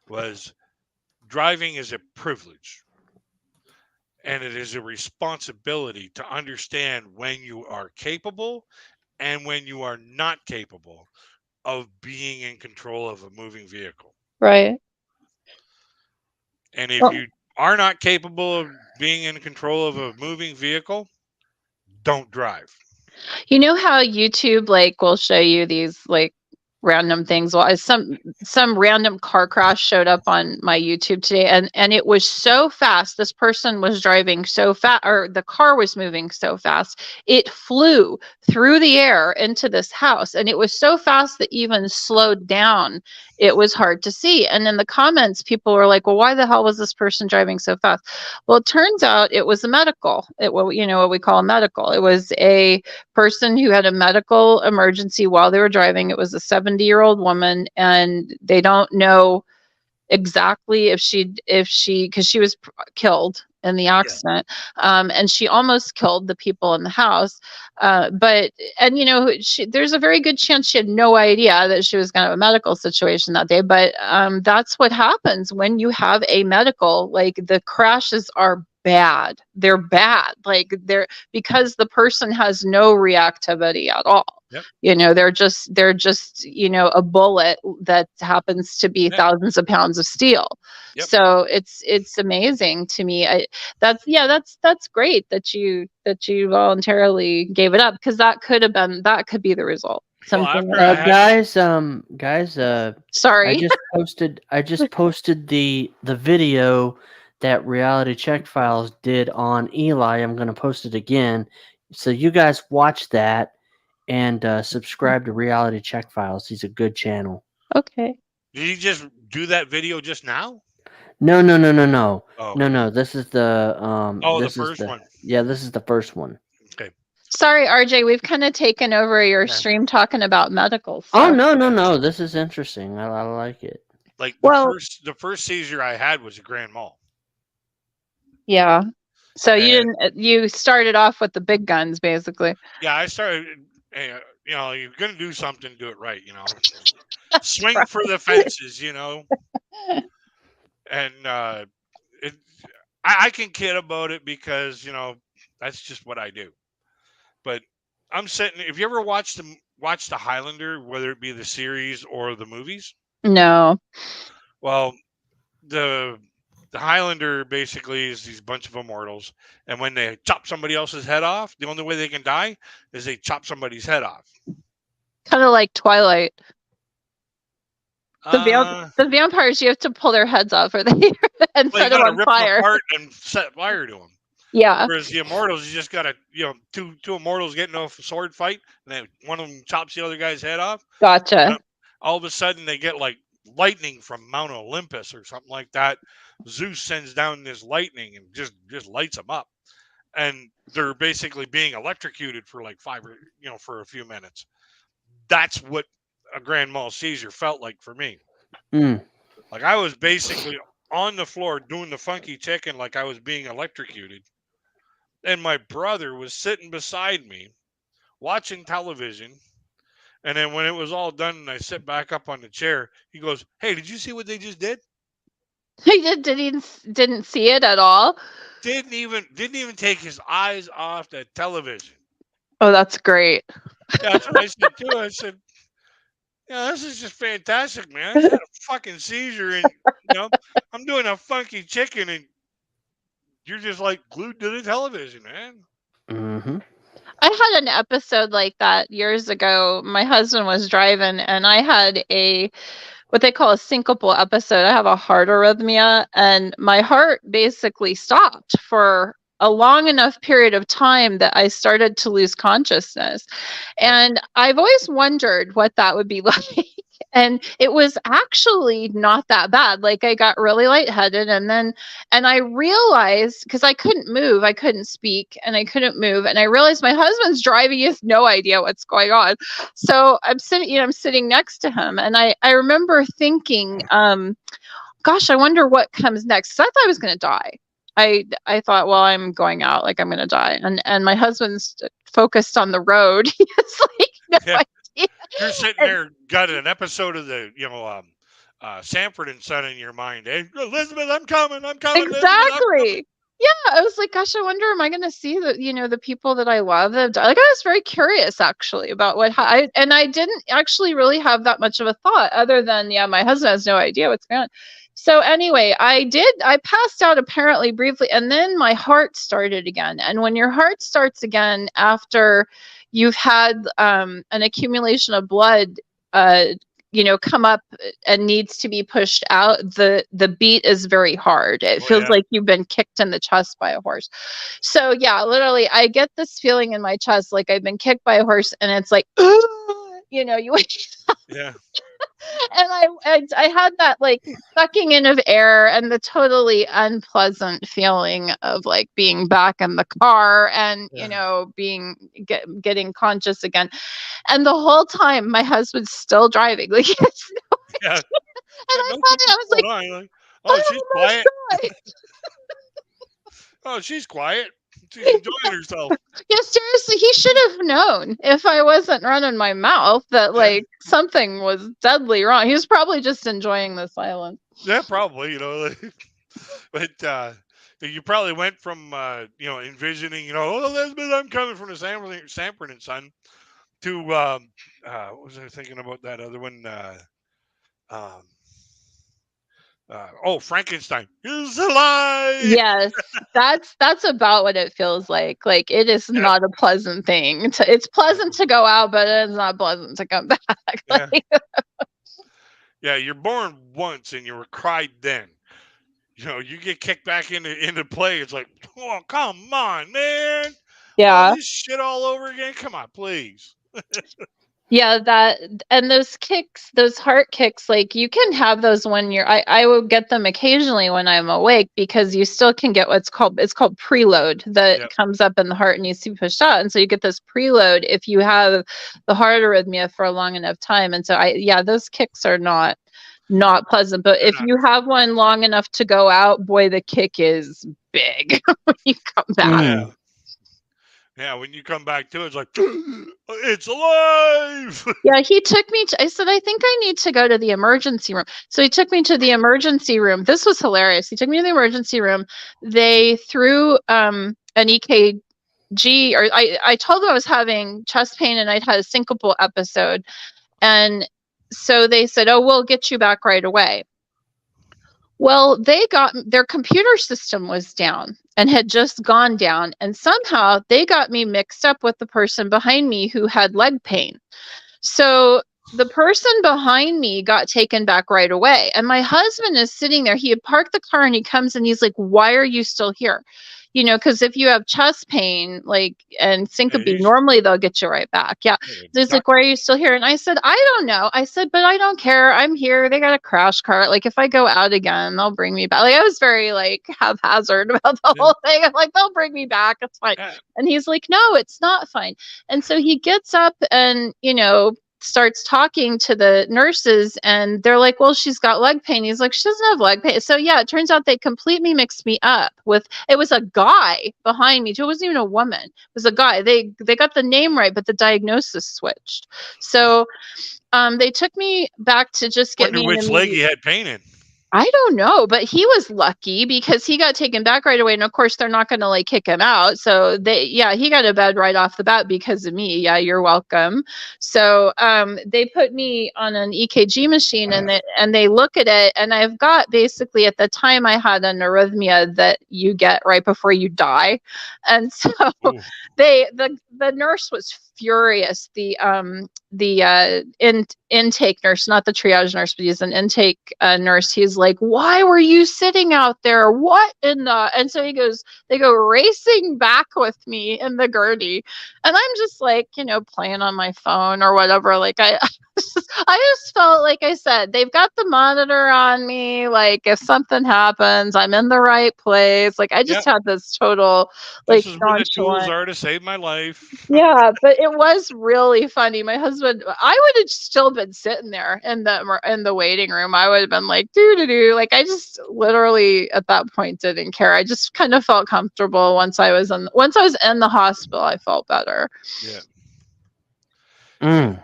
was driving is a privilege. And it is a responsibility to understand when you are capable and when you are not capable of being in control of a moving vehicle. Right. And if you are not capable of being in control of a moving vehicle, don't drive. You know how YouTube will show you these random things? Well, some random car crash showed up on my YouTube today, and it was so fast. This person was driving so fast, or the car was moving so fast, it flew through the air into this house, and it was so fast that even slowed down, it was hard to see. And in the comments, people were like, well, why the hell was this person driving so fast? Well, it turns out it was a medical. What we call a medical. It was a person who had a medical emergency while they were driving. It was a 70-year-old woman, and they don't know exactly if she because she was killed in the accident, and she almost killed the people in the house, but and there's a very good chance she had no idea that she was going to have a medical situation that day, but that's what happens when you have a medical, like the crashes are bad. They're bad, like they're because the person has no reactivity at all. Yep. They're just a bullet that happens to be thousands of pounds of steel. Yep. So it's amazing to me. That's great that you voluntarily gave it up, because that could be the result. Something. Guys, Sorry. I just posted the video that Reality Check Files did on Eli. I'm going to post it again, so you guys watch that and subscribe to Reality Check Files. He's a good channel. Okay. Did you just do that video just now? No. Oh. No. This is the the first one. Yeah, this is the first one. Okay. Sorry, RJ, we've kind of taken over your stream talking about medical stuff. Oh no. This is interesting. I like it. Like the first seizure I had was a grand mal. Yeah. So you started off with the big guns, basically. Yeah, I started. You're gonna do something, do it right. Swing right. For the fences. And I can kid about it because that's just what I do. But I'm sitting. If you ever watch the Highlander, whether it be the series or the movies? No. Well, the Highlander basically is these bunch of immortals, and when they chop somebody else's head off, the only way they can die is they chop somebody's head off. Kind of like Twilight. The vampires, you have to pull their heads off, or they and set them on fire. Rip them apart and set fire to them. Yeah. Whereas the immortals, you just gotta, two immortals getting off a sword fight, and then one of them chops the other guy's head off. Gotcha. All of a sudden, they get like lightning from Mount Olympus or something like that. Zeus sends down this lightning and just lights them up, and they're basically being electrocuted for like for a few minutes. That's what a grand mal seizure felt like for me. Like I was basically on the floor doing the funky chicken, like I was being electrocuted, and my brother was sitting beside me watching television. And then when it was all done and I sit back up on the chair, he goes, "Hey, did you see what they just did?" He didn't see it at all. Didn't even take his eyes off the television. Oh, that's great. Yeah, that's what I said too. I said, "Yeah, this is just fantastic, man. I had a fucking seizure, and I'm doing a funky chicken, and you're just like glued to the television, man." Mm-hmm. I had an episode like that years ago. My husband was driving, and I had what they call a syncopal episode. I have a heart arrhythmia, and my heart basically stopped for a long enough period of time that I started to lose consciousness. And I've always wondered what that would be like. And it was actually not that bad. Like I got really lightheaded, and I realized, because I couldn't move, I couldn't speak, and I couldn't move, and I realized my husband's driving, he has no idea what's going on. So I'm sitting next to him, and I remember thinking, gosh, I wonder what comes next. So I thought I was going to die. I thought, well, I'm going out, like I'm going to die, and my husband's focused on the road. He's like, no idea. You're sitting there, got an episode of the, Sanford and Son in your mind. Hey, Elizabeth, I'm coming. Exactly. Yeah, I was like, gosh, I wonder, am I going to see the people that I love? Like, I was very curious actually about I didn't actually really have that much of a thought, other than, my husband has no idea what's going on. So anyway, I passed out apparently briefly, and then my heart started again. And when your heart starts again after you've had an accumulation of blood, come up and needs to be pushed out, the beat is very hard. It feels like you've been kicked in the chest by a horse. So yeah, literally, I get this feeling in my chest like I've been kicked by a horse, and it's like, you wake up. Yeah. And I had that like sucking in of air and the totally unpleasant feeling of like being back in the car and getting conscious again. And the whole time my husband's still driving. Like I No, thought I was like, going on? You're like, oh, oh she's my quiet. God. Oh, she's quiet. She's enjoying herself. Yeah, seriously, he should have known if I wasn't running my mouth that Yeah. like something was deadly wrong. He was probably just enjoying the silence. Yeah, probably. But you probably went from envisioning, oh, Elizabeth, I'm coming from the Sanford and Son, to what was I thinking about that other one? Um, Frankenstein is alive. Yes, that's about what it feels like. Like it is Yeah. not a pleasant thing. It's pleasant to go out, but it's not pleasant to come back. Yeah. Like, Yeah, you're born once and you were cried then. You get kicked back into play. It's like, oh, come on, man. yeah. All this shit all over again. Come on, please. Yeah, that and those kicks, those heart kicks, like you can have those when I will get them occasionally when I'm awake because you still can get it's called preload that Yep. comes up in the heart and needs to be pushed out. And so you get this preload if you have the heart arrhythmia for a long enough time. And so those kicks are not pleasant. But They're if not. you have one long enough to go out, boy, the kick is big when you come back. Yeah. Yeah, when you come back to it, it's like, it's alive. Yeah, he took me I said, I think I need to go to the emergency room. So he took me to the emergency room. This was hilarious. He took me to the emergency room. They threw an EKG, or I told them I was having chest pain and I'd had a syncopal episode. And so they said, oh, we'll get you back right away. Well, their computer system was down and had just gone down. And somehow they got me mixed up with the person behind me who had leg pain. So the person behind me got taken back right away. And my husband is sitting there. He had parked the car and he comes and he's like, why are you still here? Because if you have chest pain, and syncope, normally they'll get you right back. Yeah. He's like, why are you still here? And I said, I don't know. I said, but I don't care. I'm here. They got a crash cart. Like if I go out again, they'll bring me back. Like I was very haphazard about the whole thing. I'm like, they'll bring me back. It's fine. And he's like, no, it's not fine. And so he gets up and, starts talking to the nurses and they're like, well, she's got leg pain. He's like, she doesn't have leg pain. So yeah, it turns out they completely mixed me up with, it was a guy behind me too. It wasn't even a woman. It was a guy. They got the name right, but the diagnosis switched. So they took me back to just get me which leg he had pain in. I don't know, but he was lucky because he got taken back right away. And of course, they're not going to kick him out. So he got a bed right off the bat because of me. Yeah, you're welcome. So they put me on an EKG machine and they look at it. And I've got basically at the time I had an arrhythmia that you get right before you die. And so the nurse was furious. The intake nurse, not the triage nurse, but he's an intake nurse. He's like, why were you sitting out there? What in the? And so they go racing back with me in the gurney. And I'm just playing on my phone or whatever. I just felt like I said, they've got the monitor on me. If something happens, I'm in the right place. I just had this total this is where the tools are to save my life. Yeah, but it was really funny. My husband, I would have still been sitting there in the waiting room. I would have been like, doo-doo-doo. I just literally at that point didn't care. I just kind of felt comfortable once I was in the hospital. I felt better. Yeah. Mm.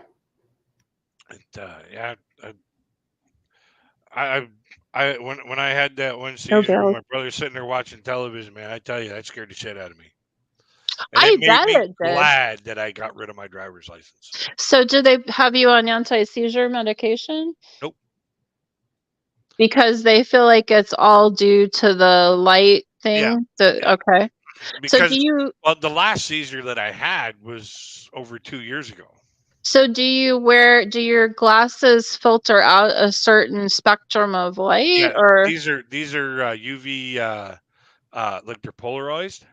When I had that one seizure, my brother sitting there watching television, man, I tell you, that scared the shit out of me. And I it made bet me it did. glad that I got rid of my driver's license. So did they have you on anti-seizure medication? Nope. Because they feel like it's all due to the light thing? Yeah. Okay. Because so the last seizure that I had was over 2 years ago. So do your glasses filter out a certain spectrum of light? Yeah, or these are UV they're polarized.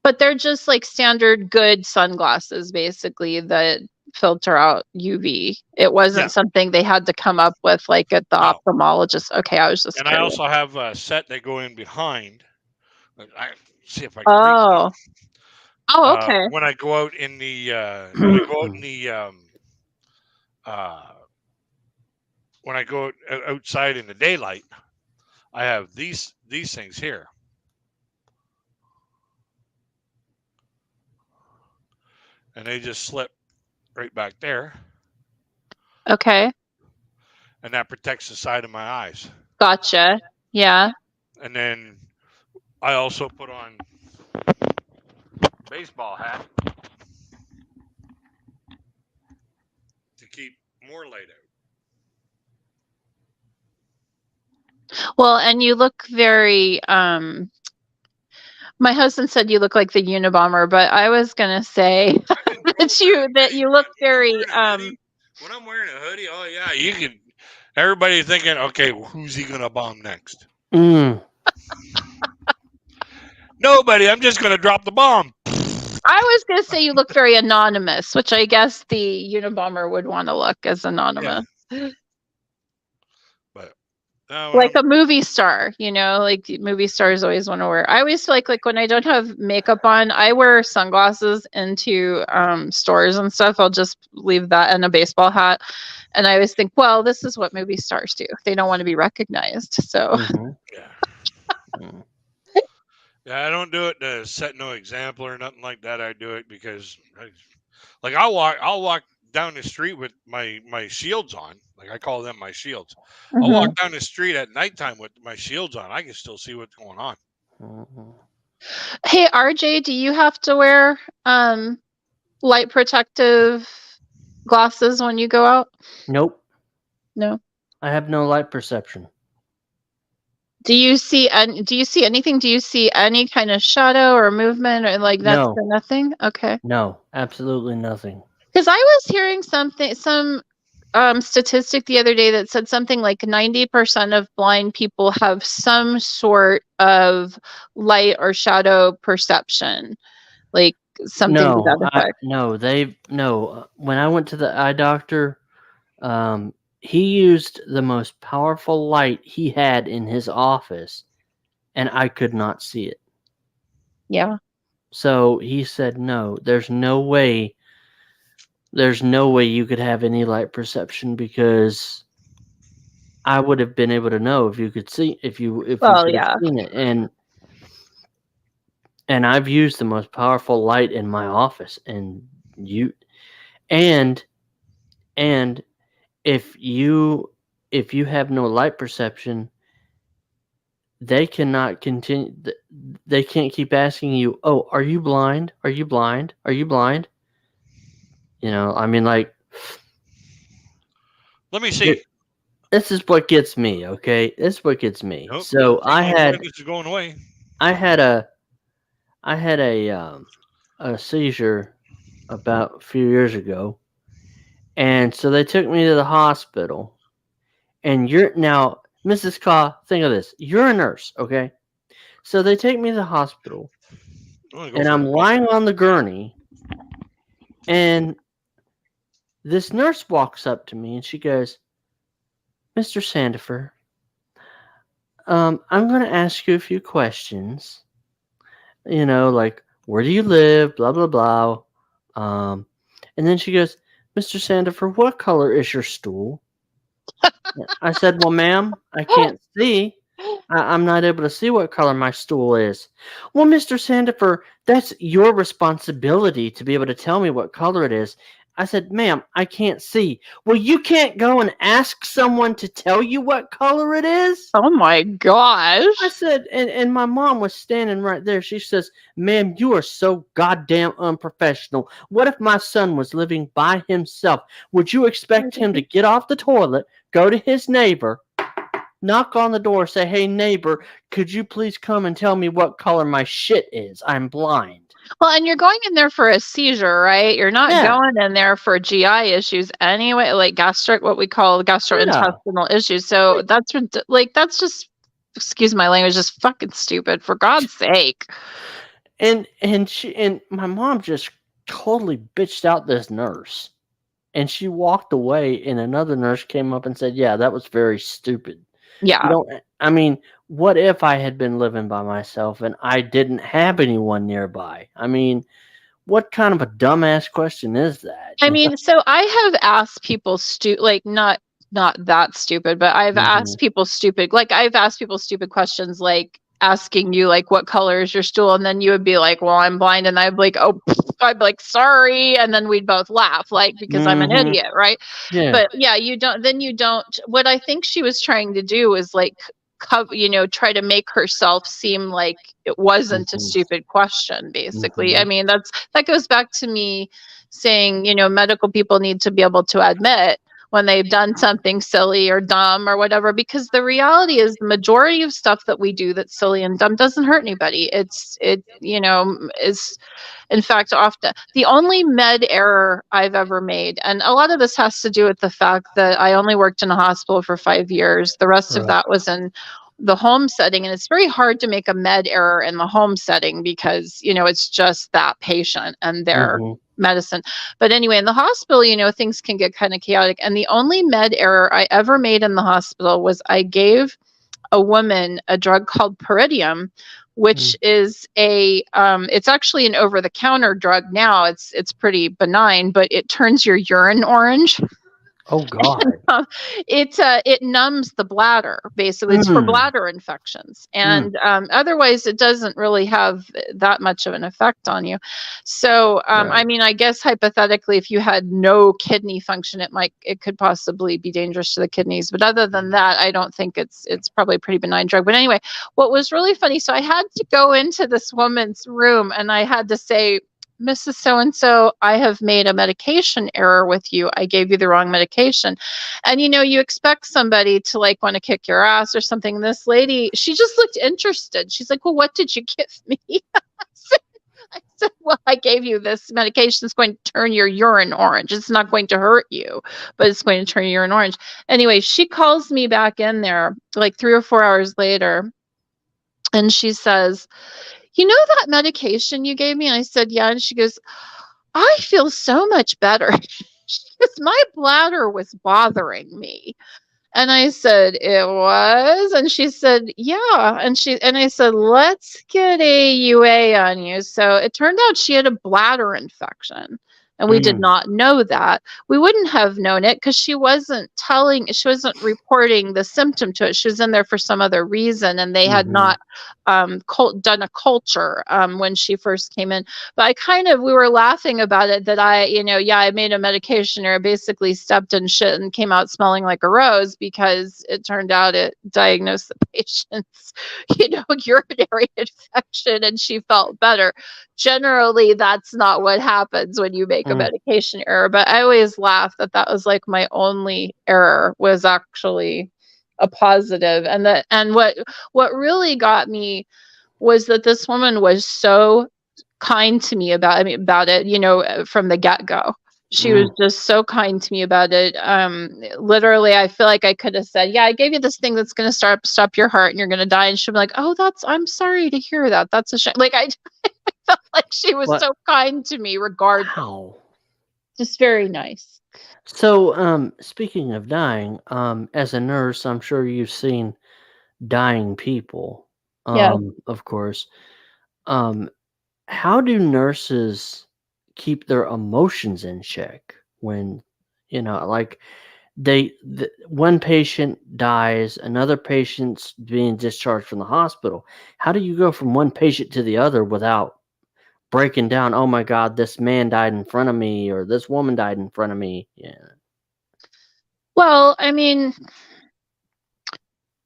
But they're just standard good sunglasses basically that filter out UV. It wasn't something they had to come up with at the ophthalmologist. Okay, I was just And curious. I also have a set that go in behind. I see if I can Oh, okay. when I go out in the when I go outside in the daylight, I have these things here. And they just slip right back there. Okay. And that protects the side of my eyes. Gotcha. Yeah. And then I also put on baseball hat to keep more light out. Well, and you look very my husband said you look like the Unabomber, but I was gonna say that you look very when I'm wearing a hoodie, oh yeah, you can. Everybody's thinking, okay, well, who's he gonna bomb next? Nobody. I'm just gonna drop the bomb. I was gonna say you look very anonymous, which I guess the Unabomber would want to look as anonymous. Yeah. But like a movie star, like movie stars always want to wear. I always feel like when I don't have makeup on, I wear sunglasses into stores and stuff. I'll just leave that and a baseball hat. And I always think, well, this is what movie stars do. They don't want to be recognized. So yeah, I don't do it to set no example or nothing like that. I do it because I'll walk down the street with my shields on. Like I call them my shields. I'll walk down the street at nighttime with my shields on. I can still see what's going on. Hey, RJ, do you have to wear light protective glasses when you go out? Nope. No. I have no light perception. Do you see anything? Do you see any kind of shadow or movement or like that? No. Nothing? Okay. No, absolutely nothing. Because I was hearing some statistic the other day that said something like 90% of blind people have some sort of light or shadow perception, like something to that effect. When I went to the eye doctor, he used the most powerful light he had in his office, and I could not see it. Yeah. So he said, no, there's no way you could have any light perception, because I would have been able to know if you could see, if you could have seen it. And I've used the most powerful light in my office, and if you have no light perception, they cannot continue. They can't keep asking you, "Oh, are you blind? Are you blind? Are you blind?" I mean, like, let me see. This is what gets me. Okay, this is what gets me. Nope, so I had going away. I had a seizure about a few years ago, and so they took me to the hospital. And now, Mrs. Kaw, think of this. You're a nurse, okay? So they take me to the hospital, and I'm lying on the gurney, and this nurse walks up to me, and she goes, "Mr. Sandifer, I'm going to ask you a few questions. Like, where do you live? Blah, blah, blah." And then she goes, "Mr. Sandifer, what color is your stool?" I said, "Well, ma'am, I can't see. I'm not able to see what color my stool is." "Well, Mr. Sandifer, that's your responsibility to be able to tell me what color it is." I said, "Ma'am, I can't see." "Well, you can't go and ask someone to tell you what color it is?" Oh my gosh. I said, and my mom was standing right there. She says, "Ma'am, you are so goddamn unprofessional. What if my son was living by himself? Would you expect him to get off the toilet, go to his neighbor, knock on the door, say, 'Hey, neighbor, could you please come and tell me what color my shit is? I'm blind.'" Well, and you're going in there for a seizure, right? You're not going in there for GI issues anyway, like what we call gastrointestinal issues. So that's just, excuse my language, just fucking stupid, for God's sake. And my mom just totally bitched out this nurse, and she walked away, and another nurse came up and said, "Yeah, that was very stupid." Yeah. I mean, what if I had been living by myself and I didn't have anyone nearby? I mean, what kind of a dumbass question is that? I mean, so I have asked people, not not that stupid, but I've asked people stupid questions, like asking you like, what color is your stool? And then you would be like, well, I'm blind. And I'd be like, oh, I'd be like, sorry. And then we'd both laugh, like, because I'm an idiot. Right. Yeah. But yeah, what I think she was trying to do was like, try to make herself seem like it wasn't a stupid question, basically. I mean, that goes back to me saying, medical people need to be able to admit when they've done something silly or dumb or whatever, because the reality is the majority of stuff that we do that's silly and dumb doesn't hurt anybody. Is in fact often the only med error I've ever made. And a lot of this has to do with the fact that I only worked in a hospital for 5 years. The rest of that was in the home setting. And it's very hard to make a med error in the home setting because, it's just that patient and their medicine. But anyway, in the hospital, things can get kind of chaotic. And the only med error I ever made in the hospital was I gave a woman a drug called Peridium, which is it's actually an over-the-counter drug now. It's pretty benign, but it turns your urine orange. Oh God! It numbs the bladder. Basically, it's for bladder infections, and otherwise, it doesn't really have that much of an effect on you. So, I mean, I guess hypothetically, if you had no kidney function, it could possibly be dangerous to the kidneys. But other than that, I don't think it's probably a pretty benign drug. But anyway, what was really funny? So I had to go into this woman's room, and I had to say, Mrs. So-and-so, I have made a medication error with you. I gave you the wrong medication. And, you expect somebody to like want to kick your ass or something. This lady, she just looked interested. She's like, well, what did you give me? I said, well, I gave you this medication. It's going to turn your urine orange. It's not going to hurt you, but it's going to turn your urine orange. Anyway, she calls me back in there like 3 or 4 hours later. And she says, that medication you gave me? And I said, yeah. And she goes, I feel so much better. She goes, my bladder was bothering me. And I said, it was? And she said, yeah. And I said, let's get a UA on you. So it turned out she had a bladder infection. And we did not know that. We wouldn't have known it because she wasn't reporting the symptom to it. She was in there for some other reason, and they had not done a culture when she first came in. But we were laughing about it that I made a medication error, basically stepped in shit and came out smelling like a rose because it turned out it diagnosed the patient's, urinary infection, and she felt better. Generally, that's not what happens when you make a medication error, but I always laugh that was like my only error was actually a positive. And what really got me was that this woman was so kind to me about it, from the get-go. She was just so kind to me about it. Literally, I feel like I could have said, yeah, I gave you this thing that's going to stop your heart and you're going to die. And she'll be like, oh, I'm sorry to hear that. That's a shame. Like, I felt like she was so kind to me regardless. Wow. Just very nice. So, speaking of dying, as a nurse, I'm sure you've seen dying people. Of course. How do nurses keep their emotions in check when, like one patient dies, another patient's being discharged from the hospital? How do you go from one patient to the other without breaking down, oh my God, this man died in front of me or this woman died in front of me? Yeah. Well, I mean,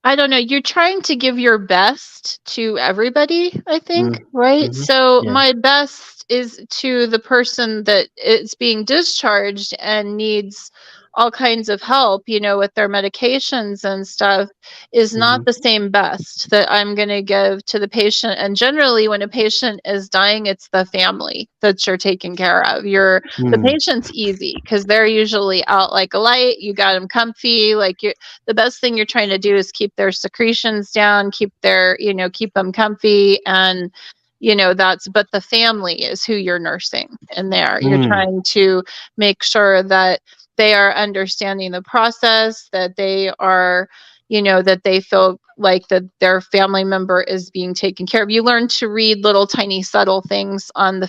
I don't know. You're trying to give your best to everybody, I think, right? So my best is to the person that is being discharged and needs all kinds of help, with their medications and stuff, is not the same best that I'm going to give to the patient. And generally, when a patient is dying, it's the family that you're taking care of. The patient's easy because they're usually out like a light. You got them comfy. The best thing you're trying to do is keep their secretions down, keep them comfy, and but the family is who you're nursing in there. You're trying to make sure that they are understanding the process, that they are, that they feel like that their family member is being taken care of. You learn to read little tiny subtle things on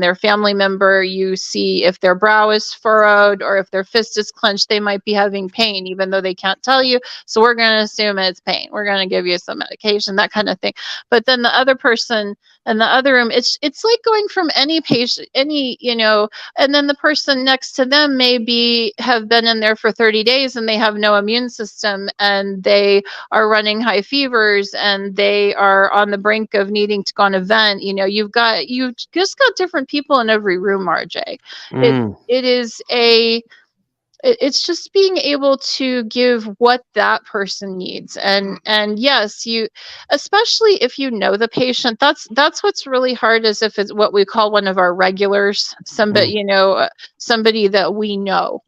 their family member. You see if their brow is furrowed or if their fist is clenched, they might be having pain even though they can't tell you. So we're going to assume it's pain. We're going to give you some medication, that kind of thing. But then the other person in the other room, it's like going from any patient, and then the person next to them have been in there for 30 days and they have no immune system and they are running high fevers and they are on the brink of needing to go on a vent. You've just got different people in every room, RJ. It's just being able to give what that person needs. And yes, especially if you know the patient, that's what's really hard, is if it's what we call one of our regulars, somebody, somebody that we know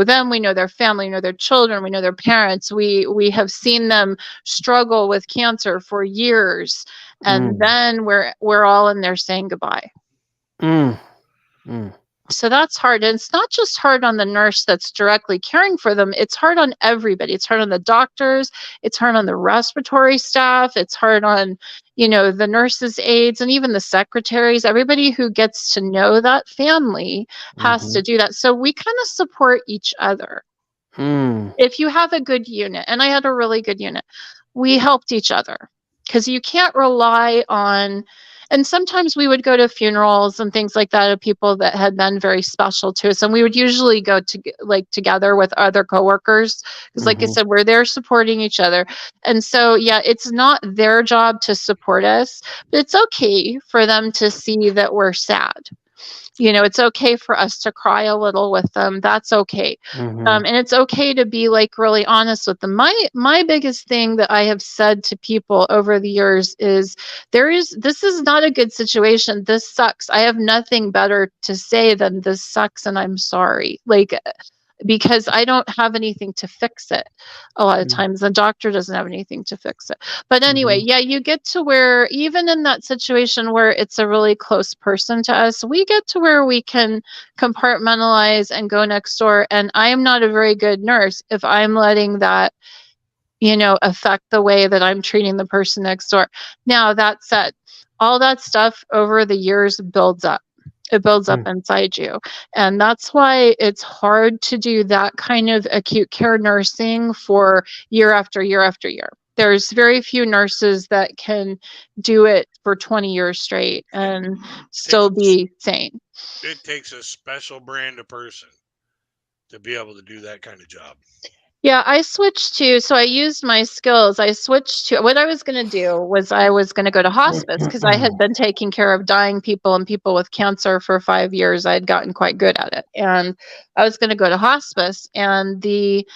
them, we know their family, we know their children, we know their parents, we have seen them struggle with cancer for years. And then we're all in there saying goodbye. So that's hard. And it's not just hard on the nurse that's directly caring for them. It's hard on everybody. It's hard on the doctors. It's hard on the respiratory staff. It's hard on, the nurses' aides and even the secretaries. Everybody who gets to know that family has to do that. So we kind of support each other. If you have a good unit, and I had a really good unit, we helped each other, because you can't rely on. And sometimes we would go to funerals and things like that of people that had been very special to us. And we would usually go together with other coworkers. Because like I said, we're there supporting each other. And so, yeah, it's not their job to support us, but it's okay for them to see that we're sad. It's okay for us to cry a little with them. That's okay. And it's okay to be really honest with them. My biggest thing that I have said to people over the years is this is not a good situation. This sucks. I have nothing better to say than this sucks and I'm sorry. Because I don't have anything to fix it. A lot of times the doctor doesn't have anything to fix it. But anyway, yeah, you get to where, even in that situation where it's a really close person to us, we get to where we can compartmentalize and go next door. And I am not a very good nurse if I'm letting that, affect the way that I'm treating the person next door. Now, that said, all that stuff over the years builds up. It builds up inside you. And that's why it's hard to do that kind of acute care nursing for year after year after year. There's very few nurses that can do it for 20 years straight and still be sane. It takes a special brand of person to be able to do that kind of job. Yeah, so I used my skills. I switched to, what I was going to do was I was going to go to hospice, because I had been taking care of dying people and people with cancer for 5 years. I had gotten quite good at it. And I was going to go to hospice, and the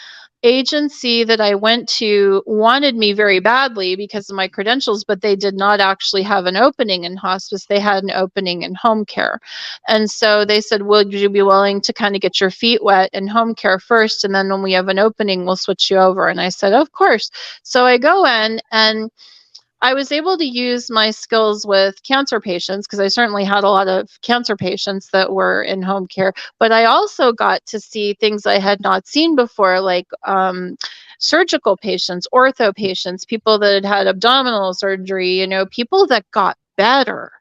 agency that I went to wanted me very badly because of my credentials, but they did not actually have an opening in hospice. They had an opening in home care. And so they said, would you be willing to kind of get your feet wet in home care first? And then when we have an opening, we'll switch you over. And I said, of course. So I go in, and I was able to use my skills with cancer patients, because I certainly had a lot of cancer patients that were in home care, but I also got to see things I had not seen before, like surgical patients, ortho patients, people that had had abdominal surgery, people that got better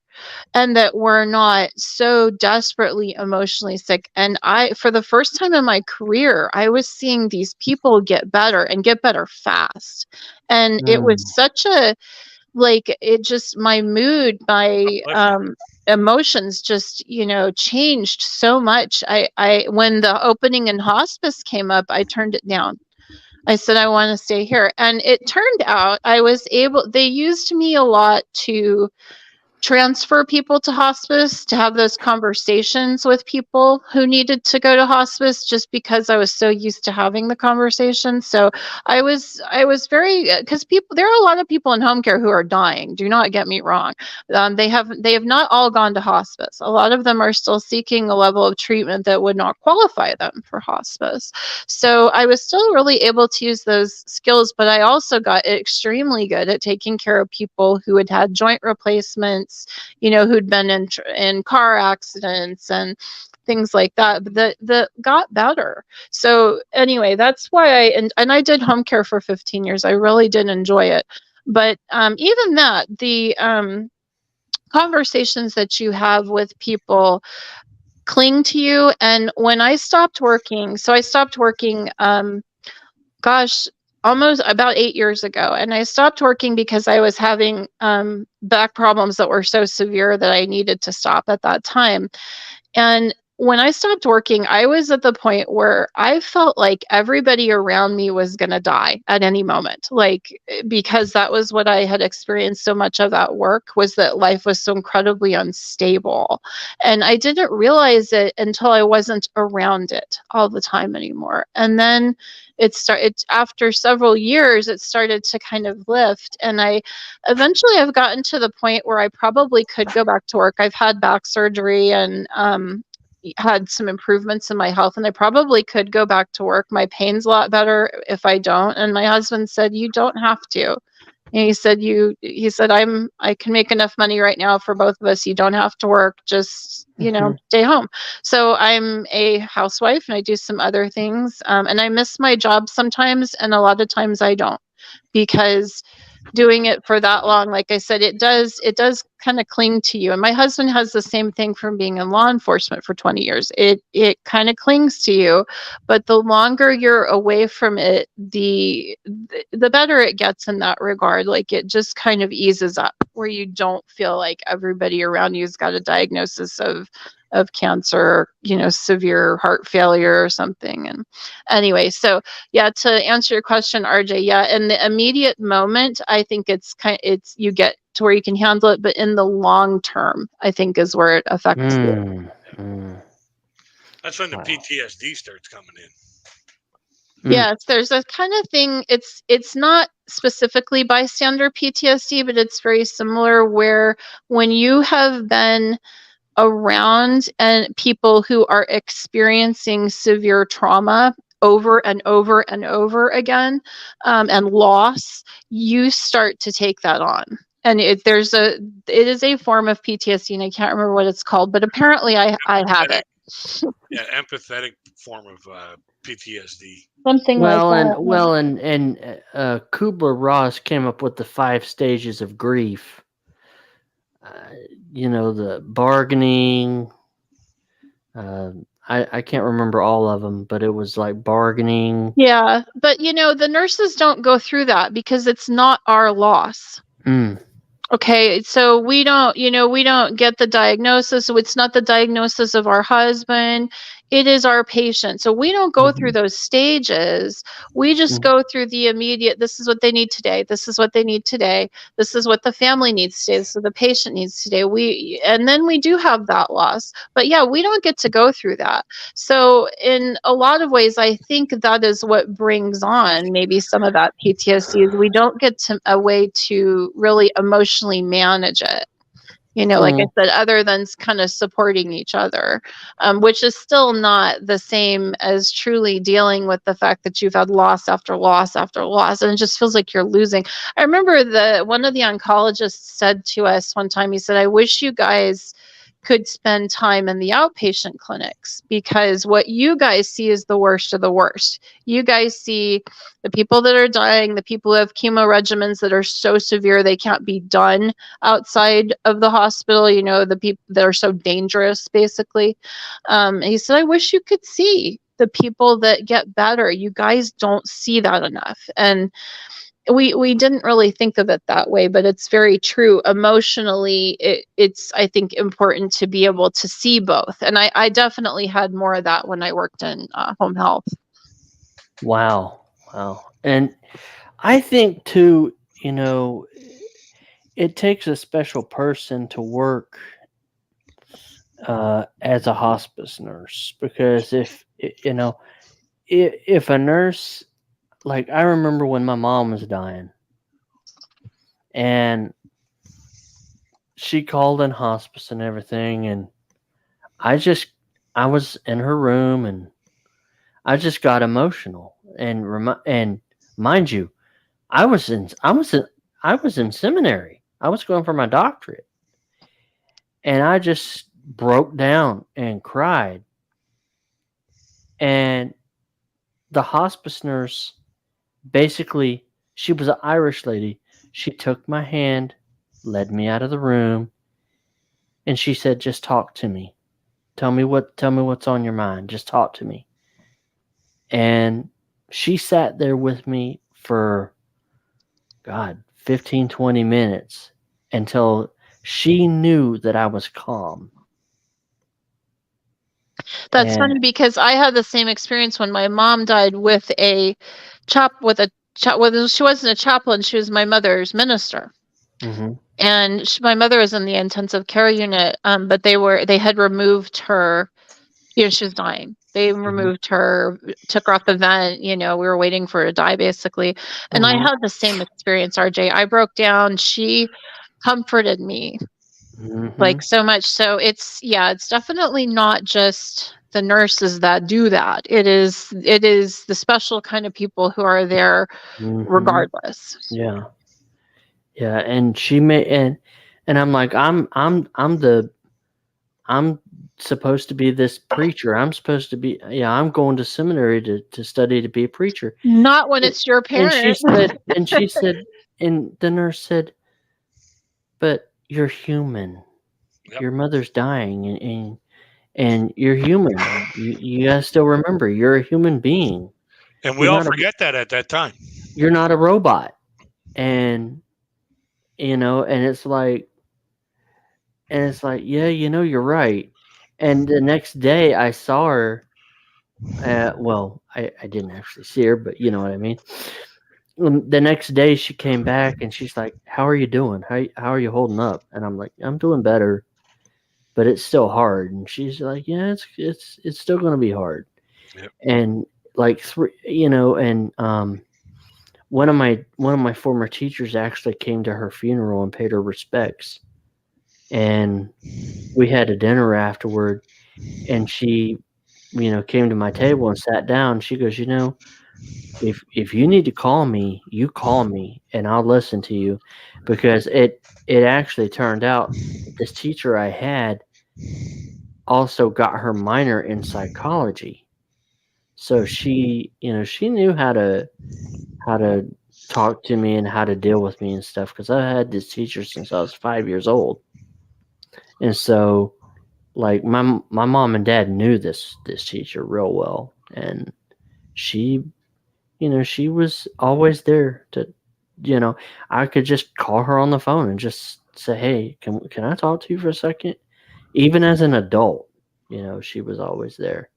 and that were not so desperately emotionally sick. And for the first time in my career, I was seeing these people get better and get better fast. And it was such a, my mood, my emotions just, changed so much. When the opening in hospice came up, I turned it down. I said, I want to stay here. And it turned out they used me a lot to transfer people to hospice, to have those conversations with people who needed to go to hospice, just because I was so used to having the conversation. So I was very, because there are a lot of people in home care who are dying. Do not get me wrong. They have not all gone to hospice. A lot of them are still seeking a level of treatment that would not qualify them for hospice. So I was still really able to use those skills, but I also got extremely good at taking care of people who had had joint replacements, who'd been in car accidents and things like that, that got better. So anyway, that's why and I did home care for 15 years. I really did enjoy it. But even that, the conversations that you have with people cling to you. And when I stopped working, so I stopped working, gosh, almost about 8 years ago. And I stopped working because I was having back problems that were so severe that I needed to stop at that time. And when I stopped working, I was at the point where I felt like everybody around me was going to die at any moment. Like, because that was what I had experienced so much of at work, was that life was so incredibly unstable. And I didn't realize it until I wasn't around it all the time anymore. And then after several years, it started to kind of lift. And I've gotten to the point where I probably could go back to work. I've had back surgery and had some improvements in my health, and I probably could go back to work. My pain's a lot better if I don't. And my husband said, "You don't have to." And he said, I can make enough money right now for both of us. You don't have to work. Just, stay home. So I'm a housewife and I do some other things. And I miss my job sometimes. And a lot of times I don't, because doing it for that long, like I said, it does kind of cling to you. And my husband has the same thing from being in law enforcement for 20 years. It kind of clings to you, but the longer you're away from it, the better it gets in that regard. Like, it just kind of eases up, where you don't feel like everybody around you's got a diagnosis of cancer, severe heart failure or something. And anyway, so yeah, to answer your question, RJ, yeah, in the immediate moment, I think it's you get to where you can handle it, but in the long term, I think is where it affects you. That's when the PTSD starts coming in. Yes, there's a kind of thing. It's not specifically bystander PTSD, but it's very similar, where when you have been around and people who are experiencing severe trauma over and over and over again, and loss, you start to take that on. And it is a form of PTSD, and I can't remember what it's called, but apparently I have it. Yeah, empathetic form of PTSD. Something like that. And Kubler-Ross came up with the 5 stages of grief. The bargaining. I can't remember all of them, but it was like bargaining. Yeah, but the nurses don't go through that because it's not our loss. Okay, so we don't get the diagnosis. So it's not the diagnosis of our husband. It is our patient. So we don't go through those stages. We just go through the immediate, this is what they need today. This is what they need today. This is what the family needs today. This is what the patient needs today. And then we do have that loss. But yeah, we don't get to go through that. So in a lot of ways, I think that is what brings on maybe some of that PTSD, is we don't get a way to really emotionally manage it. Like I said, other than kind of supporting each other, which is still not the same as truly dealing with the fact that you've had loss after loss after loss, and it just feels like you're losing. I remember one of the oncologists said to us one time, he said, "I wish you guys could spend time in the outpatient clinics, because what you guys see is the worst of the worst. You guys see the people that are dying, the people who have chemo regimens that are so severe they can't be done outside of the hospital, the people that are so dangerous, basically." He said, "I wish you could see the people that get better. You guys don't see that enough." And we didn't really think of it that way, but it's very true. Emotionally, it's I think important to be able to see both, and I definitely had more of that when I worked in home health. Wow, and I think too, it takes a special person to work as a hospice nurse, because if a nurse, like, I remember when my mom was dying and she called in hospice and everything, and I was in her room and I just got emotional, and mind you, I was in seminary. I was going for my doctorate, and I just broke down and cried. And the hospice nurse, basically, she was an Irish lady. She took my hand, led me out of the room, and she said, "Just talk to me. Tell me what's on your mind. Just talk to me." And she sat there with me for, God, 15, 20 minutes until she knew that I was calm. That's And funny because I had the same experience when my mom died with a well, she wasn't a chaplain, she was my mother's minister. mhm, And my mother was in the intensive care unit, but they had removed her. She was dying. They removed her, took her off the vent. We were waiting for her to die, basically. And I mhm, had the same experience, RJ. I broke down. She comforted me, like, mhm, so much. So it's definitely not just the nurses that do that. It is the special kind of people who are there mhm. regardless. Yeah. Yeah, and she made and I'm like, I'm supposed to be this preacher. I'm supposed to be, I'm going to seminary to study to be a preacher. Not when And it's your and she parent. said and she said and the nurse said, "But you're human. Yep. Your mother's dying and you're human. You gotta still remember you're a human being. And we You're all not a forget that at that time. you're not a robot." And and it's like yeah, you're right. And the next day I saw her. Well, I didn't actually see her, but you know what I mean. The next day she came back and she's like, "How are you doing? How are you holding up?" And I'm like, "I'm doing better, but it's still hard." And she's like, "Yeah, it's still going to be hard." Yep. And like one of my former teachers actually came to her funeral and paid her respects. And we had a dinner afterward, and she came to my table and sat down. She goes, if you need to call me, you call me and I'll listen to you, because it actually turned out that this teacher I had also got her minor in psychology. So she knew how to talk to me and how to deal with me and stuff, because I had this teacher since I was 5 years old. And so, like, my mom and dad knew this teacher real well, and she she was always there to I could just call her on the phone and just say, "Hey, can I talk to you for a second?" Even as an adult, she was always there.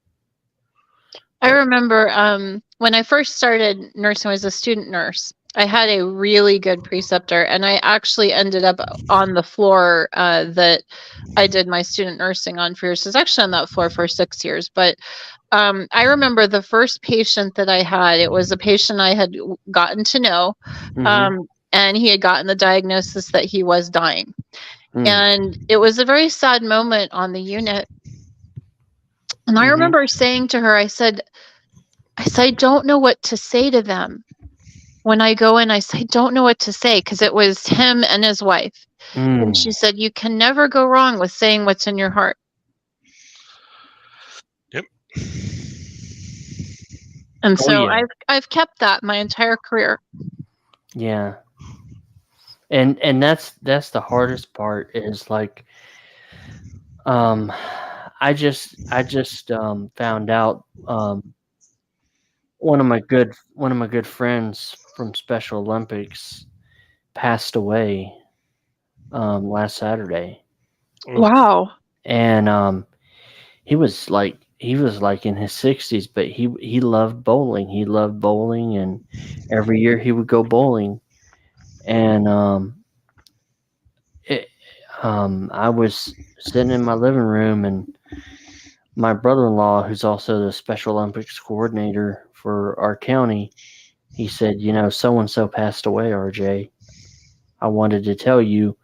I remember when I first started nursing, I was a student nurse. I had a really good preceptor, and I actually ended up on the floor that I did my student nursing on for years. I was actually on that floor for 6 years. But I remember the first patient that I had, it was a patient I had gotten to know, and he had gotten the diagnosis that he was dying. And it was a very sad moment on the unit. And I remember saying to her, I said, I don't know what to say to them. When I go in, I say, I don't know what to say, because it was him and his wife. And she said, you can never go wrong with saying what's in your heart. Yep. And so I've kept that my entire career. Yeah. And that's the hardest part, is like I just found out one of my good friends from Special Olympics passed away last Saturday. Wow. And he was like in his 60s, but he loved bowling. He loved bowling, and every year he would go bowling. And I was sitting in my living room, and my brother-in-law, who's also the Special Olympics coordinator for our county, he said, so-and-so passed away, RJ. I wanted to tell you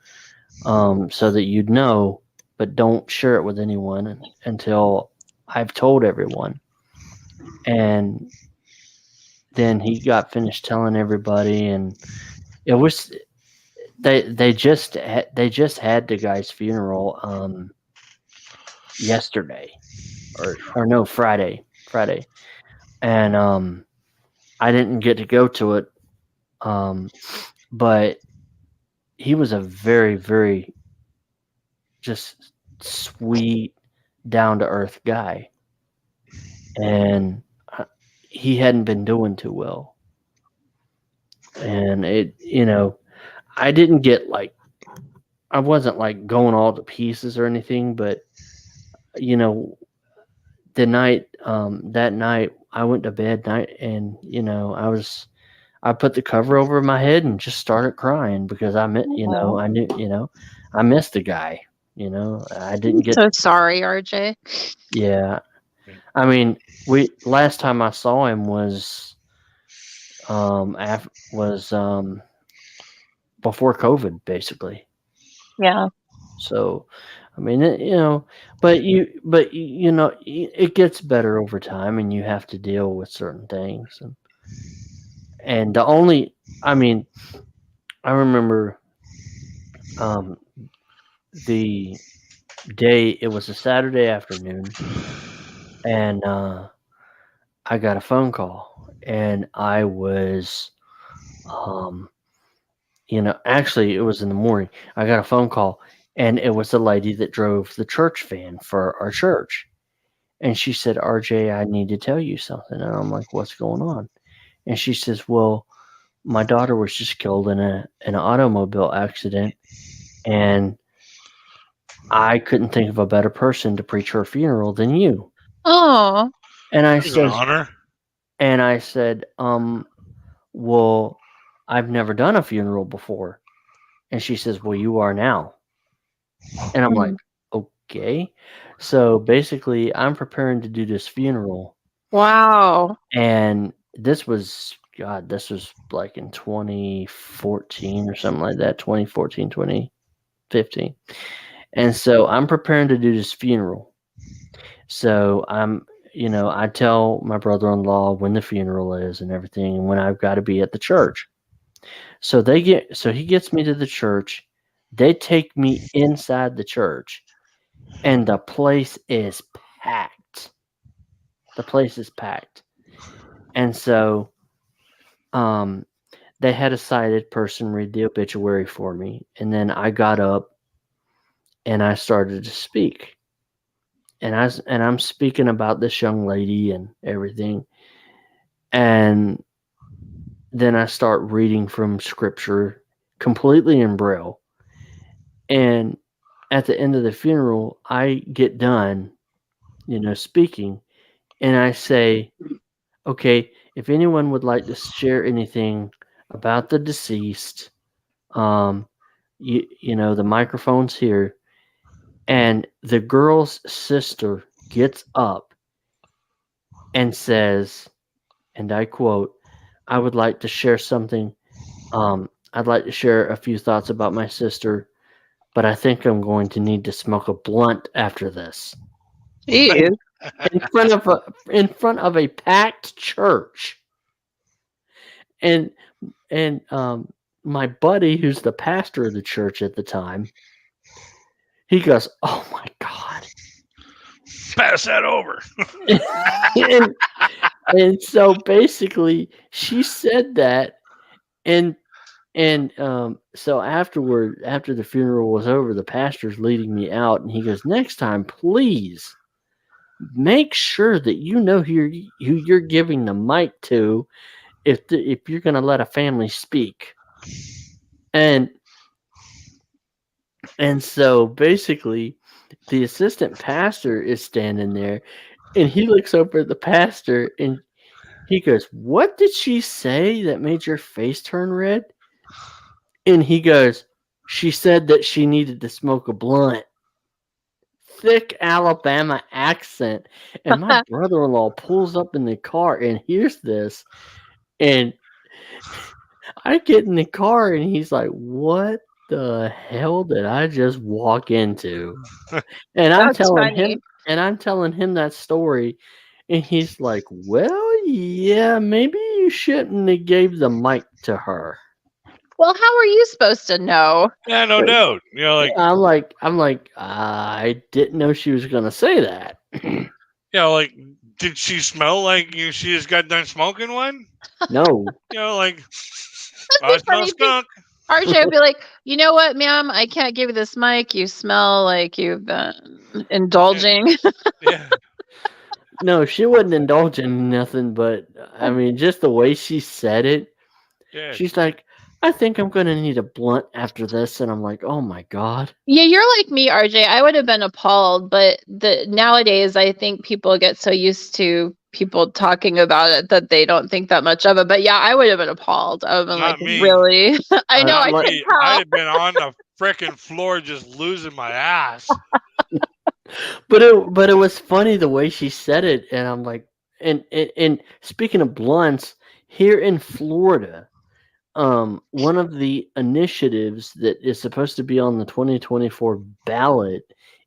so that you'd know, but don't share it with anyone until I've told everyone. And then he got finished telling everybody, and it was they just had the guy's funeral yesterday, or no, Friday, and I didn't get to go to it, but he was a very, very just sweet, down to earth guy, and he hadn't been doing too well. And I didn't get I wasn't going all to pieces or anything, but the night that night I went to bed and I put the cover over my head and just started crying because I meant I knew I missed the guy. I didn't get So sorry, RJ. yeah. I mean, last time I saw him was before COVID, basically. Yeah. So, I mean, but it gets better over time, and you have to deal with certain things, and I remember the day. It was a Saturday afternoon, and I got a phone call, and I was actually, it was in the morning. I got a phone call, and it was the lady that drove the church van for our church. And she said, RJ, I need to tell you something. And I'm like, what's going on? And she says, well, my daughter was just killed in an automobile accident, and I couldn't think of a better person to preach her funeral than you. Oh. And I It's an said, honor. and I said, well, I've never done a funeral before. And she says, well, you are now. And I'm like, okay. So basically, I'm preparing to do this funeral. Wow. And this was like in 2014 or something like that, 2014, 2015. And so I'm preparing to do this funeral. So I tell my brother-in-law when the funeral is and everything, and when I've got to be at the church. So he gets me to the church. They take me inside the church, and the place is packed. The place is packed. And so they had a sighted person read the obituary for me, and then I got up and I started to speak. And I'm speaking about this young lady and everything. And then I start reading from scripture completely in Braille. And at the end of the funeral, I get done, speaking, and I say, okay, if anyone would like to share anything about the deceased, the microphone's here. And the girl's sister gets up and says, and I quote, I would like to share something. I'd like to share a few thoughts about my sister, but I think I'm going to need to smoke a blunt after this. Jeez. in front of a packed church. And my buddy, who's the pastor of the church at the time, he goes, oh my God. Pass that over. and so basically she said that, and so after the funeral was over, the pastor's leading me out, and he goes, next time, please make sure that you know who you're giving the mic to if you're going to let a family speak. And so basically the assistant pastor is standing there, and he looks over at the pastor and he goes, what did she say that made your face turn red? And he goes, she said that she needed to smoke a blunt. Thick Alabama accent. And my brother-in-law pulls up in the car and hears this. And I get in the car and he's like, what the hell did I just walk into? And I'm telling him that story. And he's like, well, yeah, maybe you shouldn't have gave the mic to her. Well, how are you supposed to know? Yeah, no doubt. I'm like, I didn't know she was gonna say that. Did she smell like she just got done smoking one? No. I smell skunk. RJ would be like, you know what, ma'am? I can't give you this mic. You smell like you've been indulging. Yeah. No, she wouldn't indulge in nothing, but I mean, just the way she said it, Yeah. she's like, I think I'm gonna need a blunt after this, and I'm like, oh my god. Yeah, you're like me, RJ. I would have been appalled, but nowadays I think people get so used to people talking about it that they don't think that much of it. But yeah, I would have been appalled. I would have been Not like, me. really? I know, Not I Not like- can me. tell. I'd have been on the frickin' floor just losing my ass. But it was funny the way she said it, and I'm like, and speaking of blunts, here in Florida, one of the initiatives that is supposed to be on the 2024 ballot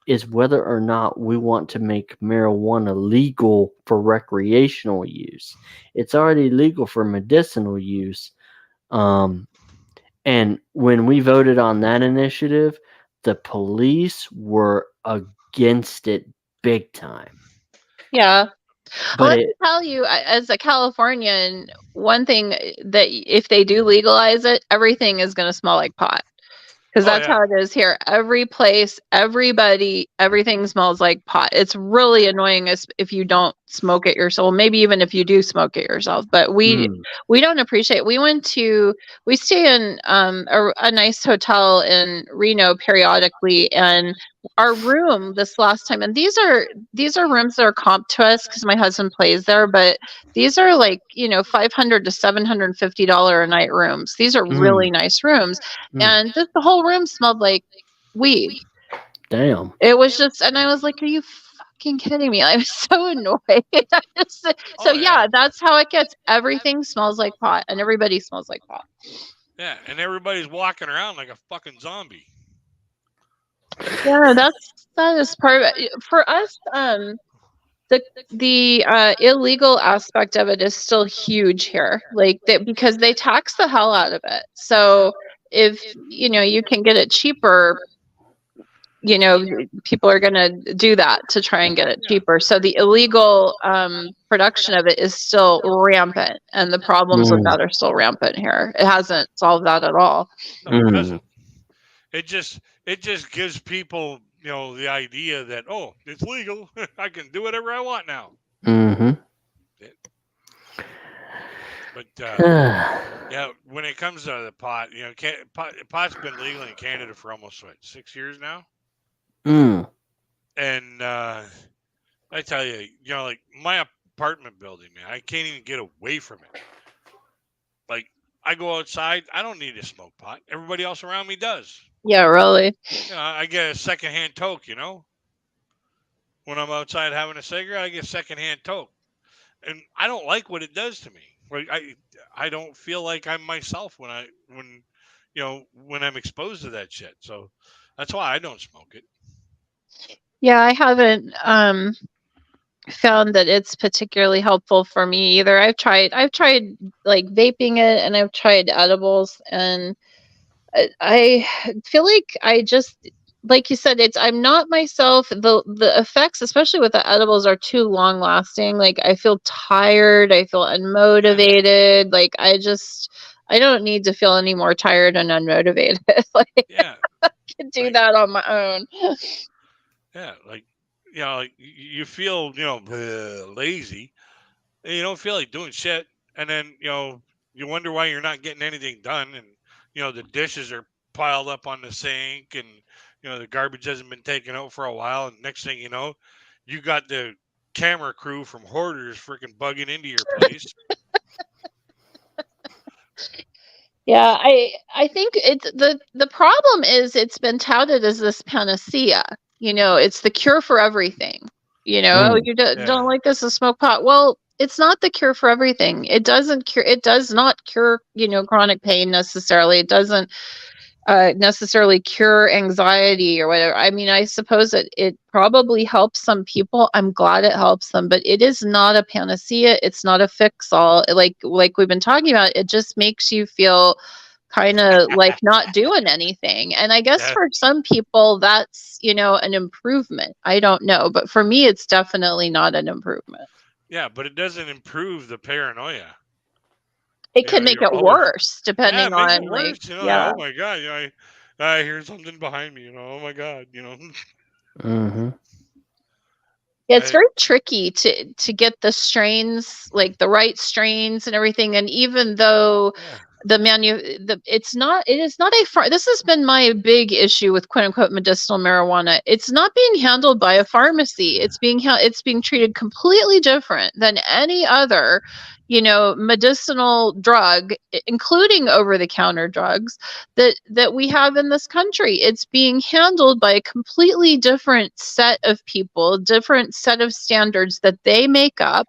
is whether or not we want to make marijuana legal for recreational use. It's already legal for medicinal use. And when we voted on that initiative, the police were against it big time. Yeah. But Let me tell you, as a Californian, one thing that if they do legalize it, everything is going to smell like pot. Because Oh, that's yeah. how it is here. Every place, everybody, everything smells like pot. It's really annoying if you don't smoke it yourself. Maybe even if you do smoke it yourself. But we don't appreciate. We stay in a nice hotel in Reno periodically, and our room this last time, and these are rooms that are comp to us because my husband plays there, but these are like $500 to $750 a night rooms. These are really nice rooms, and the whole room smelled like weed. damn. It was just, and I was like, "Are you fucking kidding me?" I was so annoyed. Oh, yeah. That's how it gets. Everything smells like pot, and everybody smells like pot. Yeah, and everybody's walking around like a fucking zombie. Yeah, that is part of it. For us, the illegal aspect of it is still huge here, like because they tax the hell out of it. So if you can get it cheaper, people are going to do that to try and get it cheaper. So the illegal production of it is still rampant, and the problems with that are still rampant here. It hasn't solved that at all. No, it doesn't. It just gives people, the idea that, oh, it's legal. I can do whatever I want now. Mm-hmm. But yeah, when it comes to the pot, pot's been legal in Canada for almost 6 years now. And I tell you, like my apartment building, man, I can't even get away from it. Like I go outside, I don't need to smoke pot. Everybody else around me does. Yeah, really. I get a secondhand toke, When I'm outside having a cigarette, I get secondhand toke. And I don't like what it does to me. Like I don't feel like I'm myself when I'm exposed to that shit. So that's why I don't smoke it. Yeah, I haven't found that it's particularly helpful for me either. I've tried like vaping it, and I've tried edibles, and I feel like I just, like you said, I'm not myself. The effects, especially with the edibles, are too long lasting. Like I feel tired, I feel unmotivated. Like I don't need to feel any more tired and unmotivated. Like Yeah. I can do that on my own. Yeah, like you feel lazy, and you don't feel like doing shit, and then you wonder why you're not getting anything done, and the dishes are piled up on the sink, and the garbage hasn't been taken out for a while, and next thing you know, you got the camera crew from Hoarders freaking bugging into your place. Yeah, I think it's the problem is it's been touted as this panacea. It's the cure for everything. You don't like this, a smoke pot. Well, it's not the cure for everything. It does not cure, chronic pain necessarily. It doesn't necessarily cure anxiety or whatever. I mean, I suppose it probably helps some people. I'm glad it helps them, but it is not a panacea. It's not a fix-all. Like we've been talking about, it just makes you feel kind of like not doing anything. And I guess for some people that's, an improvement. I don't know, but for me it's definitely not an improvement. Yeah, but it doesn't improve the paranoia. It can make you're it always worse depending make it on worse. yeah. Oh my god, I hear something behind me. Oh my god, Mm-hmm. Yeah, it's I, very tricky to get the strains, like the right strains and everything. And even though yeah, it is not this has been my big issue with quote unquote medicinal marijuana. It's not being handled by a pharmacy. It's being treated completely different than any other, medicinal drug, including over-the-counter drugs that we have in this country. It's being handled by a completely different set of people, different set of standards that they make up.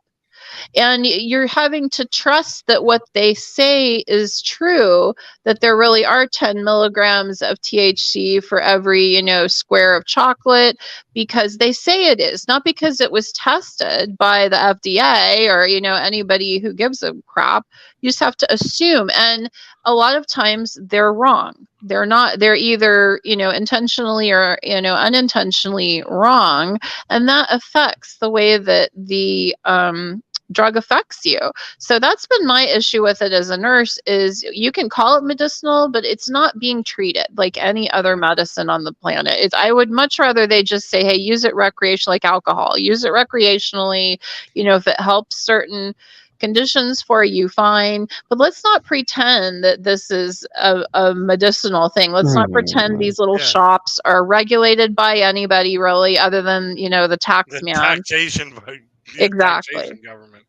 And you're having to trust that what they say is true, that there really are 10 milligrams of THC for every, square of chocolate, because they say it is, not because it was tested by the FDA or, anybody who gives a crap. You just have to assume. And a lot of times they're wrong. They're either, intentionally or, unintentionally wrong. And that affects the way that the, drug affects you. So that's been my issue with it as a nurse, is you can call it medicinal, but it's not being treated like any other medicine on the planet. I would much rather they just say, hey, use it recreationally, like alcohol. Use it recreationally. If it helps certain conditions for you, fine. But let's not pretend that this is a medicinal thing. Let's not pretend these little Yeah. shops are regulated by anybody really, other than, the tax the man. taxation Exactly. taxation government.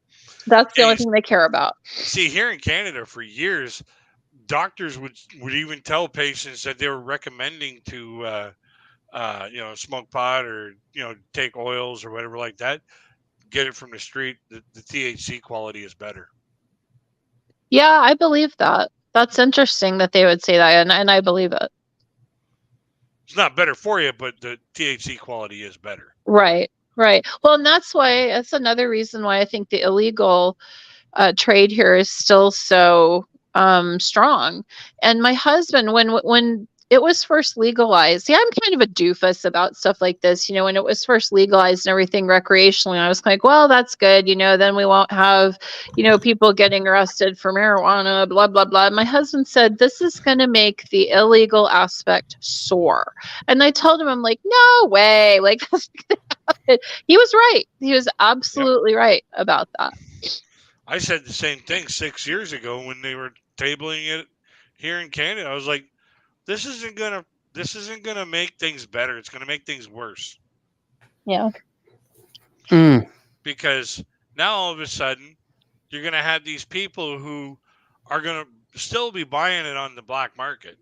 That's the only And thing they care about. see, here in Canada for years, doctors would even tell patients that they were recommending to smoke pot or take oils or whatever like that. Get it from the street. The THC quality is better. Yeah, I believe that. That's interesting that they would say that, and I believe it. It's not better for you, but the THC quality is better. Right. Well, and that's another reason why I think the illegal trade here is still so strong. And my husband, when it was first legalized, I'm kind of a doofus about stuff like this. When it was first legalized and everything recreationally, I was like, well, that's good. Then we won't have, people getting arrested for marijuana, blah, blah, blah. My husband said, this is going to make the illegal aspect soar. And I told him, I'm like, no way. Like, that's going to happen. He was right. He was absolutely right about that. I said the same thing 6 years ago when they were tabling it here in Canada. I was like, this isn't gonna make things better. It's gonna make things worse. Yeah. Because now all of a sudden you're gonna have these people who are gonna still be buying it on the black market,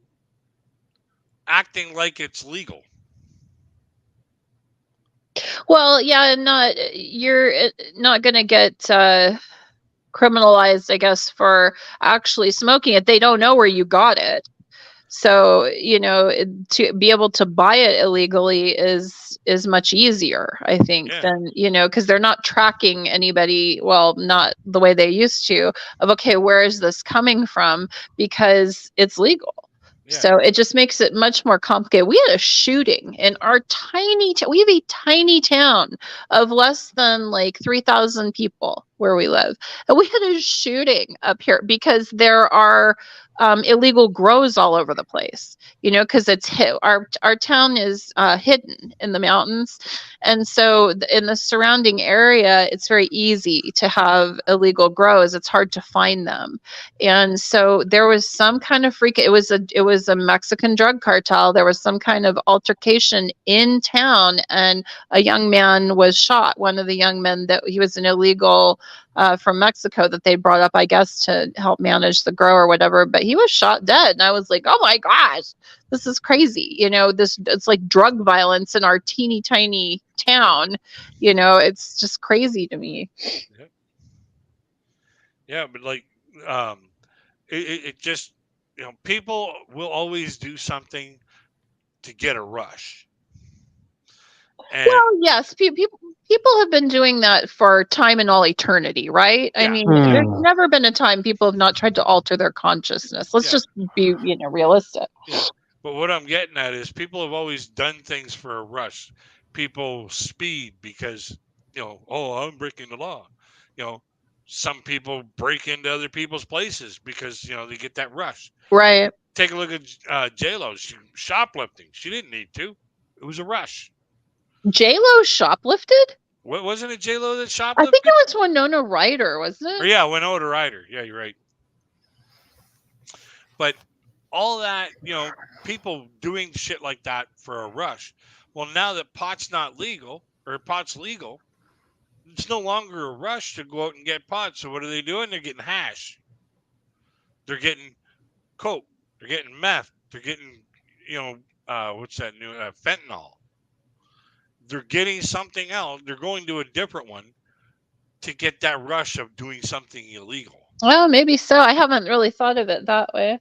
acting like it's legal. Well, yeah, you're not going to get criminalized, I guess, for actually smoking it. They don't know where you got it. So, to be able to buy it illegally is much easier, I think, than, because they're not tracking anybody, well, not the way they used to, of, okay, where is this coming from? Because it's legal. Yeah. So it just makes it much more complicated. We had a shooting in our we have a tiny town of less than like 3,000 people where we live. And we had a shooting up here because there are illegal grows all over the place, because our town is hidden in the mountains. And so in the surrounding area, it's very easy to have illegal grows. It's hard to find them. And so there was some kind of it was a Mexican drug cartel. There was some kind of altercation in town, and a young man was shot. One of the young men, that he was an illegal from Mexico that they brought up, I guess, to help manage the grow or whatever, but he was shot dead. And I was like, oh my gosh, this is crazy. It's like drug violence in our teeny tiny town. It's just crazy to me. Yeah, but like, it just, people will always do something to get a rush. And well, yes, people have been doing that for time and all eternity, right? Yeah. I mean, there's never been a time people have not tried to alter their consciousness. Let's just be, realistic. Yeah. But what I'm getting at is people have always done things for a rush. People speed because, oh, I'm breaking the law. some people break into other people's places because they get that rush. Right. Take a look at J-Lo. She shoplifting. She didn't need to. It was a rush. J-Lo shoplifted? Wasn't it J-Lo that shoplifted? I think it was Winona Ryder, wasn't it? Or yeah, Winona Ryder. Yeah, you're right. But all that, people doing shit like that for a rush. Well, now that pot's not legal, or pot's legal, it's no longer a rush to go out and get pot. So what are they doing? They're getting hash. They're getting coke. They're getting meth. They're getting, what's that new fentanyl. They're getting something else. They're going to a different one to get that rush of doing something illegal. Well, maybe so. I haven't really thought of it that way.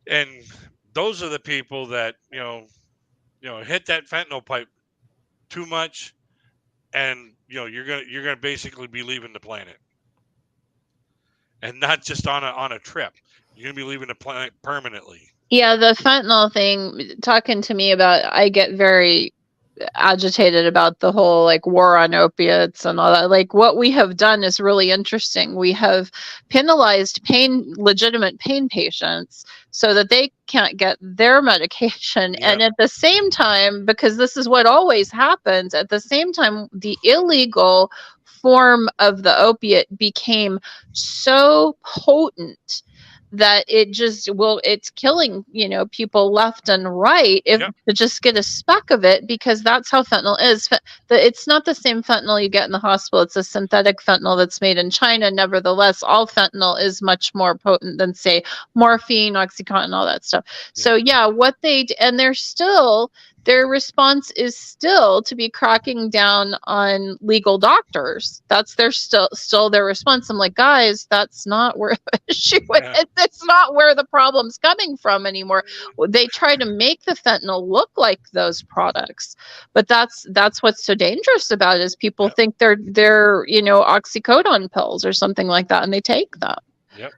And those are the people that hit that fentanyl pipe too much, and you're gonna basically be leaving the planet, and not just on a trip. You're gonna be leaving the planet permanently. Yeah, the fentanyl thing. Talking to me about, I get very agitated about the whole like war on opiates and all that. Like, what we have done is really interesting. We have penalized legitimate pain patients so that they can't get their medication. Yeah. And at the same time, because this is what always happens, at the same time, the illegal form of the opiate became so potent that it's killing, people left and right to just get a speck of it, because that's how fentanyl is. It's not the same fentanyl you get in the hospital. It's a synthetic fentanyl that's made in China. Nevertheless, all fentanyl is much more potent than, say, morphine, Oxycontin, all that stuff. Yeah. So yeah, their response is still to be cracking down on legal doctors. That's still their response. I'm like, guys, that's not where the issue is. It's not where the problem's coming from anymore. They try to make the fentanyl look like those products, but that's what's so dangerous about it, is people think they're oxycodone pills or something like that, and they take them. Yep.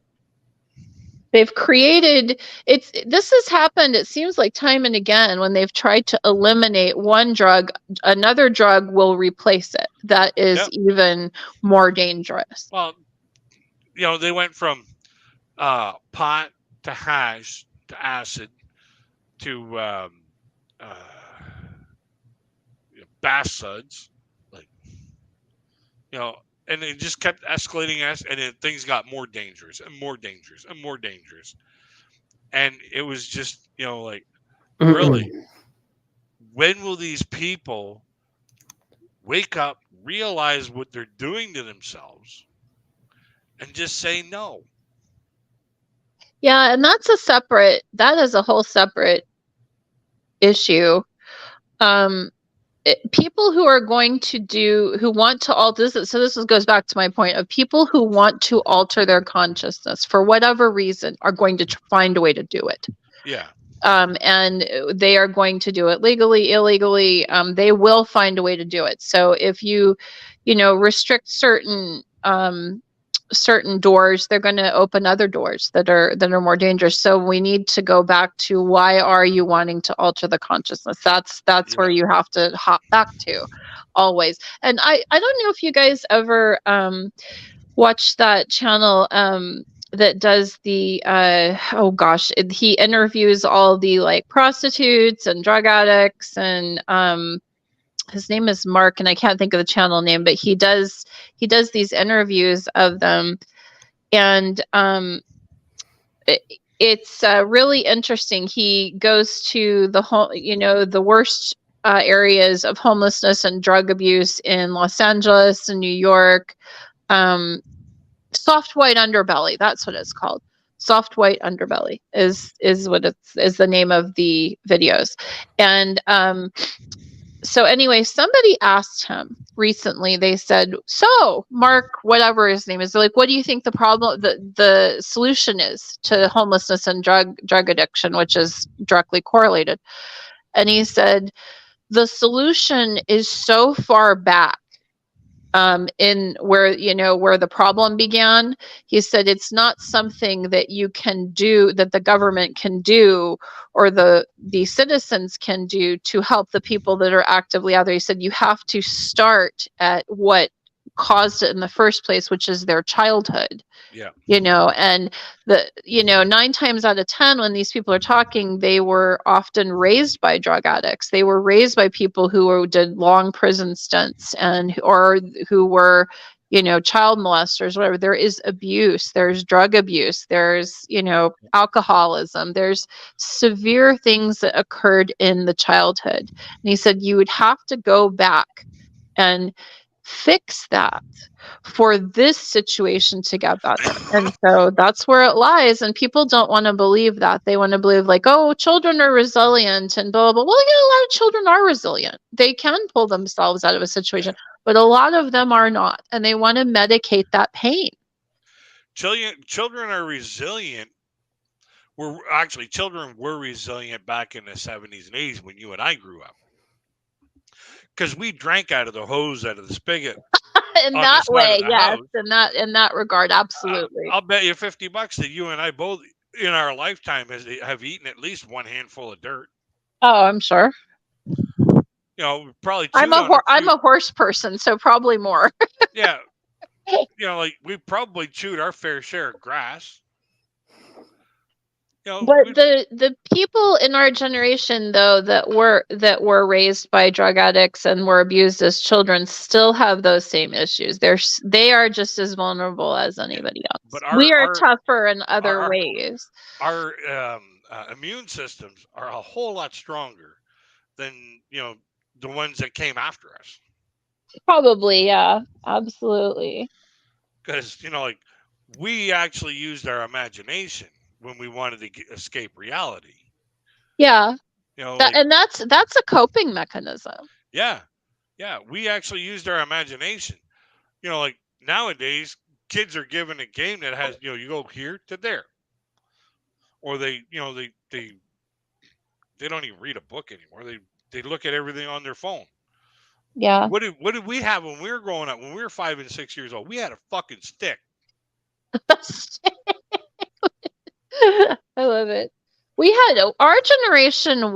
They've created this has happened, it seems like, time and again. When they've tried to eliminate one drug, another drug will replace it. That is even more dangerous. Well, they went from pot to hash to acid to bath suds, and it just kept escalating, and then things got more dangerous and more dangerous and more dangerous. And it was just, really, when will these people wake up, realize what they're doing to themselves, and just say no? Yeah, and that is a whole separate issue. People who want to alter this. So this goes back to my point of people who want to alter their consciousness for whatever reason are going to find a way to do it. Yeah. And they are going to do it legally, illegally. They will find a way to do it. So if you restrict certain doors, they're going to open other doors that are more dangerous. So we need to go back to, why are you wanting to alter the consciousness? That's where you have to hop back to always. And I don't know if you guys ever watch that channel that does the he interviews all the prostitutes and drug addicts, and his name is Mark, and I can't think of the channel name, but he does these interviews of them, and it's really interesting. He goes to the worst areas of homelessness and drug abuse in Los Angeles and New York. Soft White Underbelly, that's what it's called. Soft White Underbelly is the name of the videos, and so anyway, somebody asked him recently, they said, so Mark, whatever his name is, they're like, what do you think the solution is to homelessness and drug addiction, which is directly correlated? And he said, the solution is so far back in where the problem began. He said, it's not something that you can do, that the government can do, or the citizens can do to help the people that are actively out there. He said, you have to start at what caused it in the first place, which is their childhood. Yeah. And 9 times out of 10 when these people are talking, they were often raised by drug addicts. They were raised by people who did long prison stints or who were child molesters, whatever. There is abuse, there's drug abuse, there's alcoholism, there's severe things that occurred in the childhood. And he said you would have to go back and fix that for this situation to get better. And so that's where it lies. And people don't want to believe that. They want to believe like, oh, children are resilient and blah, blah, blah. Well, a lot of children are resilient. They can pull themselves out of a situation, but a lot of them are not. And they want to medicate that pain. Children are resilient. Children were resilient back in the 70s and 80s when you and I grew up. Because we drank out of the hose, out of the spigot. In that way, yes. In that regard, absolutely. I'll bet you $50 that you and I both in our lifetime have eaten at least one handful of dirt. Oh, I'm sure. Probably. I'm a horse person, so probably more. Yeah. Like we probably chewed our fair share of grass. But the people in our generation, though, that were raised by drug addicts and were abused as children still have those same issues. They are just as vulnerable as anybody else. But we are tougher in other ways. Our immune systems are a whole lot stronger than the ones that came after us. Probably, yeah, absolutely. Because like we actually used our imagination when we wanted to escape reality. Yeah. And that's a coping mechanism. Yeah. Yeah. We actually used our imagination. Like nowadays, kids are given a game that has, you go here to there. Or they don't even read a book anymore. They look at everything on their phone. Yeah. What did we have when we were growing up? When we were 5 and 6 years old, we had a fucking stick. I love it. Our generation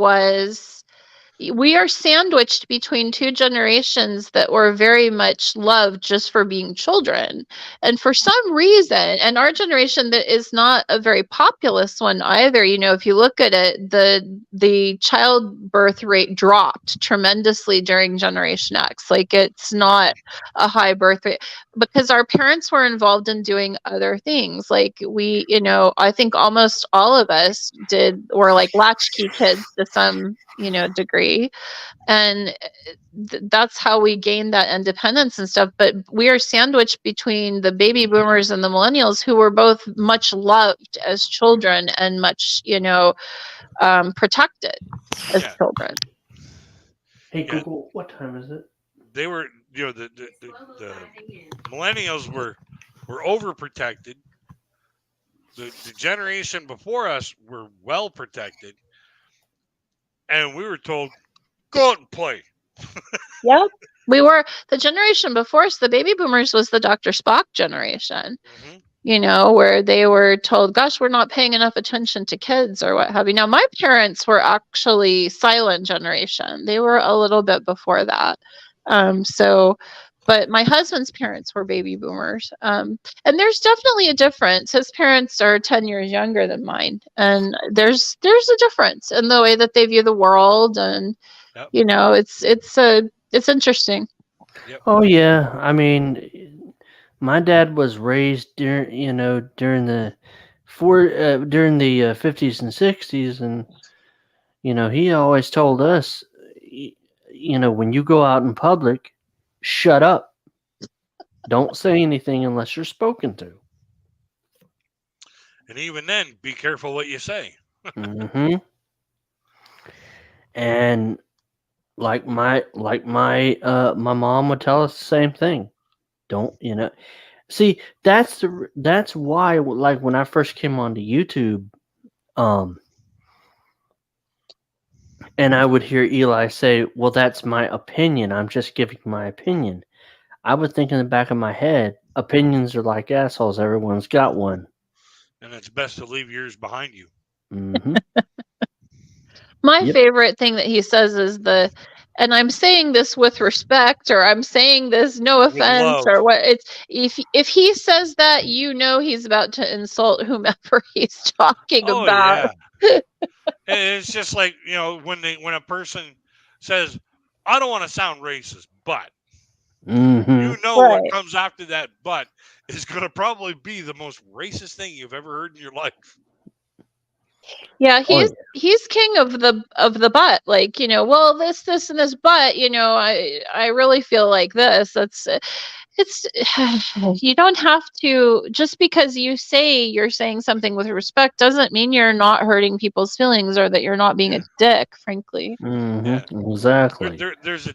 we are sandwiched between two generations that were very much loved just for being children. And for some reason, and our generation that is not a very populous one either, if you look at it, the childbirth rate dropped tremendously during Generation X. Like it's not a high birth rate because our parents were involved in doing other things. Like we, I think almost all of us were like latchkey kids to some, degree. And that's how we gained that independence and stuff. But we are sandwiched between the baby boomers and the millennials who were both much loved as children and much, protected as children. Hey, Google, what time is it? They were, the millennials were overprotected. The generation before us were well protected. And we were told, go out and play. Yep. We were the generation before us. The baby boomers was the Dr. Spock generation, where they were told, gosh, we're not paying enough attention to kids or what have you. Now, my parents were actually silent generation. They were a little bit before that. But my husband's parents were baby boomers. And there's definitely a difference. His parents are 10 years younger than mine. And there's a difference in the way that they view the world. And, it's interesting. Yep. Oh, yeah. I mean, my dad was raised during the 50s and 60s. And, he always told us, when you go out in public, shut up. Don't say anything unless you're spoken to. And even then, be careful what you say. Mm-hmm. And like my mom would tell us the same thing. Don't, see, that's why, like when I first came onto YouTube, and I would hear Eli say, well, that's my opinion. I'm just giving my opinion. I would think in the back of my head, opinions are like assholes. Everyone's got one. And it's best to leave yours behind you. Mm-hmm. My favorite thing that he says is and I'm saying this with respect, or I'm saying this no offense, love. or what. It's if he says that, he's about to insult whomever he's talking Oh about. yeah. It's just like, when a person says, I don't want to sound racist, but Mm-hmm. what Right. comes after that but is going to probably be the most racist thing you've ever heard in your life. Yeah, Oh, he's king of the butt. Like, well, this and this, but I really feel like this. It's you don't have to, just because you say you're saying something with respect doesn't mean you're not hurting people's feelings or that you're not being a dick, frankly. Mm-hmm. Yeah. Exactly. There's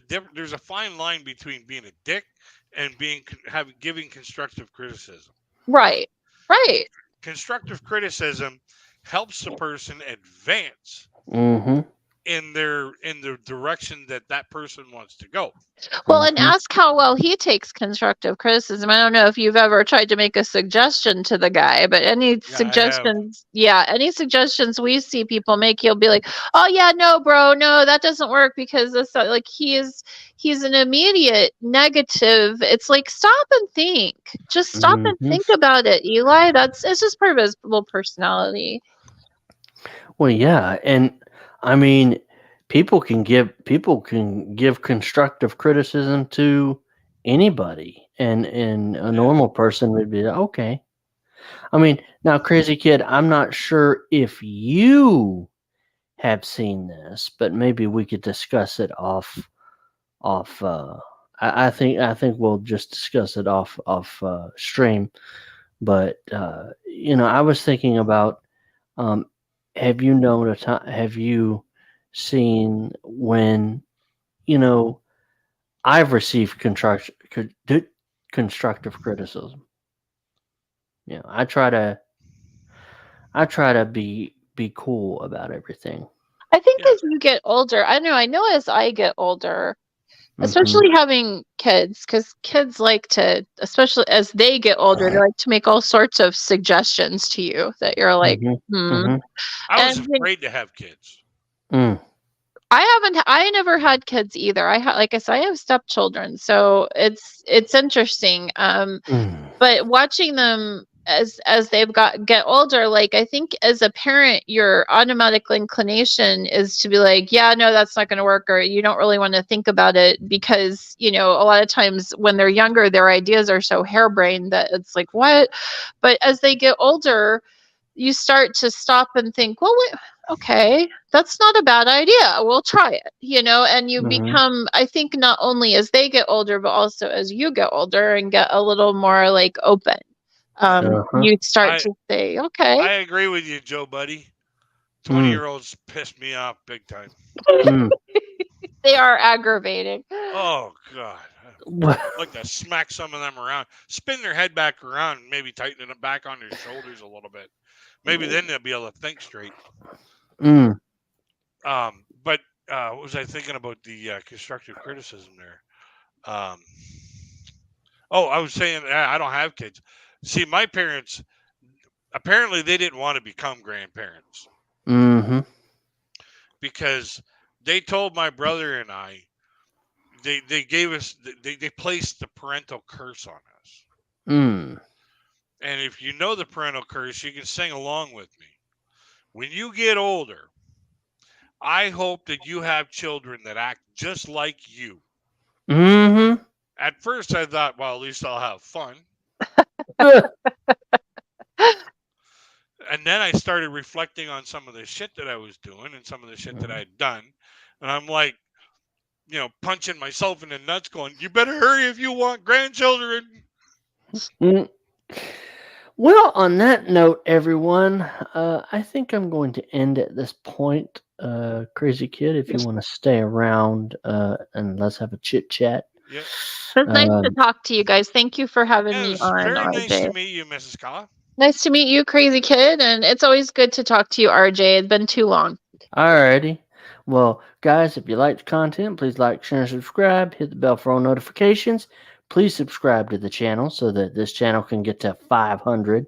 a fine line between being a dick and giving constructive criticism. Right. Constructive criticism helps the person advance Mm-hmm. in the direction that person wants to go. Well, and Mhm. ask how well he takes constructive criticism. I don't know if you've ever tried to make a suggestion to the guy, but any suggestions we see people make, he'll be like, "Oh yeah, no, bro, no, that doesn't work because this." Like he's an immediate negative. It's like, stop and think. Just stop and Mhm. think about it, Eli. It's just part of his little personality. Well, yeah, and I mean, people can give constructive criticism to anybody, and a normal person would be okay. I mean, now, Crazy Kid, I'm not sure if you have seen this, but maybe we could discuss it off. I think we'll just discuss it off stream. But I was thinking about. Have you known a time? Have you seen when I've received constructive criticism? I try to be cool about everything. I think Yeah. as you get older, I know as I get older, Mhm. especially having kids, because kids like to, especially as they get older, they like to make all sorts of suggestions to you that you're like, Mhm. Mhm. I was And afraid to have kids. Mm. I never had kids either. Like I said, I have stepchildren, so it's interesting. Mm. But watching them as they've get older, like, I think as a parent, your automatic inclination is to be like, yeah, no, that's not going to work, or you don't really want to think about it, because a lot of times when they're younger, their ideas are so harebrained that it's like, what? But as they get older, you start to stop and think, well, wait, okay, that's not a bad idea, we'll try it, and you Mhm. become, I think, not only as they get older, but also as you get older and get a little more like open, you start to say, okay. I agree with you, Joe buddy. 20-year-olds piss me off big time. Mm. They are aggravating. Oh God. Well, I'd like to smack some of them around, spin their head back around, and maybe tighten it back on their shoulders a little bit. Maybe then they'll be able to think straight. Mm. But what was I thinking about the constructive criticism there? I was saying I don't have kids. See, my parents, apparently they didn't want to become grandparents Mhm. because they told my brother and I, they gave us, they placed the parental curse on us. Mm. And if you know the parental curse, you can sing along with me. When you get older, I hope that you have children that act just like you. Mhm. At first, I thought, well, at least I'll have fun. And then I started reflecting on some of the shit that I was doing and some of the shit that I had done. And I'm like, punching myself in the nuts going, you better hurry if you want grandchildren. Mm. Well, on that note, everyone, I think I'm going to end at this point. Crazy Kid, if you want to stay around and let's have a chit chat. Yep. It's nice to talk to you guys. Thank you for having It me was on, very RJ. nice to meet you, Mrs. Kala. Nice to meet you, Crazy Kid, and it's always good to talk to you, RJ. It's been too long. Alrighty. Well, guys, if you like the content, please like, share, and subscribe. Hit the bell for all notifications. Please subscribe to the channel so that this channel can get to 500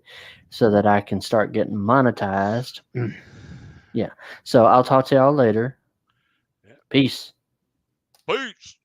so that I can start getting monetized. Yeah. So I'll talk to y'all later. Yeah. Peace. Peace.